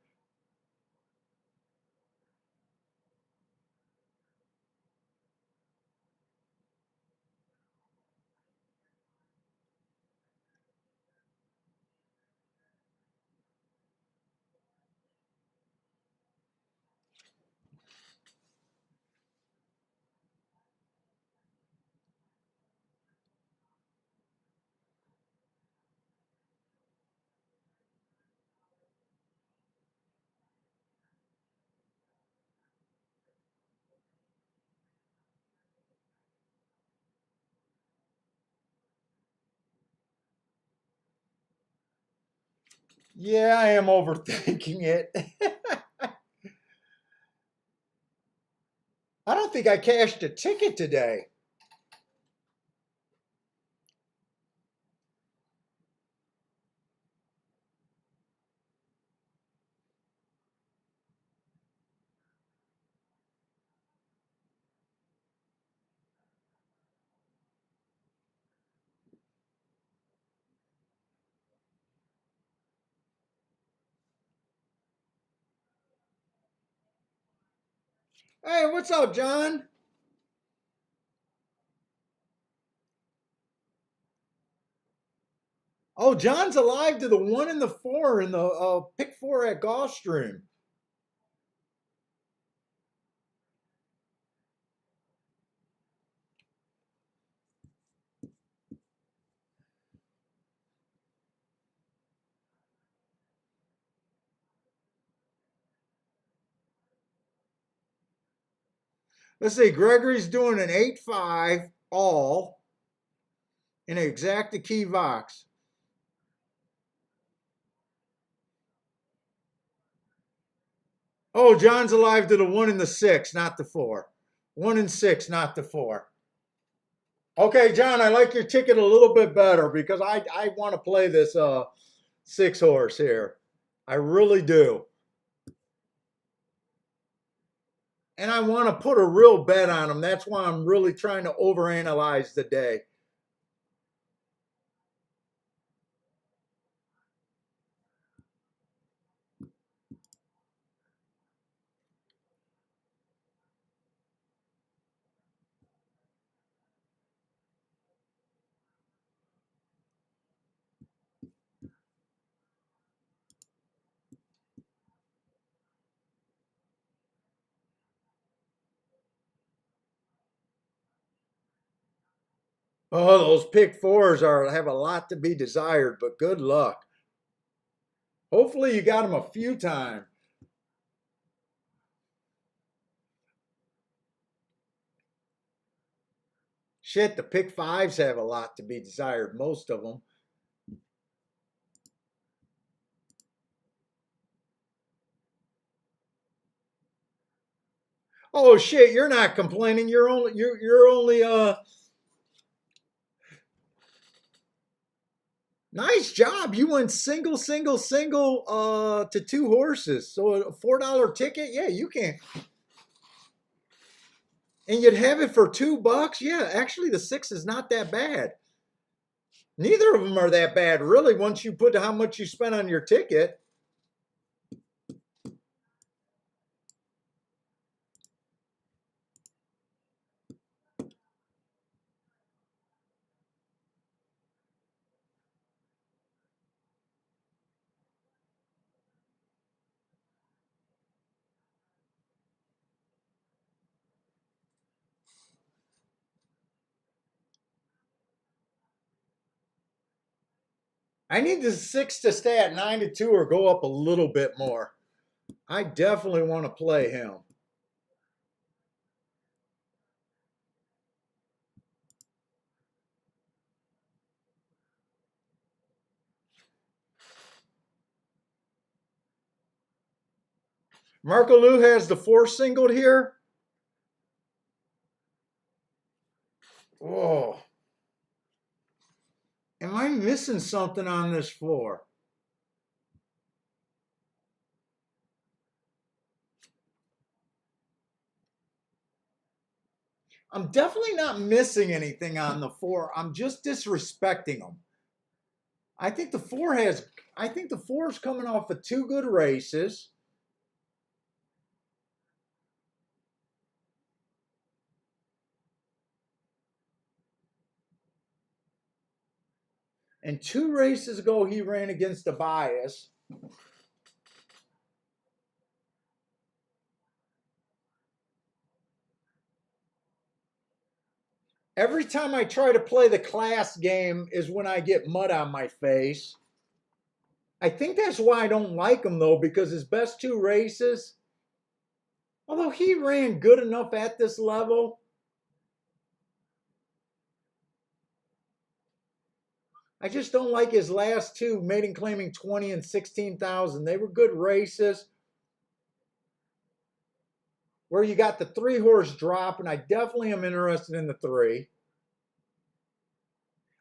Yeah, I am overthinking it. I don't think I cashed a ticket today. Hey, what's up, John? Oh, John's alive to the 1 and the 4 in the pick 4 at Gulfstream. Let's see, Gregory's doing an 8-5 all in an exacta key box. Oh, John's alive to the 1 and the 6, not the 4. 1 and 6, not the 4. Okay, John, I like your ticket a little bit better because I want to play this 6 horse here. I really do. And I want to put a real bet on him. That's why I'm really trying to overanalyze the day. Oh, those pick 4s are have a lot to be desired, but good luck. Hopefully you got them a few times. Shit, the pick 5s have a lot to be desired, most of them. Oh shit, you're not complaining. You're only nice job. You went single, single, single to 2 horses. So a $4 ticket, yeah, you can. And you'd have it for $2. Yeah, actually the 6 is not that bad. Neither of them are that bad, really, once you put how much you spent on your ticket. I need the 6 to stay at 9 to 2 or go up a little bit more. I definitely want to play him. Marco Lou has the 4 singled here. Oh, am I missing something on this floor? I'm definitely not missing anything on the four. I'm just disrespecting them. I think the four has. I think the four is coming off of two good races. And two races ago, he ran against the bias. Every time I try to play the class game is when I get mud on my face. I think that's why I don't like him though, because his best two races, although he ran good enough at this level, I just don't like his last two, maiden claiming 20 and 16,000. They were good races where you got the 3-horse drop, and I definitely am interested in the 3.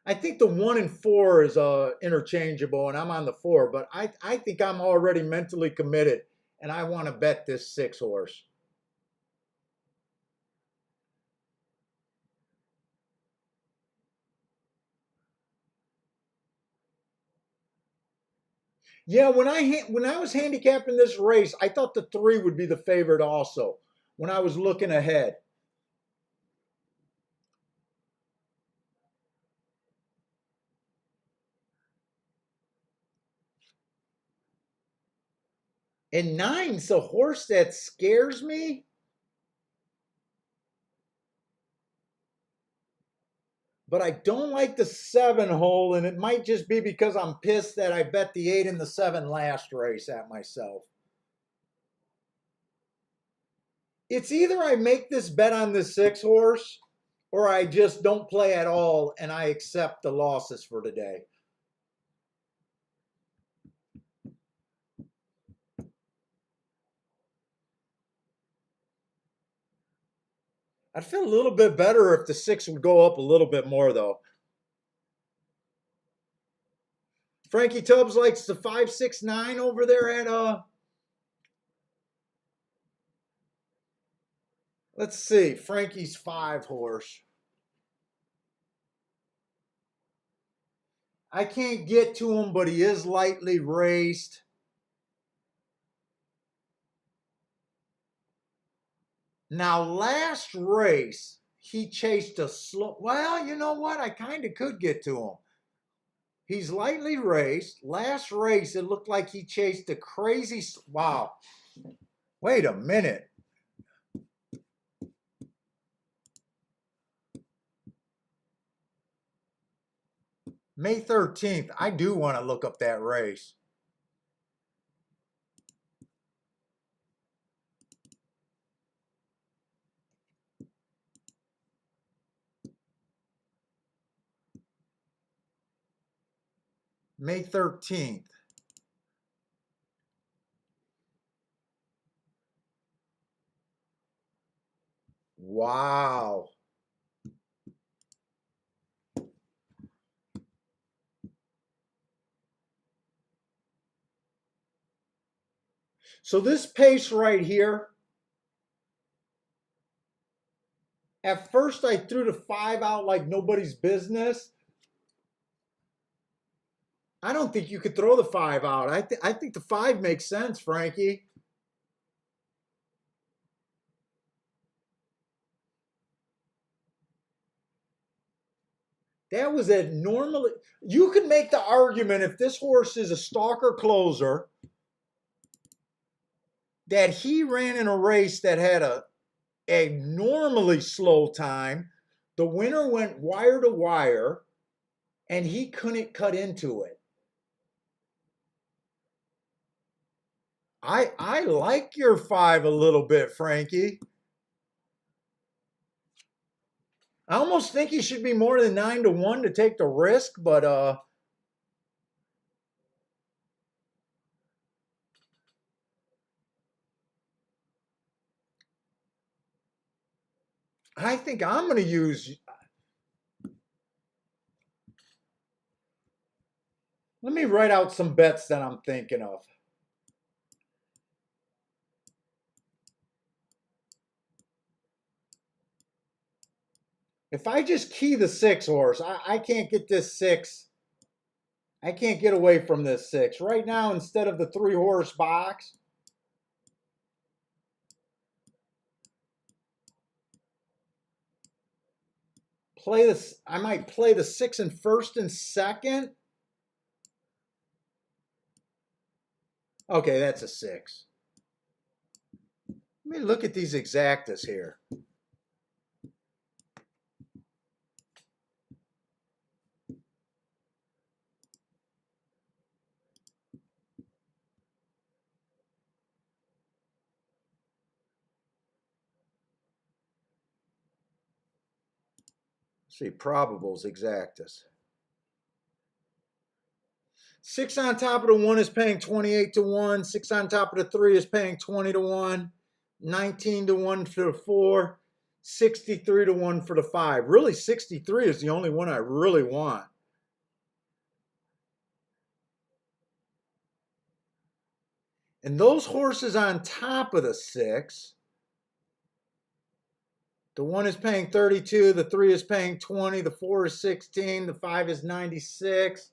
I think the 1 and 4 is interchangeable, and I'm on the 4, but I think I'm already mentally committed, and I want to bet this 6-horse. Yeah, when I was handicapping this race, I thought the 3 would be the favorite also. When I was looking ahead, and 9's a horse that scares me, but I don't like the 7 hole, and it might just be because I'm pissed that I bet the 8 and the 7 last race at myself. It's either I make this bet on the 6-horse, or I just don't play at all and I accept the losses for today. I'd feel a little bit better if the 6 would go up a little bit more, though. Frankie Tubbs likes the 569 over there at let's see, Frankie's 5-horse. I can't get to him, but he is lightly raced. Now, last race, he chased a slow. Well, you know what? I kind of could get to him. He's lightly raced. Last race, it looked like he chased a crazy. Wow. Wait a minute. May 13th. I do want to look up that race. May 13th. Wow. So this pace right here, at first I threw the 5 out like nobody's business. I don't think you could throw the 5 out. I think the 5 makes sense, Frankie. That was a normally. You could make the argument if this horse is a stalker closer that he ran in a race that had a normally slow time. The winner went wire to wire, and he couldn't cut into it. I like your 5 a little bit, Frankie. I almost think he should be more than 9-1 to take the risk, but I think I'm going to use. Let me write out some bets that I'm thinking of. If I just key the 6 horse, I can't get this 6. I can't get away from this 6. Right now, instead of the 3 horse box, play this. I might play the 6 in first and second. Okay, that's a 6. Let me look at these exactas here. See, probables, exactas. 6 on top of the 1 is paying 28 to 1. 6 on top of the 3 is paying 20 to 1. 19 to 1 for the 4. 63 to 1 for the 5. Really, 63 is the only one I really want. And those horses on top of the 6, the 1 is paying 32, the 3 is paying 20, the 4 is 16, the 5 is 96.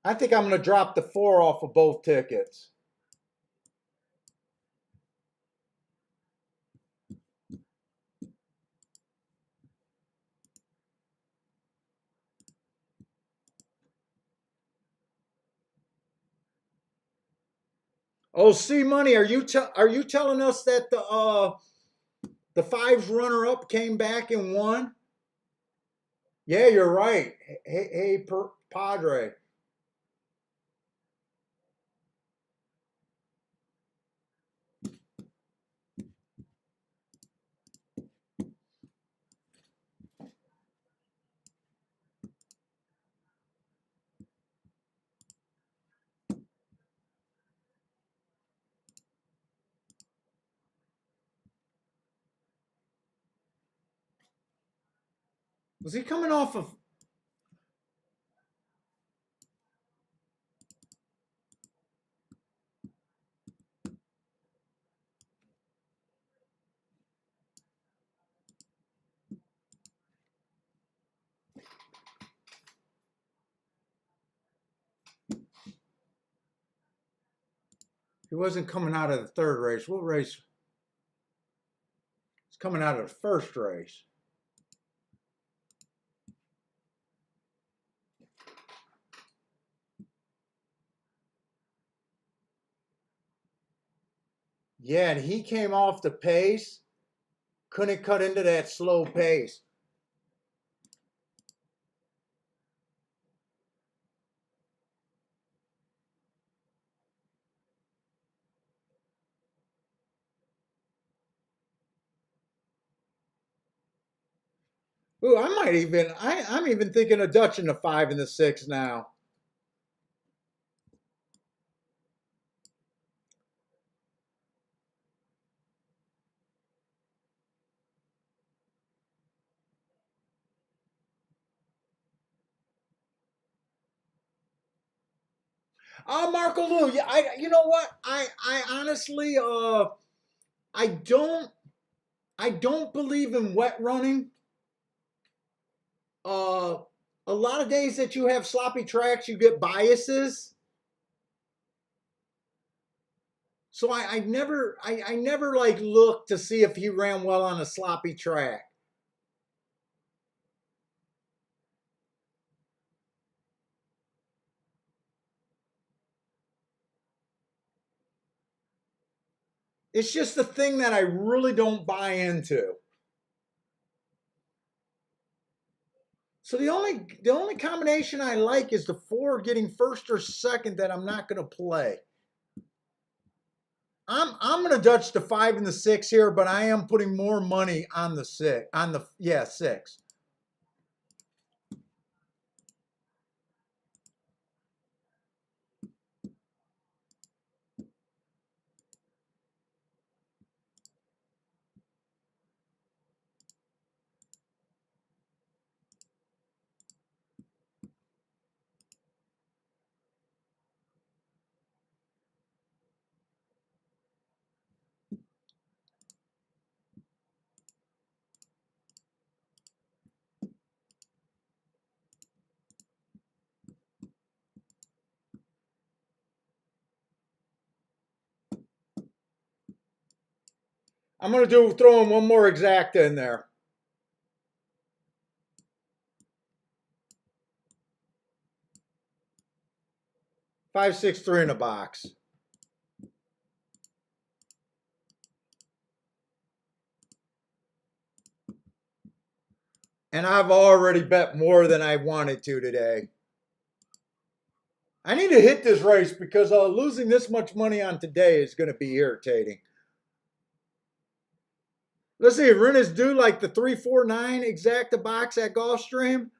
I think I'm going to drop the 4 off of both tickets. Oh, C Money, are you telling us that the 5's runner up came back and won? Yeah, you're right. Hey, Padre. Was he coming off of? He wasn't coming out of the third race. What race? He's coming out of the first race. Yeah, and he came off the pace. Couldn't cut into that slow pace. Ooh, I'm even thinking of Dutching the 5 and the 6 now. Marco Lou, yeah, you know what? I honestly, I don't, I don't believe in wet running. Uh, a lot of days that you have sloppy tracks, you get biases. So I never like look to see if he ran well on a sloppy track. It's just the thing that I really don't buy into. So the only combination I like is the 4 getting first or second that I'm not going to play. I'm going to Dutch the 5 and the 6 here, but I am putting more money on the 6 6. I'm going to throw in one more exacta in there. 563 in a box. And I've already bet more than I wanted to today. I need to hit this race because losing this much money on today is going to be irritating. Let's see, Rennes do like the 349 exacta box at Gulfstream.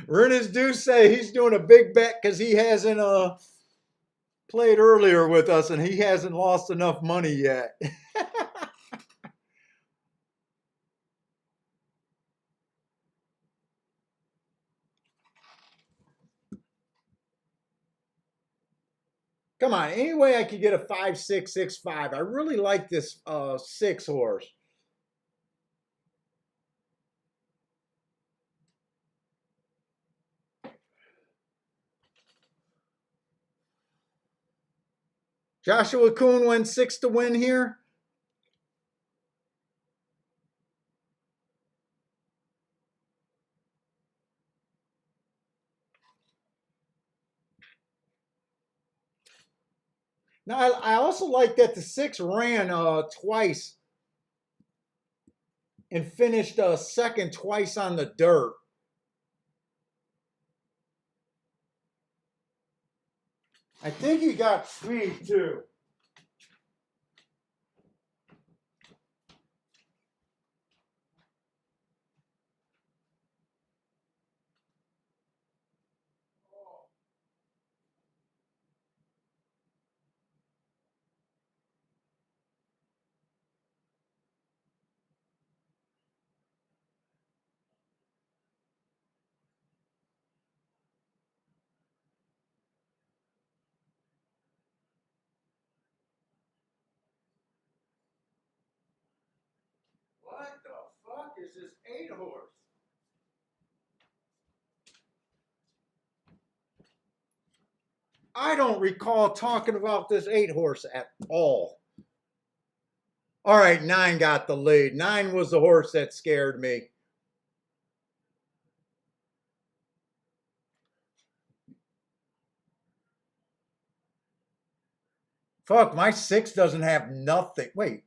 Rennes do say he's doing a big bet because he hasn't played earlier with us and he hasn't lost enough money yet. Come on, any way I could get a 5-6-6-5. I really like this 6 horse. Joshua Kuhn went 6 to win here. Now, I also like that the 6 ran twice and finished second twice on the dirt. I think he got speed too. What the fuck is this 8 horse? I don't recall talking about this 8 horse at all. All right, 9 got the lead. 9 was the horse that scared me. Fuck, my 6 doesn't have nothing. Wait.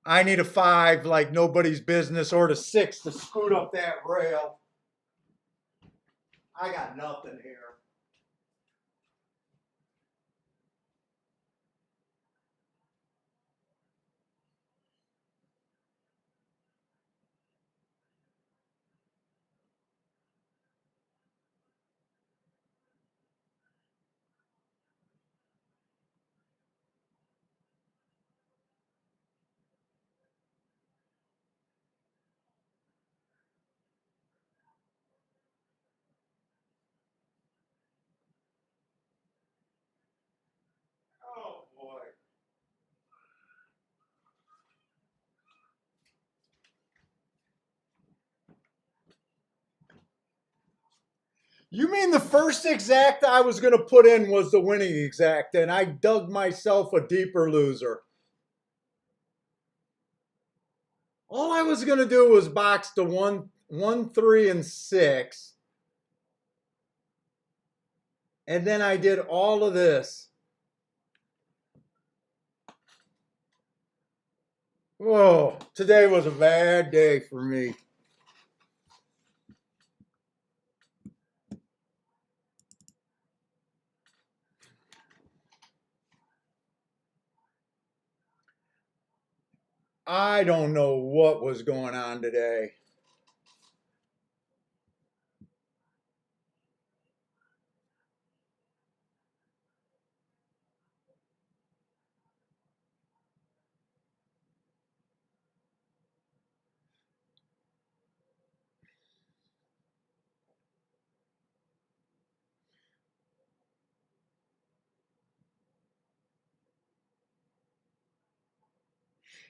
I need a 5 like nobody's business or the 6 to scoot up that rail. I got nothing here. Oh boy. You mean the first exacta I was going to put in was the winning exacta, and I dug myself a deeper loser. All I was going to do was box the 1, 3, and 6. And then I did all of this. Whoa, today was a bad day for me. I don't know what was going on today.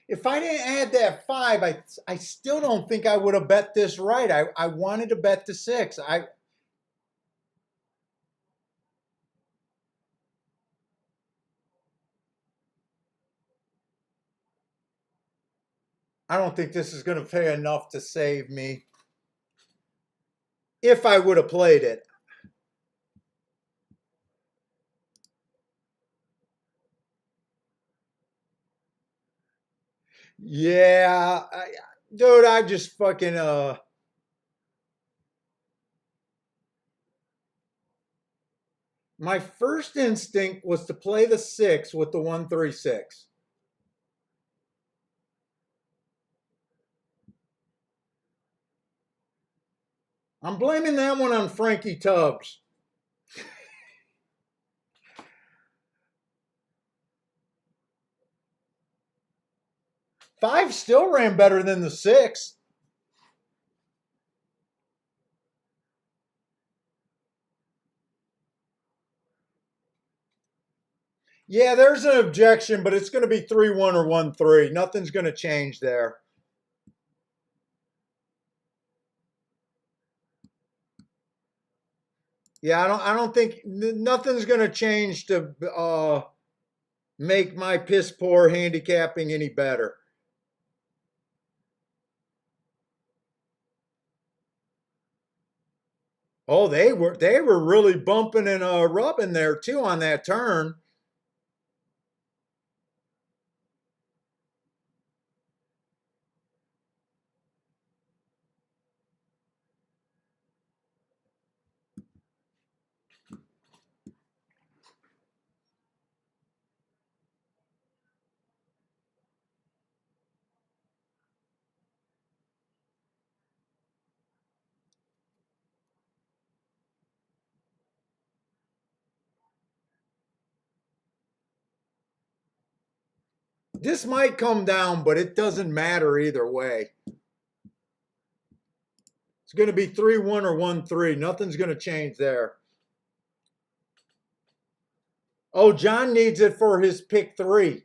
If I didn't add that 5, I still don't think I would have bet this right. I wanted to bet the 6. I don't think this is going to pay enough to save me if I would have played it. Yeah, dude, I just fucking my first instinct was to play the 6 with the 136. I'm blaming that one on Frankie Tubbs. 5 still ran better than the 6. Yeah, there's an objection, but it's going to be 3-1 or 1-3. Nothing's going to change there. Yeah, I don't think nothing's going to change to make my piss poor handicapping any better. Oh, they were really bumping and rubbing there too on that turn. This might come down, but it doesn't matter either way. It's going to be 3-1 or 1-3. Nothing's going to change there. Oh, John needs it for his pick 3.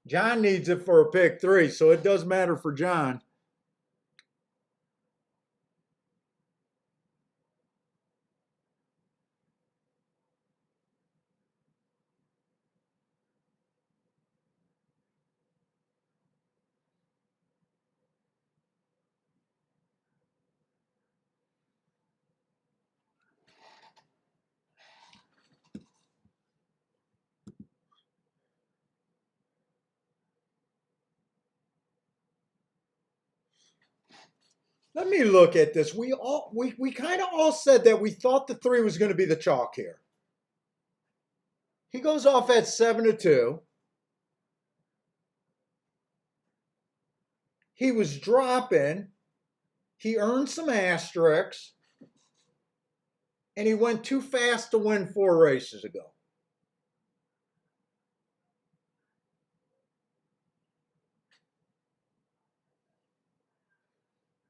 John needs it for a pick 3, so it does matter for John. Let me look at this. We kind of all said that we thought the 3 was going to be the chalk here. He goes off at 7-2. He was dropping. He earned some asterisks, and he went too fast to win 4 races ago.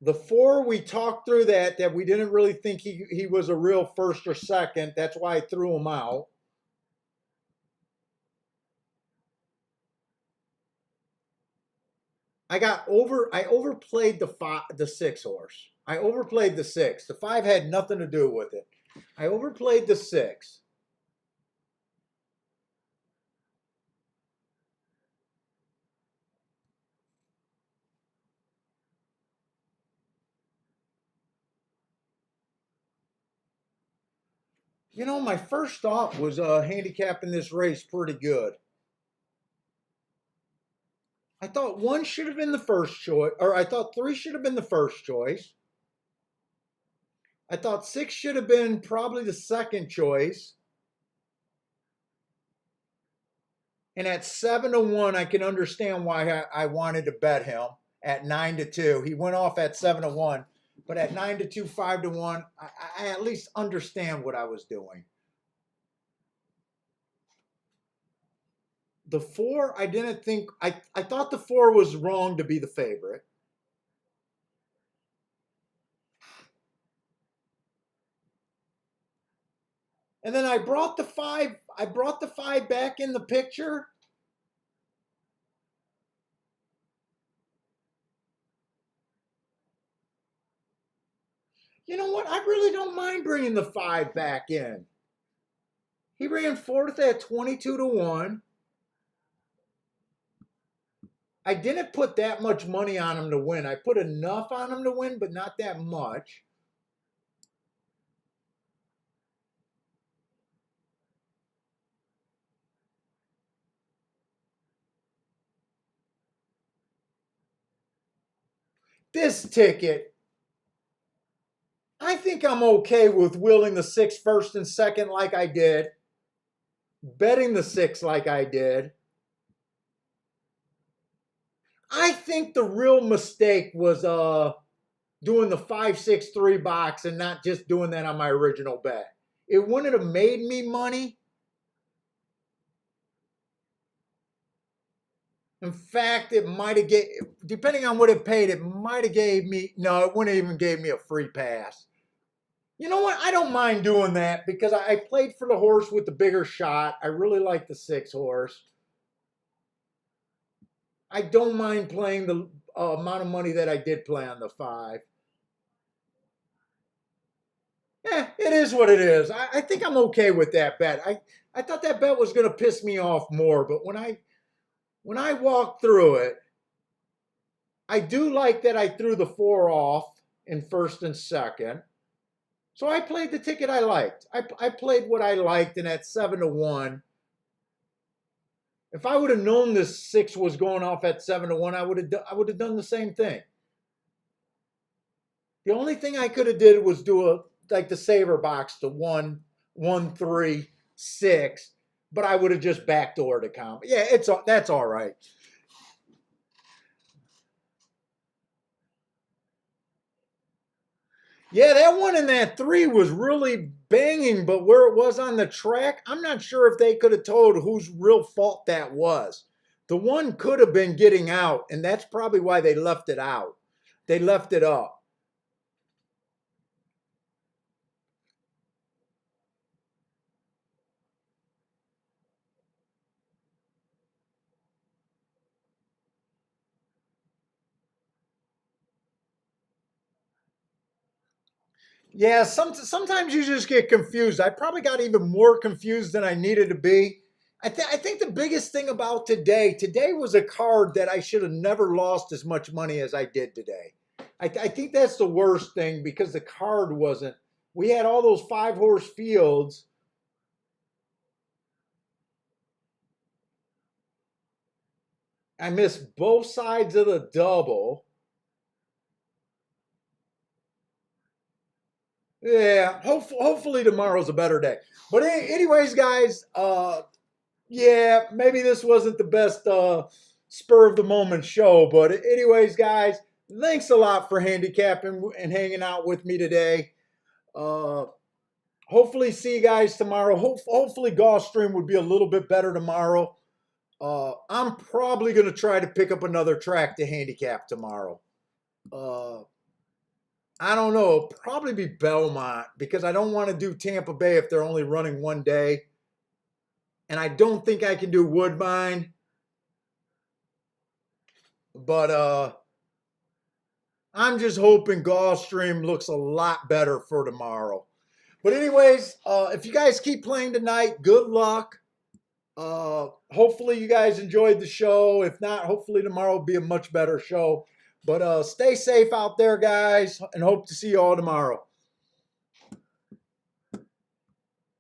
The 4, we talked through that we didn't really think he was a real first or second. That's why I threw him out. I overplayed the 6 horse. I overplayed the 6. The 5 had nothing to do with it. I overplayed the 6. You know, my first thought was handicapping this race pretty good. I thought 1 should have been the first choice, or I thought 3 should have been the first choice. I thought 6 should have been probably the second choice. And at 7-1, I can understand why I wanted to bet him at 9-2. He went off at 7-1, but at 9-2, 5-1, I at least understand what I was doing. The 4, I didn't think, I thought the 4 was wrong to be the favorite. And then I brought the 5 back in the picture. You know what? I really don't mind bringing the 5 back in. He ran fourth at 22 to 1. I didn't put that much money on him to win. I put enough on him to win, but not that much. This ticket, I think I'm okay with wheeling the 6 first and second like I did, betting the 6 like I did. I think the real mistake was doing the 5-6-3 box and not just doing that on my original bet. It wouldn't have made me money. In fact, it might have gave, depending on what it paid, it might have gave me, no, it wouldn't even gave me a free pass. You know what? I don't mind doing that because I played for the horse with the bigger shot. I really like the 6 horse. I don't mind playing the amount of money that I did play on the 5. Yeah, it is what it is. I think I'm okay with that bet. I thought that bet was going to piss me off more, but when I walked through it, I do like that I threw the 4 off in first and second. So I played the ticket I liked. I played what I liked, and at 7 to 1. If I would have known this 6 was going off at 7 to 1, I would have done the same thing. The only thing I could have did was do like the saver box to 1, 1, 3, 6, but I would have just backdoored the comp. Yeah, that's all right. Yeah, that one in that 3 was really banging, but where it was on the track, I'm not sure if they could have told whose real fault that was. The one could have been getting out, and that's probably why they left it out. They left it up. Yeah, sometimes you just get confused. I probably got even more confused than I needed to be. I think the biggest thing about today was a card that I should have never lost as much money as I did today. I think that's the worst thing because the card wasn't. We had all those 5-horse fields. I missed both sides of the double. Yeah, hopefully tomorrow's a better day. But anyways, guys, yeah, maybe this wasn't the best spur of the moment show, but anyways, guys, thanks a lot for handicapping and hanging out with me today. Uh, hopefully, see you guys tomorrow. Hopefully, Gulfstream would be a little bit better tomorrow. I'm probably going to try to pick up another track to handicap tomorrow. Uh, I don't know. It'll probably be Belmont because I don't want to do Tampa Bay if they're only running one day. And I don't think I can do Woodbine. But I'm just hoping Gulfstream looks a lot better for tomorrow. But anyways, if you guys keep playing tonight, good luck. Hopefully you guys enjoyed the show. If not, hopefully tomorrow will be a much better show. But stay safe out there, guys, and hope to see you all tomorrow.